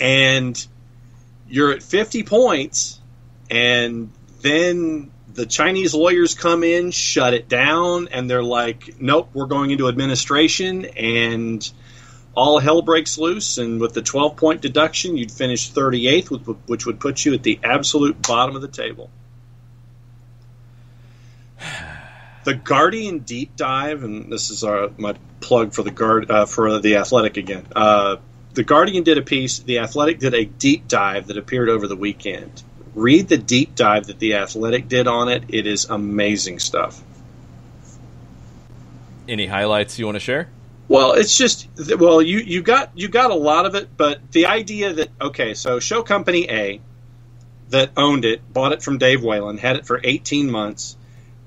[SPEAKER 2] And you're at 50 points, and then the Chinese lawyers come in, shut it down, and they're like, nope, we're going into administration, and all hell breaks loose, and with the 12-point deduction, you'd finish 38th, which would put you at the absolute bottom of the table. The Guardian deep dive, and this is my plug for the Athletic again. The Guardian did a piece. The Athletic did a deep dive that appeared over the weekend. Read the deep dive that the Athletic did on it. It is amazing stuff.
[SPEAKER 1] Any highlights you want to share?
[SPEAKER 2] Well, it's just you got a lot of it, but the idea that so Show Company A that owned it, bought it from Dave Whalen, had it for 18 months.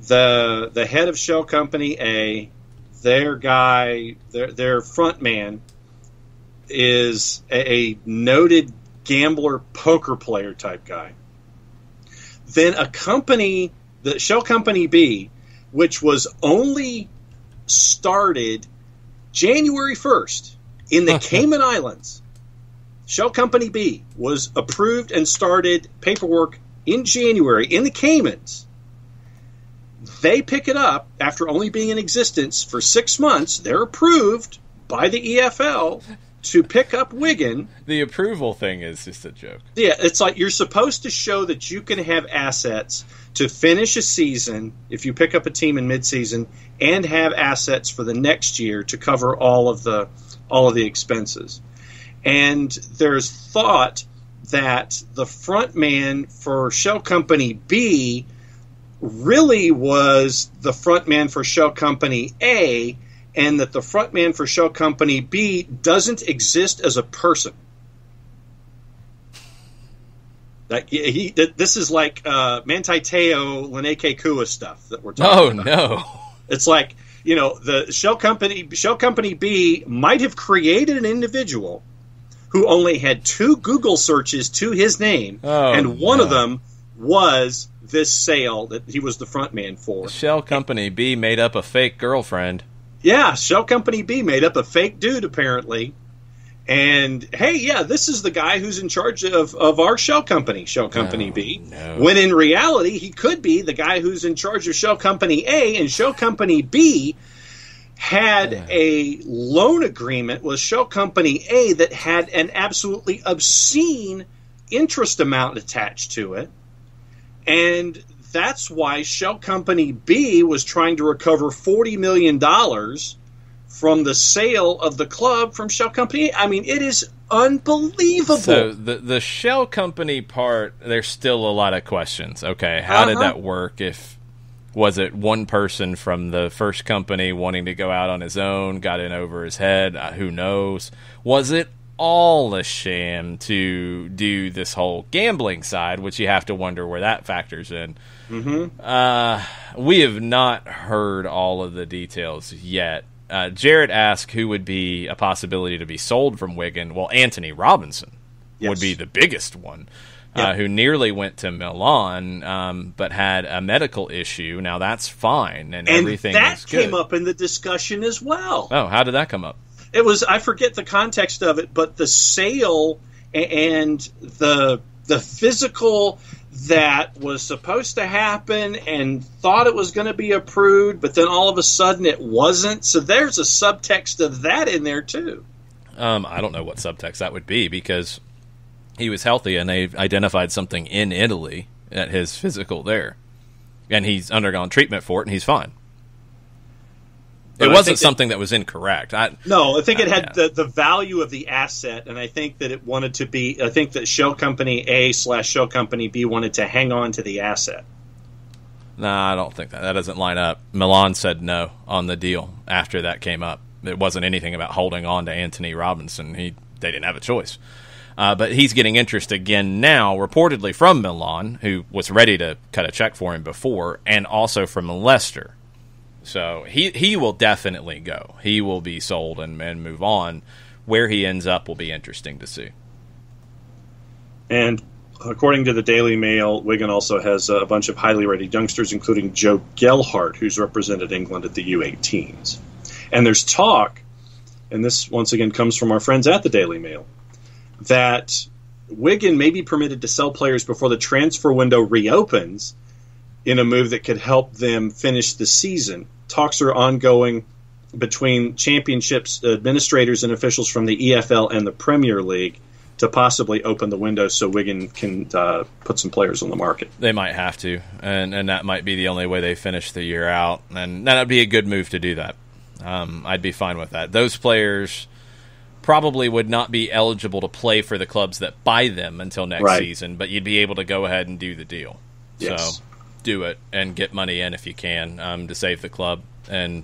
[SPEAKER 2] The head of Show Company A, their front man, is a noted gambler, poker player type guy. Then a company, the Shell Company B, which was only started January 1st in the Cayman Islands. Shell Company B was approved and started paperwork in January in the Caymans. they pick it up after only being in existence for 6 months. They're approved by the EFL to pick up Wigan.
[SPEAKER 1] The approval thing is just a joke.
[SPEAKER 2] Yeah, it's like you're supposed to show that you can have assets to finish a season if you pick up a team in midseason, and have assets for the next year to cover all of the expenses. And there's thought that the front man for Shell Company B really was the front man for Shell Company A, and that the front man for Shell Company B doesn't exist as a person. This is like Manti Te'o, Leneke Kua stuff that we're talking about.
[SPEAKER 1] Oh, no.
[SPEAKER 2] It's like, the Shell Company B might have created an individual who only had 2 Google searches to his name, and one of them was this sale that he was the front man for.
[SPEAKER 1] Shell Company B made up a fake girlfriend.
[SPEAKER 2] Yeah, Shell Company B made up a fake dude, apparently. And, hey, yeah, this is the guy who's in charge of our Shell Company B.
[SPEAKER 1] No.
[SPEAKER 2] When in reality, he could be the guy who's in charge of Shell Company A, and Shell Company B had a loan agreement with Shell Company A that had an absolutely obscene interest amount attached to it. And that's why Shell Company B was trying to recover $40 million from the sale of the club from Shell Company A. I mean, it is unbelievable.
[SPEAKER 1] So the Shell Company part, there's still a lot of questions. Okay, how did that work? Was it one person from the first company wanting to go out on his own, got in over his head? Who knows? Was it all a sham to do this whole gambling side, which you have to wonder where that factors in? Mm-hmm. We have not heard all of the details yet. Jared asked who would be a possibility to be sold from Wigan. Well, Anthony Robinson would be the biggest one, who nearly went to Milan, but had a medical issue. Now, that's fine, and everything is good.
[SPEAKER 2] That came up in the discussion as well.
[SPEAKER 1] Oh, how did that come up?
[SPEAKER 2] It was, I forget the context of it, but the sale and the physical that was supposed to happen and thought it was going to be approved, but then all of a sudden it wasn't. So there's a subtext of that in there too.
[SPEAKER 1] I don't know what subtext that would be, because he was healthy and they identified something in Italy at his physical there, and he's undergone treatment for it and he's fine. It wasn't something that was incorrect. I think it had the value of the asset, and I think that it wanted to be. I think that Shell Company A / Shell Company B wanted to hang on to the asset. No, I don't think that doesn't line up. Milan said no on the deal after that came up. It wasn't anything about holding on to Anthony Robinson. They didn't have a choice. But he's getting interest again now, reportedly from Milan, who was ready to cut a check for him before, and also from Leicester. So he will definitely go. He will be sold and move on. Where he ends up will be interesting to see.
[SPEAKER 2] And according to the Daily Mail, Wigan also has a bunch of highly rated youngsters, including Joe Gelhardt, who's represented England at the U18s. And there's talk, and this once again comes from our friends at the Daily Mail, that Wigan may be permitted to sell players before the transfer window reopens, in a move that could help them finish the season. Talks are ongoing between championships administrators and officials from the EFL and the Premier League to possibly open the window so Wigan can put some players on the market.
[SPEAKER 1] They might have to, and that might be the only way they finish the year out, and that would be a good move to do that. I'd be fine with that. Those players probably would not be eligible to play for the clubs that buy them until next season, but you'd be able to go ahead and do the deal.
[SPEAKER 2] Yes.
[SPEAKER 1] So do it and get money in if you can, to save the club, and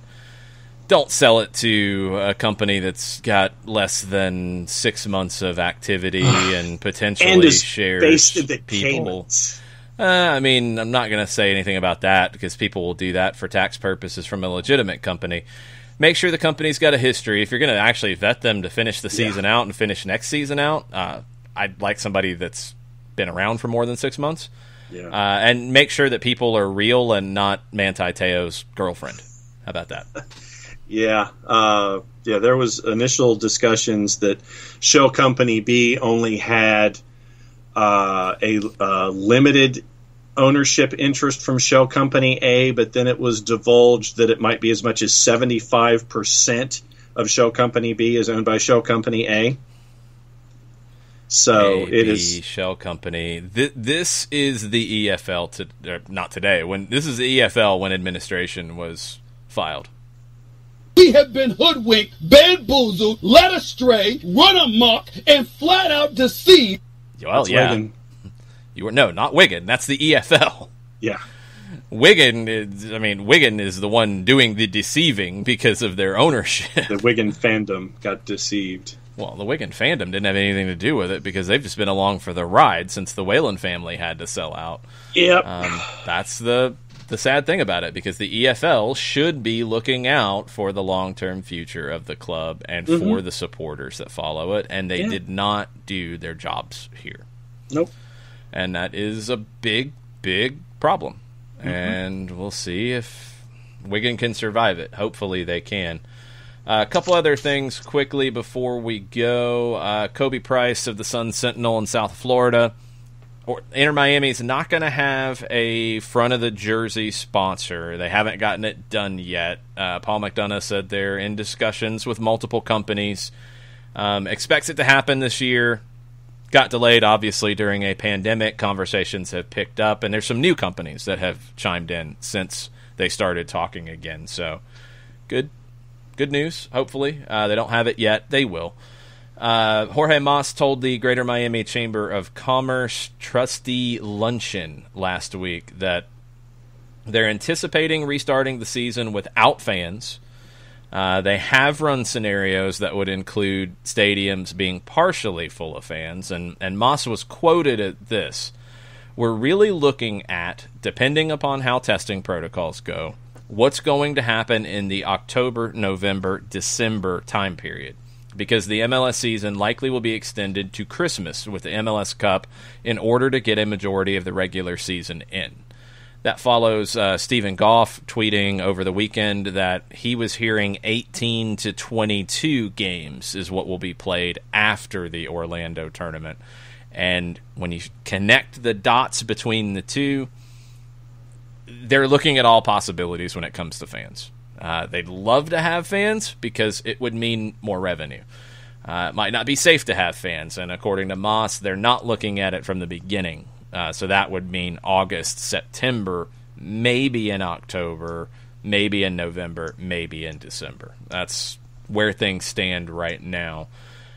[SPEAKER 1] don't sell it to a company that's got less than 6 months of activity and potentially
[SPEAKER 2] and is
[SPEAKER 1] shares
[SPEAKER 2] based in the
[SPEAKER 1] people.
[SPEAKER 2] Caymans.
[SPEAKER 1] I mean, I'm not going to say anything about that because people will do that for tax purposes from a legitimate company. Make sure the company's got a history. If you're going to actually vet them to finish the season out and finish next season out, I'd like somebody that's been around for more than 6 months.
[SPEAKER 2] Yeah.
[SPEAKER 1] And make sure that people are real and not Manti Te'o's girlfriend. How about that?
[SPEAKER 2] Yeah. There was initial discussions that Shell Company B only had a limited ownership interest from Shell Company A, but then it was divulged that it might be as much as 75% of Shell Company B is owned by Shell Company A. So it is
[SPEAKER 1] Shell Company. This is the EFL not today. This is the EFL when administration was filed.
[SPEAKER 4] We have been hoodwinked, bamboozled, led astray, run amok, and flat out deceived.
[SPEAKER 1] Well,
[SPEAKER 2] That's
[SPEAKER 1] yeah.
[SPEAKER 2] Wigan.
[SPEAKER 1] Not Wigan. That's the EFL.
[SPEAKER 2] Yeah.
[SPEAKER 1] Wigan is the one doing the deceiving because of their ownership.
[SPEAKER 2] The Wigan fandom got deceived.
[SPEAKER 1] Well, the Wigan fandom didn't have anything to do with it because they've just been along for the ride since the Whalen family had to sell out.
[SPEAKER 2] Yep.
[SPEAKER 1] That's the sad thing about it, because the EFL should be looking out for the long-term future of the club and for the supporters that follow it, and they did not do their jobs here.
[SPEAKER 2] Nope.
[SPEAKER 1] And that is a big, big problem. And we'll see if Wigan can survive it. Hopefully they can. A couple other things quickly before we go. Kobe Price of the Sun Sentinel in South Florida. Inter Miami is not going to have a front of the jersey sponsor. They haven't gotten it done yet. Paul McDonough said they're in discussions with multiple companies. Expects it to happen this year. Got delayed, obviously, during a pandemic. Conversations have picked up, and there's some new companies that have chimed in since they started talking again. So, good news, hopefully. They don't have it yet. They will. Jorge Mas told the Greater Miami Chamber of Commerce trustee luncheon last week that they're anticipating restarting the season without fans. They have run scenarios that would include stadiums being partially full of fans, and Mas was quoted at this: "We're really looking at, depending upon how testing protocols go, what's going to happen in the October, November, December time period. Because the MLS season likely will be extended to Christmas with the MLS Cup in order to get a majority of the regular season in." That follows Stephen Goff tweeting over the weekend that he was hearing 18 to 22 games is what will be played after the Orlando tournament. And when you connect the dots between the two, they're looking at all possibilities when it comes to fans. They'd love to have fans because it would mean more revenue. It might not be safe to have fans, and according to Moss, they're not looking at it from the beginning. So that would mean August, September, maybe in October, maybe in November, maybe in December. That's where things stand right now.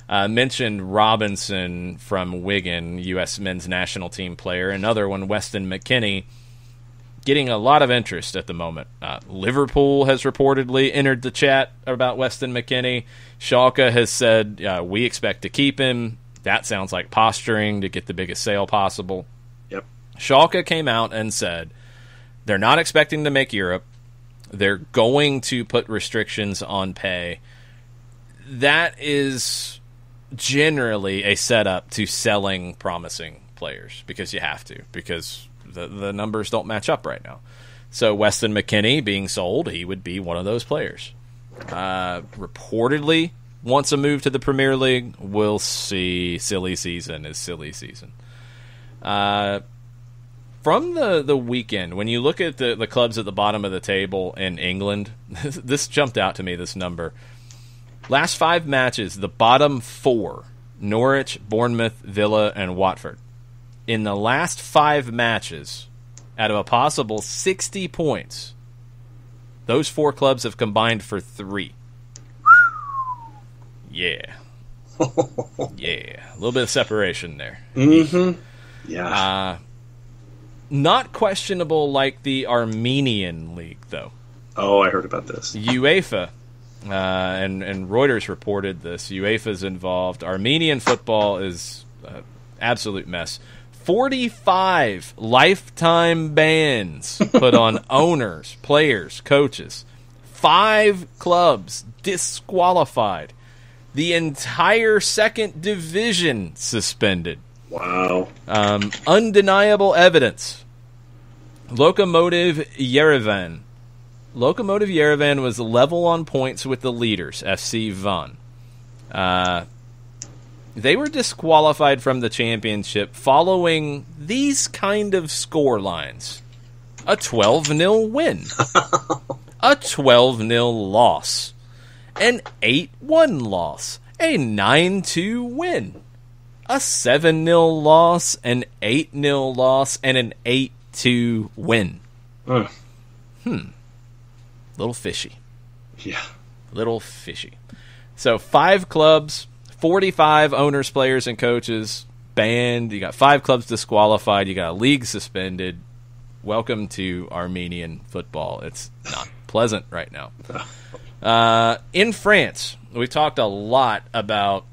[SPEAKER 1] Mentioned Robinson from Wigan, U.S. men's national team player. Another one, Weston McKennie, getting a lot of interest at the moment. Liverpool has reportedly entered the chat about Weston McKennie. Schalke has said, we expect to keep him. That sounds like posturing to get the biggest sale possible.
[SPEAKER 2] Yep.
[SPEAKER 1] Schalke came out and said they're not expecting to make Europe. They're going to put restrictions on pay. That is generally a setup to selling promising players, because you have to, because the numbers don't match up right now. So Weston McKennie being sold, he would be one of those players. Reportedly wants a move to the Premier League. We'll see. Silly season is silly season. From the weekend, when you look at the clubs at the bottom of the table in England, this jumped out to me, this number. Last 5 matches, the bottom 4, Norwich, Bournemouth, Villa, and Watford. In the last 5 matches, out of a possible 60 points, those 4 clubs have combined for 3. Yeah. Yeah. A little bit of separation there.
[SPEAKER 2] Mm-hmm. Yeah.
[SPEAKER 1] Not questionable like the Armenian League, though.
[SPEAKER 2] Oh, I heard about this.
[SPEAKER 1] UEFA, and Reuters reported this. UEFA's involved. Armenian football is an absolute mess. 45 lifetime bans put on owners, players, coaches. 5 clubs disqualified. The entire second division suspended.
[SPEAKER 2] Wow.
[SPEAKER 1] Undeniable evidence. Lokomotiv Yerevan. Lokomotiv Yerevan was level on points with the leaders, FC Van. They were disqualified from the championship following these kind of score lines. A 12-0 win. A 12-0 loss. An 8-1 loss. A 9-2 win. A 7-0 loss. An 8-0 loss. And an 8-2 win. Little fishy.
[SPEAKER 2] Yeah.
[SPEAKER 1] Little fishy. So 5 clubs, 45 owners, players, and coaches banned. You got 5 clubs disqualified. You got a league suspended. Welcome to Armenian football. It's not pleasant right now. In France, we've talked a lot about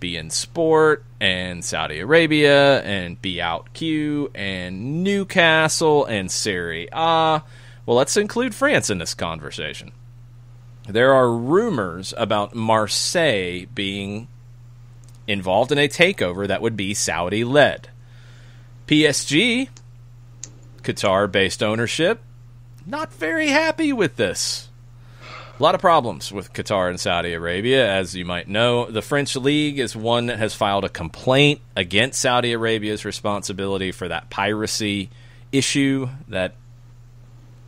[SPEAKER 1] beIN Sport and Saudi Arabia and BOutQ and Newcastle and Serie A. Well, let's include France in this conversation. There are rumors about Marseille being involved in a takeover that would be Saudi-led. PSG, Qatar-based ownership, not very happy with this. A lot of problems with Qatar and Saudi Arabia, as you might know. The French League is one that has filed a complaint against Saudi Arabia's responsibility for that piracy issue that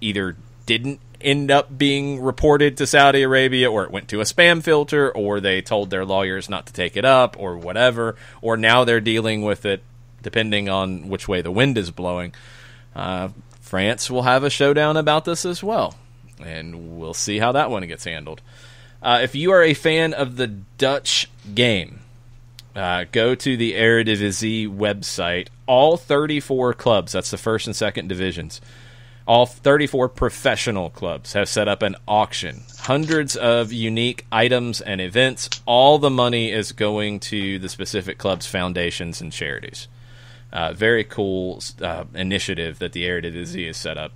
[SPEAKER 1] either didn't end up being reported to Saudi Arabia, or it went to a spam filter, or they told their lawyers not to take it up, or whatever, or now they're dealing with it depending on which way the wind is blowing. France will have a showdown about this as well, and we'll see how that one gets handled. If you are a fan of the Dutch game, go to the Eredivisie website. All 34 clubs, that's the first and second divisions, all 34 professional clubs have set up an auction. Hundreds of unique items and events. All the money is going to the specific clubs, foundations, and charities. Very cool initiative that the Eredivisie has set up.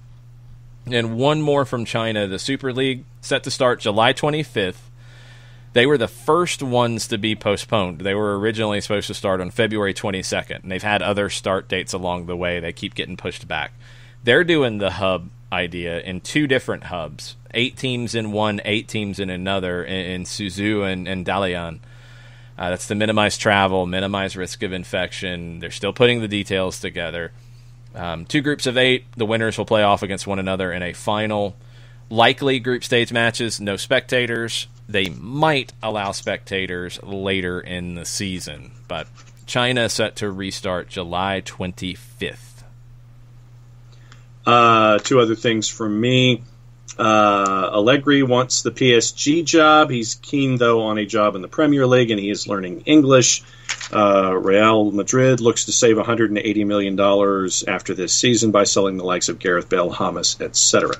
[SPEAKER 1] And one more from China. The Super League, set to start July 25th. They were the first ones to be postponed. They were originally supposed to start on February 22nd, and they've had other start dates along the way. They keep getting pushed back. They're doing the hub idea in 2 different hubs, 8 teams in one, 8 teams in another, in Suzhou and Dalian. That's to minimize travel, minimize risk of infection. They're still putting the details together. 2 groups of 8. The winners will play off against one another in a final. Likely group stage matches, no spectators. They might allow spectators later in the season, but China set to restart July 25th.
[SPEAKER 2] 2 other things from me. Allegri wants the PSG job. He's keen, though, on a job in the Premier League, and he is learning English. Real Madrid looks to save $180 million after this season by selling the likes of Gareth Bale, James, etc.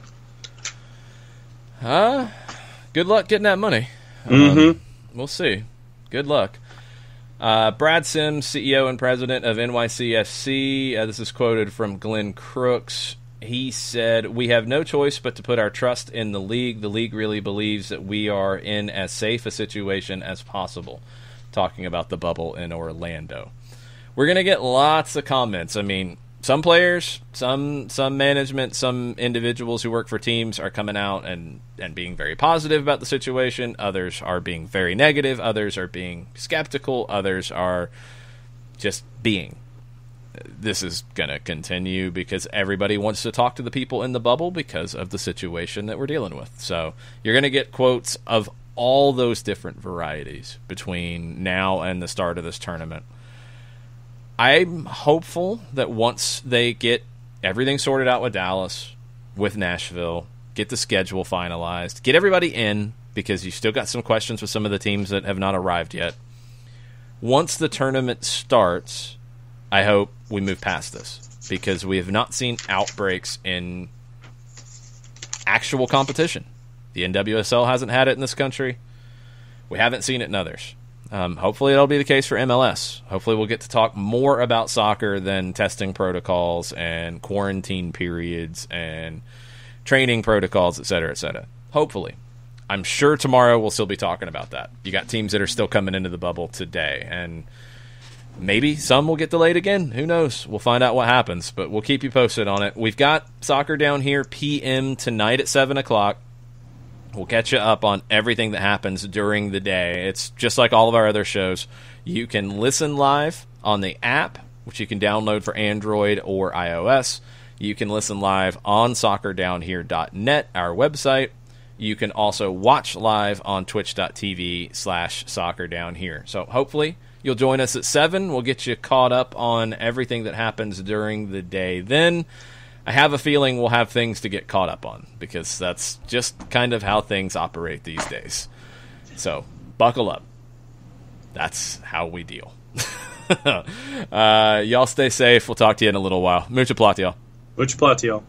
[SPEAKER 1] Good luck getting that money. We'll see. Good luck. Brad Sims, CEO and president of NYCFC. This is quoted from Glenn Crooks. He said, "We have no choice but to put our trust in the league. The league really believes that we are in as safe a situation as possible." Talking about the bubble in Orlando. We're going to get lots of comments. I mean, some players, some management, some individuals who work for teams are coming out and being very positive about the situation. Others are being very negative. Others are being skeptical. Others are just being. This is going to continue because everybody wants to talk to the people in the bubble because of the situation that we're dealing with. So you're going to get quotes of all those different varieties between now and the start of this tournament. I'm hopeful that once they get everything sorted out with Dallas, with Nashville, get the schedule finalized, get everybody in, because you still got some questions with some of the teams that have not arrived yet. Once the tournament starts, I hope we move past this, because we have not seen outbreaks in actual competition. The NWSL hasn't had it in this country. We haven't seen it in others. Hopefully it'll be the case for MLS. Hopefully we'll get to talk more about soccer than testing protocols and quarantine periods and training protocols, et cetera, et cetera. Hopefully. I'm sure tomorrow we'll still be talking about that. You got teams that are still coming into the bubble today, and maybe some will get delayed again. Who knows? We'll find out what happens, but we'll keep you posted on it. We've got soccer down here PM tonight at 7 o'clock. We'll catch you up on everything that happens during the day. It's just like all of our other shows. You can listen live on the app, which you can download for Android or iOS. You can listen live on soccerdownhere.net, our website. You can also watch live on twitch.tv/soccerdownhere. So hopefully you'll join us at 7. We'll get you caught up on everything that happens during the day. Then I have a feeling we'll have things to get caught up on, because that's just kind of how things operate these days. So buckle up. That's how we deal. Y'all stay safe. We'll talk to you in a little while. Mucha plata, y'all.
[SPEAKER 2] Mucha plata, y'all.